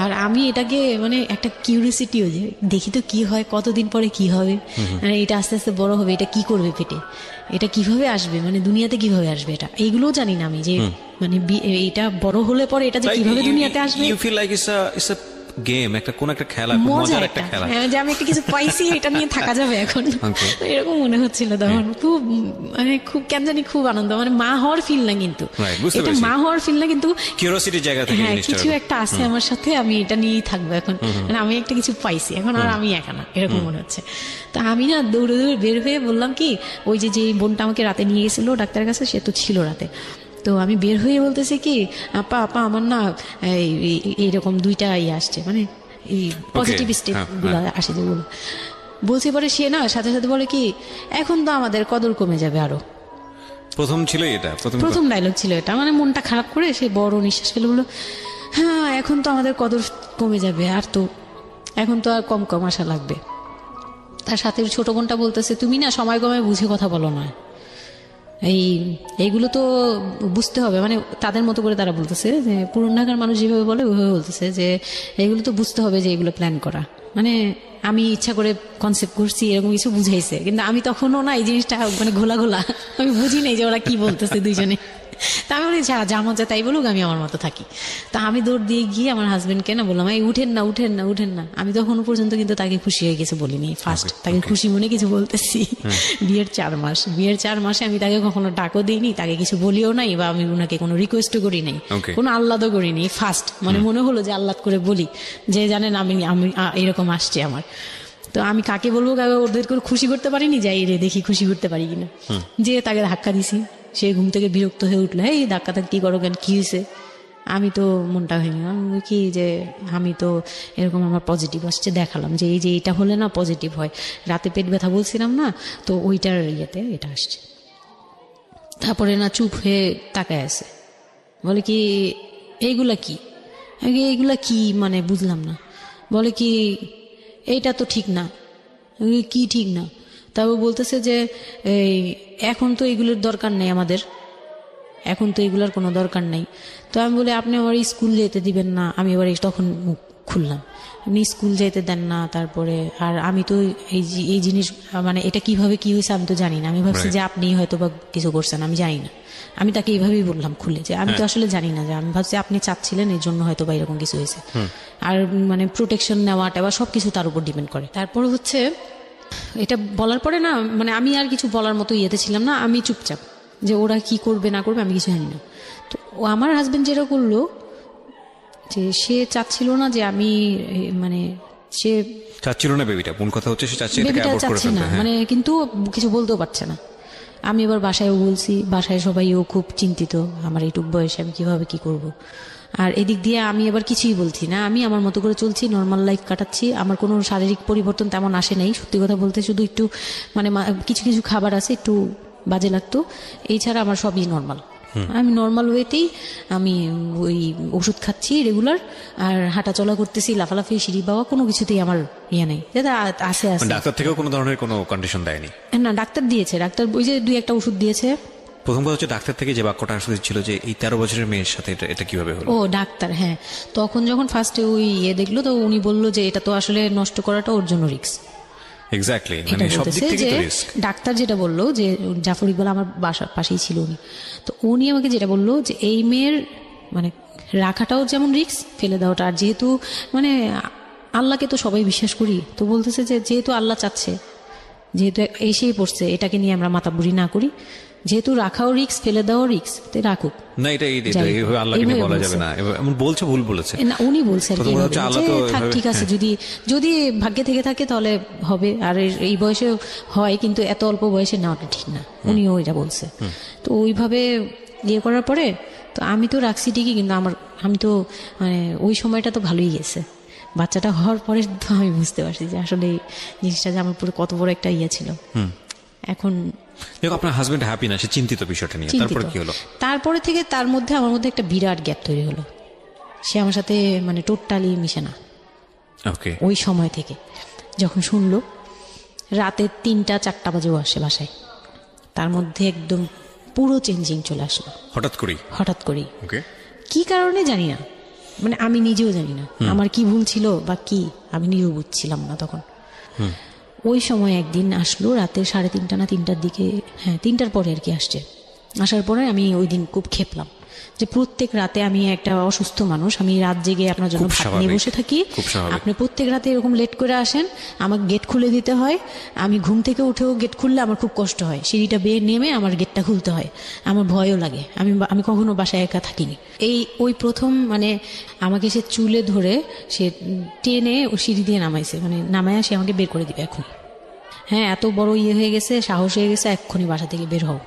আর আমি এটাকে মানে একটা কিউরিয়াসিটিও, যে দেখি তো কি হয়, কতদিন পরে কি হবে, মানে এটা আস্তে আস্তে বড় হবে, এটা কি করবে পেটে, এটা কিভাবে আসবে, মানে দুনিয়াতে কিভাবে আসবে, এটা এইগুলোও জানি না আমি, যে মানে এটা বড় হলে পরে এটা যে কিভাবে দুনিয়াতে আসবে। You feel like it's a game, কোন একটা খেলা, মজার একটা খেলা, যে আমি একটা কিছু পাইছি, এটা নিয়ে থাকা যাবে এখন, এরকম মনে হচ্ছিল তখন। খুব মানে খুব কেন জানি খুব আনন্দ, মানে মা হওয়ার ফিল না, কিন্তু এটা মা হওয়ার ফিল না, কিন্তু কিউরিওসিটির জায়গা থেকে হ্যাঁ কিছু একটা আছে আমার সাথে, আমি এটা নিয়েই থাকবো এখন, মানে আমি একটা কিছু পাইছি এখন, আর আমি একা না, এরকম মনে হচ্ছে। তা আমি না দৌড়ে দৌড়ে বের হয়ে বললাম কি, ওই যে বোনটা আমাকে রাতে নিয়ে গেছিল ডাক্তারের কাছে, সে তো ছিল রাতে। তো আমি বের হয়ে বলতেছি কি, আপা আমার না এইরকম 2টা আসছে, মানে এই পজিটিভ স্টেপ গুলো আসে যেগুলো বলছি। পরে সে না সাথে সাথে বলে কি, এখন তো আমাদের কদর কমে যাবে আরো। প্রথম ছিল এটা, প্রথম ডায়লগ ছিল এটা, মানে মনটা খারাপ করে সে বড় নিঃশ্বাস ফেলে বললো, হ্যাঁ এখন তো আমাদের কদর কমে যাবে, আর তো এখন তো আর কম কম আসা লাগবে। তার সাথে ছোট বোনটা বলতেছে, তুমি না সময় কমে বুঝে কথা বলো না, এইগুলো তো বুঝতে হবে, মানে তাদের মতো করে তারা বলতেছে, যে পুরান ঢাকার মানুষ যেভাবে বলে ওইভাবে বলতেছে, যে এগুলো তো বুঝতে হবে যে এগুলো প্ল্যান করা, মানে আমি ইচ্ছা করে কনসেপ্ট করছি এরকম কিছু বুঝাইছে, কিন্তু আমি তখনও না এই জিনিসটা মানে ঘোলা আমি বুঝি নাই যে ওরা কি বলতেছে দুইজনে। তা আমি বলি যা মজা তাই বলুক, আমি আমার মতো থাকি। তা আমি দৌড় দিয়ে গিয়ে আমার হাজবেন্ডকে না বললাম, এই উঠেন না। আমি তখনও পর্যন্ত কিন্তু তাকে খুশি হয়ে গেছে বলিনি, ফার্স্ট তাকে খুশি মনে কিছু বলতেছি। বিয়ের 4 মাসে আমি তাকে কখনো ডাকও দিইনি, তাকে কিছু বলিও নাই, বা আমি ওনাকে কোনো রিকোয়েস্টও করি নাই, কোনো আহ্লাদও করিনি। ফার্স্ট মানে মনে হলো যে আহ্লাদ করে বলি, যে জানেন আমি এরকম আসছে আমার। তো আমি কাকে বলবো, ওদেরকে খুশি করতে পারিনি, যাই রে দেখি খুশি করতে পারি কিনা। যে তাকে ধাক্কা দিছি, সে ঘুম থেকে বিরক্ত হয়ে উঠলো, এই ধাক্কা কি করো কেন, কি হয়েছে? আমি তো মনটা ভেঙে কি, যে আমি তো এরকম আমার পজিটিভ আসছে, দেখালাম যে এই যে এটা হলে না পজিটিভ হয়, রাতে পেট ব্যথা বলছিলাম না, তো ওইটার ইয়েতে এটা আসছে। তারপরে না চুপ হয়ে তাকায় আছে, বলে কি এইগুলা কি মানে বুঝলাম না। বলে কি এইটা তো ঠিক না। কি ঠিক না? তারপর বলতেছে যে এখন তো এগুলোর দরকার নেই আমাদের, এখন তো এগুলোর কোনো দরকার নেই। তো আমি বলি আপনি আবার স্কুল যেতে দিবেন না। আমি এবার তখন মুখ খুললাম, আপনি স্কুল যেতে দেন না, তারপরে আর আমি তো এই জিনিস মানে এটা কিভাবে কি হয়েছে আমি তো জানি না। আমি ভাবছি যে আপনি হয়তো বা কিছু করছেন, আমি জানি না। আমি তাকে এইভাবেই বললাম খুলে, যে আমি তো আসলে জানি না, যে আমি ভাবছি আপনি চাচ্ছিলেন এই জন্য হয়তো বা এরকম কিছু হয়েছে। আর মানে প্রোটেকশন নেওয়াটা বা সবকিছু তার উপর ডিপেন্ড করে। তারপর হচ্ছে এটা বলার পরে না মানে আমি আর কিছু বলার মতো ইয়েতে ছিলাম না, আমি চুপচাপ, যে ওরা কি করবে না করবে আমি কিছু জানি না। তো আমার হাজবেন্ড যেটা করলো, যে সে চাচ্ছিল না যে আমি মানে সে চাচ্ছিল না বেবিটা, কোন কথা হচ্ছে, সে চাচ্ছে বেবিটা চাচ্ছে না, মানে কিন্তু কিছু বলতেও পারছে না। আমি এবার বাসায়ও বলছি, বাসায় সবাইও খুব চিন্তিত আমার এইটুক বয়সে আমি কিভাবে কি করব। আর এদিক দিয়ে আমি এবার কিছুই বলছি না, আমি আমার মতো করে চলছি, নর্মাল লাইফ কাটাচ্ছি। আমার কোনো শারীরিক পরিবর্তন তেমন আসে নাই, সত্যি কথা বলতে। শুধু একটু মানে কিছু কিছু খাবার আছে একটু বাজে লাগতো, এই ছাড়া আমার সবই নর্মাল। আমি নর্মাল ওয়েতেই আমি ওই ওষুধ খাচ্ছি রেগুলার, আর হাঁটা চলা করতেছি, লাফালাফি সিঁড়ি বাওয়া কোনো কিছুতেই আমার ইয়ে নেই, যেটা আছে আছে। ডাক্তার থেকেও কোনো ধরনের কোনো কন্ডিশন দেয়নি? না, ডাক্তার দিয়েছে, ডাক্তার ওই যে 2-1টা ওষুধ দিয়েছে। প্রথম কথা হচ্ছে ডাক্তার থেকে যে বাক্যটা আসলে ছিল যে এই 13 বছরের মেয়ের সাথে এটা কিভাবে হলো? ও ডাক্তার, হ্যাঁ, তখন যখন ফার্স্টে ওই দেখলো, তো উনি বললো যে এটা তো আসলে নষ্ট করাটা ওর জন্য রিস্ক। এক্স্যাক্টলি, এটা মানে সব দিক বলতেছে থেকে যে তো রিস্ক। ডাক্তার যেটা বললো যে জাফর ইকবাল আমার বাসার পাশেই ছিল উনি, তো উনি আমাকে যেটা বললো যে এই মেয়ের মানে রাখাটাও যেমন রিস্ক, ফেলে দেওয়াটা, আর যেহেতু মানে আল্লাহকে তো সবাই বিশ্বাস করি, তো বলতেছে যে যেহেতু আল্লাহ চাচ্ছে, যেহেতু এসেই পড়ছে, এটাকে নিয়ে আমরা মাতাবুরি না করি, যেহেতু রাখাও রিস্ক, ফেলে দেওয়াও রিস্ক, তো রাখুক। না, এটা এইভাবে আল্লাহকে নিয়ে বলা যাবে না, এমন বলছে, ভুল বলেছে না, উনি বলছেন প্রথম কথা হচ্ছে আল্লাহ তো থাক, ঠিক আছে, যদি ভাগ্যে থেকে থাকে তাহলে হবে, আর এই বয়সে হয়, কিন্তু এত অল্প বয়সে নেওয়াটা ঠিক না, উনিও এটা বলছে। তো ওইভাবে ইয়ে করার পরে তো আমি তো রাখছি ঠিকই, কিন্তু আমি তো মানে ওই সময়টা তো ভালোই গেছে, বাচ্চাটা হওয়ার পরে তো আমি বুঝতে পারছি যে আসলে এই জিনিসটা যে আমার পুরো কত বড় একটা ইয়ে ছিল। এখন দেখো, আপনার হাজবেন্ড হ্যাপি না, সে চিন্তিত বিষয়টা নিয়ে, তারপরে কি হলো? তারপরে থেকে তার মধ্যে আমার মধ্যে একটা বিরাট গ্যাপ তৈরি হলো, সে আমার সাথে মানে টোটালি মিশে না। ওকে। ওই সময় থেকে যখন শুনলো রাতে 3টা-4টা বাজেও আসে বাসায়, তার মধ্যে একদম পুরো চেঞ্জিং চলে আসলো হঠাৎ করেই। ওকে। কি কারণে জানি না, মানে আমি নিজেও জানি না আমার কি ভুল ছিল বা কি, আমি নিজেও বুঝছিলাম না তখন। ওই সময় একদিন আসলো রাতে 3:30 না 3টার দিকে, হ্যাঁ 3টার পরে আর কি আসছে। আসার পরে আমি ওই দিন খুব খেপলাম যে প্রত্যেক রাতে, আমি একটা অসুস্থ মানুষ, আমি রাত জেগে আপনার জন্য ভাত নিয়ে বসে থাকি, আপনি প্রত্যেক রাতে এরকম লেট করে আসেন, আমাকে গেট খুলে দিতে হয়, আমি ঘুম থেকে উঠেও গেট খুললে আমার খুব কষ্ট হয়, সিঁড়িটা বেয়ে নেমে আমার গেটটা খুলতে হয়, আমার ভয়ও লাগে, আমি কখনো বাসায় একা থাকিনি। ওই প্রথম মানে আমাকে সে চুলে ধরে সে টেনে ও সিঁড়ি দিয়ে নামাইছে, মানে নামায় সে আমাকে বের করে দিবে এখন। হ্যাঁ, এত বড় ইয়ে হয়ে গেছে, সাহস হয়ে গেছে, এক্ষুনি বাসা থেকে বের হও।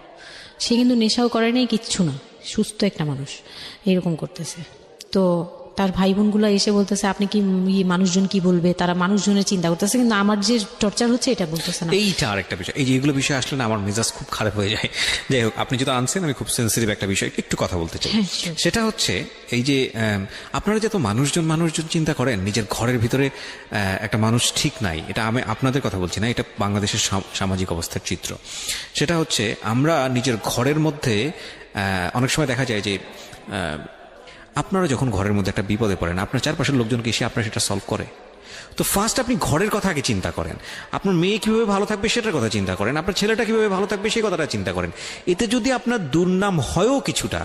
সে কিন্তু নেশাও করে নাই, কিচ্ছু না, সুস্থ একটা মানুষ, এরকম করতেছে। তো তার ভাই বোনগুলো এসে বলতেছে আপনি কি মানুষজন কি বলবে, তারা মানুষজনের চিন্তা করতেছে, কিন্তু আমার যে টর্চার হচ্ছে এটা বলতেছে না। এইটা আরেকটা বিষয়, এই যে এগুলো বিষয় আসলে না আমার মেজাজ খুব খারাপ হয়ে যায়। যাই হোক, আপনি যেটা আনছেন, আমি খুব সেন্সিটিভ একটা বিষয় একটু কথা বলতে চাই। সেটা হচ্ছে এই যে আপনারা যত মানুষজন চিন্তা করেন, নিজের ঘরের ভিতরে একটা মানুষ ঠিক নাই, এটা আমি আপনাদের কথা বলছি না, এটা বাংলাদেশের সামাজিক অবস্থার চিত্র। সেটা হচ্ছে আমরা নিজের ঘরের মধ্যে অনেক সময় দেখা যায় যে আপনারা যখন ঘরের মধ্যে একটা বিপদে পড়েন, আপনার চারপাশের লোকজনকে এসে আপনার সেটা সলভ করে। তো ফার্স্ট আপনি ঘরের কথা আগে চিন্তা করেন, আপনার মেয়ে কিভাবে ভালো থাকবে সেটার কথা চিন্তা করেন, আপনার ছেলেটা কিভাবে ভালো থাকবে সেই কথাটা চিন্তা করেন। এতে যদি আপনার দুর্নাম হয়ও কিছুটা,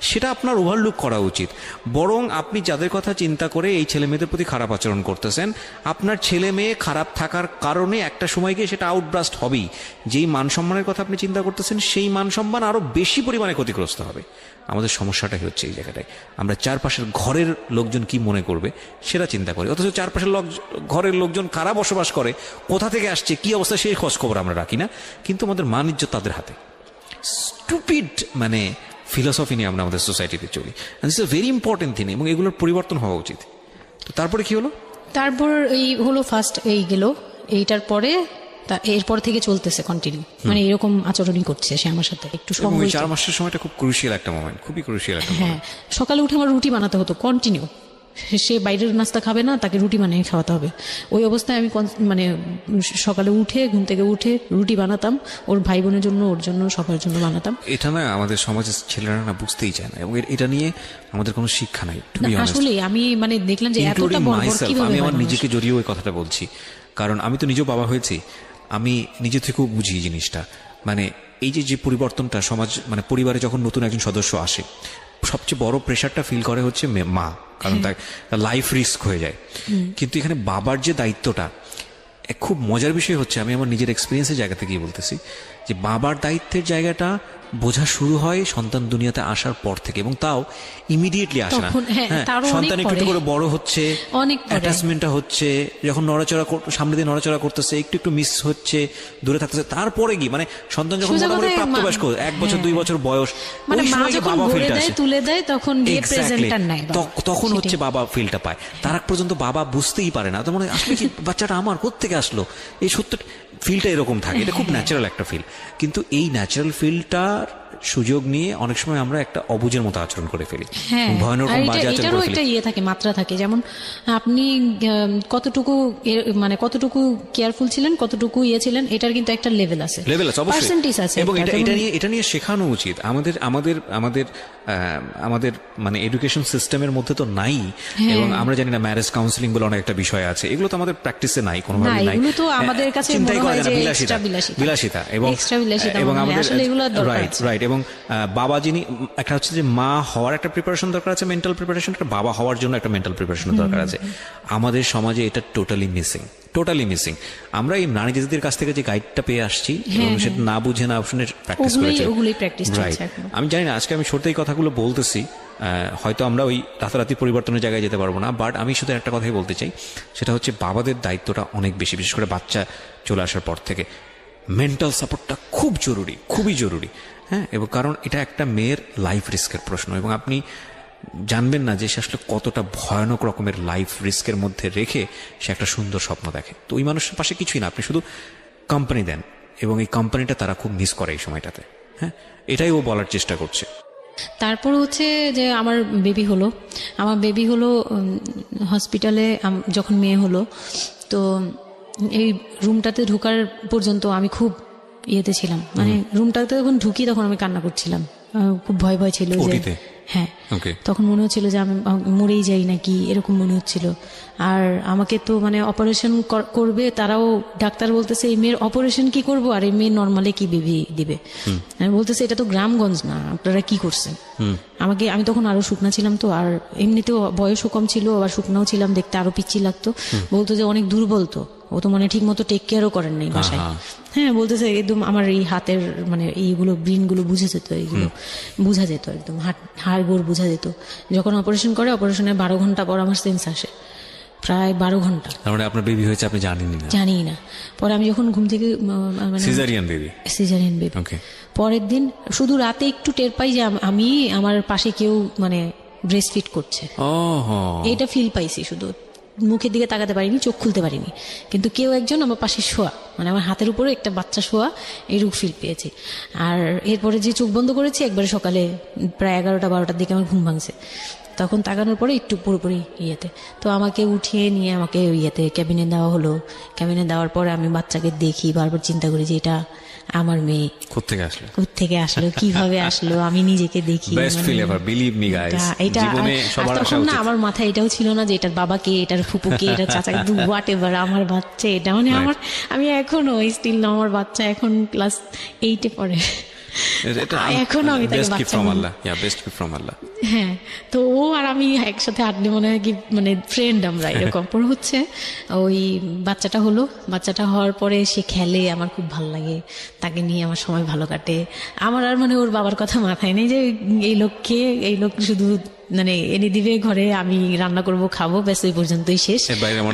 সেটা আপনার ওভারলুক করা উচিত। বরং আপনি যাদের কথা চিন্তা করে এই ছেলে মেয়েদের প্রতি খারাপ আচরণ করতেছেন, আপনার ছেলে মেয়ে খারাপ থাকার কারণে একটা সময় গিয়ে সেটা আউটব্রাস্ট হবেই। যেই মান সম্মানের কথা আপনি চিন্তা করতেছেন, সেই মান সম্মান আরো বেশি পরিমাণে ক্ষতিগ্রস্ত হবে। আমাদের সমস্যাটাই হচ্ছে এই জায়গাটায়, আমরা চারপাশের ঘরের লোকজন কি মনে করবে সেটা চিন্তা করি, অথচ চারপাশের ঘরের লোকজন কারা বসবাস করে, কোথা থেকে আসছে, কি অবস্থা, সেই খোঁজ খবর আমরা রাখি না, কিন্তু আমাদের মান ইজ্জত তাদের হাতে। স্টুপিড মানে ফিলসফি নিয়ে আমরা আমাদের সোসাইটিতে চলি, this is a very important thing, এবং এগুলোর পরিবর্তন হওয়া উচিত। তো তারপরে কি হলো? তারপর এই হলো ফার্স্ট এই গেল, এইটার পরে এরপর থেকে চলতেছে কন্টিনিউ, মানে এরকম আচরণই করছে সে আমার সাথে। একটু 4 মাসের সময়টা খুব ক্রুশিয়াল একটা মোমেন্ট, খুবই ক্রুশিয়াল একটা হ্যাঁ, সকালে উঠে আমার রুটি বানাতে হতো কন্টিনিউ, সে বাইরের নাস্তা খাবে না, তাকে রুটি বানিয়ে খাওয়াতে হবে। ওই অবস্থায় আমি মানে সকালে উঠে ঘুম থেকে উঠে রুটি বানাতাম, ওর ভাই বোনের জন্য, ওর জন্য, সবার জন্য বানাতাম। এটা না আমাদের সমাজের ছেলেরা না বুঝতেই চায় না, এবং এটা নিয়ে আমাদের কোনো শিক্ষা নাই। আসলে আমি মানে দেখলাম যে এতটা আমি আমার নিজেকে জড়িয়ে ওই কথাটা বলছি, কারণ আমি তো নিজেও বাবা হয়েছি, আমি নিজে থেকেও বুঝি জিনিসটা। মানে এই যে পরিবর্তনটা সমাজ, মানে পরিবারে যখন নতুন একজন সদস্য আসে, সবচেয়ে বড় প্রেশারটা ফিল করে হচ্ছে মা, কারণ তার লাইফ রিস্ক হয়ে যায়। কিন্তু এখানে বাবার যে দায়িত্বটা, খুব মজার বিষয় হচ্ছে, আমি আমার নিজের এক্সপিরিয়েন্সের জায়গা থেকে বলতেছি, যে বাবার দায়িত্বের জায়গাটা বোঝা শুরু হয় সন্তান দুনিয়াতে আসার পর থেকে, এবং তাও ইমিডিয়েটলি আসে না। সন্তান একটু করে বড় হচ্ছে, অ্যাটাচমেন্টটা হচ্ছে, যখন নড়াচড়া সামনে দিয়ে নড়াচড়া করতেছে, একটু মিস হচ্ছে, দূরে থাকতেছে, তারপরে কি মানে সন্তান যখন মোটামুটি প্রাপ্তবয়স্ক 1 বছর 2 বছর বয়স, ওই সময় বাবা ফিলটা আসে, তুলে দেয়, তখন তখন হচ্ছে বাবা ফিলটা পায়। তার আগ পর্যন্ত বাবা বুঝতেই পারে না, তো মানে আসলে কি বাচ্চাটা আমার কোত্থেকে আসলো, এই সত্য ফিলটা এরকম থাকে, এটা খুব ন্যাচারাল একটা ফিল। কিন্তু এই ন্যাচারাল ফিলটার সুযোগ নিয়ে অনেক সময় আমরা একটা অবুঝের মতো আচরণ করে ফেলি, হ্যাঁ, ভয়ানক আর বাজে আচরণ এটারও করে একটা ফেলি। থাকে, মাত্রা থাকে। যেমন আপনি কতটুকু মানে কতটুকু কেয়ারফুল ছিলেন, কতটুকু ছিলেন, এটার কিন্তু একটা লেভেল আছে, অবশ্যই। পার্সেন্টেজ আছে এবং একটা। এটা নিয়ে শেখানো উচিত আমাদের আমাদের আমাদের আমাদের মানে এডুকেশন সিস্টেমের মধ্যে তো নাই। হ্যাঁ। এবং আমরা জানি না ম্যারেজ কাউন্সিলিং বলে অনেক একটা বিষয় আছে, এগুলো তো আমাদের প্র্যাকটিসে নাই, কোনোভাবেই না, নাই। এগুলো তো আমাদের কাছে চিন্তাই মনে করা হয় যায় না, যে বিলাসিতা extra বিলাসিতা এবং extra বিলাসিতা এবং মনে হয়। আমাদের আসলে এগুলো দরকার রাইট আছে। রাইট এবং বাবা যিনি, একটা হচ্ছে যে মা হওয়ার একটা প্রিপারেশন দরকার আছে, মেন্টাল প্রিপারেশন, একটা বাবা হওয়ার জন্য একটা মেন্টাল প্রিপারেশন দরকার আছে। আমাদের সমাজে এটা টোটালি মিসিং। আমরা এই নারী দিদিদের কাছ থেকে যে গাইডটা পেয়ে আসছি এবং সেটা না বুঝে না শুনে প্র্যাকটিস করেছি, ওগুলোই প্র্যাকটিস রাইট। চলছে এখন। আমি জানি না, আজকে আমি সত্যি এই কথাগুলো বলতেছি, হয়তো আমরা ওই রাতারাতি পরিবর্তনের জায়গায় যেতে পারবো না, বাট আমি শুধু একটা কথাই বলতে চাই, সেটা হচ্ছে বাবাদের দায়িত্বটা অনেক বেশি, বিশেষ করে বাচ্চা চলে আসার পর থেকে মেন্টাল সাপোর্টটা খুব জরুরি, খুবই জরুরি। হ্যাঁ, এবং কারণ এটা একটা মেয়ের লাইফ রিস্কের প্রশ্ন, এবং আপনি জানবেন না যে সে আসলে কতটা ভয়ানক রকমের লাইফ রিস্কের মধ্যে রেখে সে একটা সুন্দর স্বপ্ন দেখে। তো ওই মানুষের পাশে কিছুই না, আপনি শুধু কোম্পানি দেন, এবং এই কোম্পানিটা তারা খুব মিস করে এই সময়টাতে। হ্যাঁ, এটাই ও বলার চেষ্টা করছে। তারপর হচ্ছে যে আমার বেবি হলো হসপিটালে যখন মেয়ে হলো, তো এই রুমটাতে ঢোকার পর্যন্ত আমি খুব ইয়েতে ছিলাম, মানে রুমটাতে যখন ঢুকি তখন আমি কান্না করছিলাম, খুব ভয় ছিল যে, ওটিতে? হ্যাঁ, ওকে। তখন মনে হচ্ছিল যে আমি মরেই যাই নাকি, এরকম মনে হচ্ছিল। আর আমাকে তো মানে অপারেশন করবে, তারাও ডাক্তার বলতেছে এই মেয়ের অপারেশন কি করবো, আর এই মেয়ে নর্মালে কি বেবি দিবে। আমি বলতেছে এটা তো গ্রামগঞ্জ না, আপনারা কি করছেন। আমি তখন আরো শুকনা ছিলাম, তো আর এমনিতেও বয়সও কম ছিল, আবার শুকনাও ছিলাম, দেখতে আরো পিচ্ছি লাগতো। বলতো যে অনেক দুর্বল, তো ও তো মানে ঠিক মতো টেক কেয়ারও করেন নাই বাসায়। হ্যাঁ, বলতেছে একদম আমার এই হাতের মানে এইগুলো ব্রিন গুলো বুঝে যেত, এইগুলো বুঝা যেত, একদম হাড় গোড় বুঝা যেত। যখন অপারেশন করে, অপারেশনের 12 ঘন্টা পর আমার সেন্স আসে, প্রায় 12 ঘন্টা। তার মানে আপনার বেবি হয়েছে আপনি জানেনই না? জানি না। পরে আমি যখন ঘুম থেকে মানে caesarean baby? Caesarean baby. Okay. পরের দিন শুধু রাতে একটু টের পাই যে আমি আমার পাশে কেউ মানে ব্রেস্ট ফিড করছে, এইটা ফিল পাইছি। শুধু মুখের দিকে তাকাতে পারিনি, চোখ খুলতে পারিনি, কিন্তু কেউ একজন আমার পাশে শোয়া, মানে আমার হাতের উপরে একটা বাচ্চা শোয়া, এইরূপ ফিল পেয়েছি। আর এরপরে যে চোখ বন্ধ করেছি, একবারে সকালে প্রায় 11টা-12টার দিকে আমার ঘুম ভাঙছে। তখন তাকানোর পরে একটু পুরোপুরি ইয়েতে, তো আমাকে উঠিয়ে নিয়ে আমাকে ইয়েতে ক্যাবিনে দেওয়া হলো। ক্যাবিনে দেওয়ার পরে আমি বাচ্চাকে দেখি, বারবার চিন্তা করি যে এটা আমার মেয়ে কোত্থেকে আসলো, কিভাবে আসলো, আমি নিজেকে দেখি। Best feel ever, believe me guys, জীবনে সবার আসা তখন না উচিত। আমার মাথায় এটাও ছিল না যে এটার বাবাকে, এটার ফুপুকে, এটার চাচা, হোয়াট এভার, আমার বাচ্চা এটা, মানে আমার, আমি এখনো স্টিল না, আমার বাচ্চা এখন ক্লাস 8-এ পড়ে, এখনো আমি তাকে বাচ্চা বলি। বেস্ট গিফট ফ্রম আল্লাহ। হ্যাঁ, তো ও আর আমি একসাথে আড্ডে, মনে হয় কি মানে ফ্রেন্ড আমরা এরকম। পর হচ্ছে ওই বাচ্চাটা হওয়ার পরে সে খেলে, আমার খুব ভালো লাগে, তাকে নিয়ে আমার সময় ভালো কাটে। আমার আর মানে ওর বাবার কথা মাথায় নেই যে এই লোক শুধু মানে এনে দিবে ঘরে, আমি রান্না করব, খাবো, ব্যাস ওই পর্যন্তই শেষ।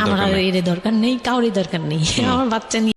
আমার আর এর দরকার নেই, কাউরই দরকার নেই। আমার বাচ্চা নিয়ে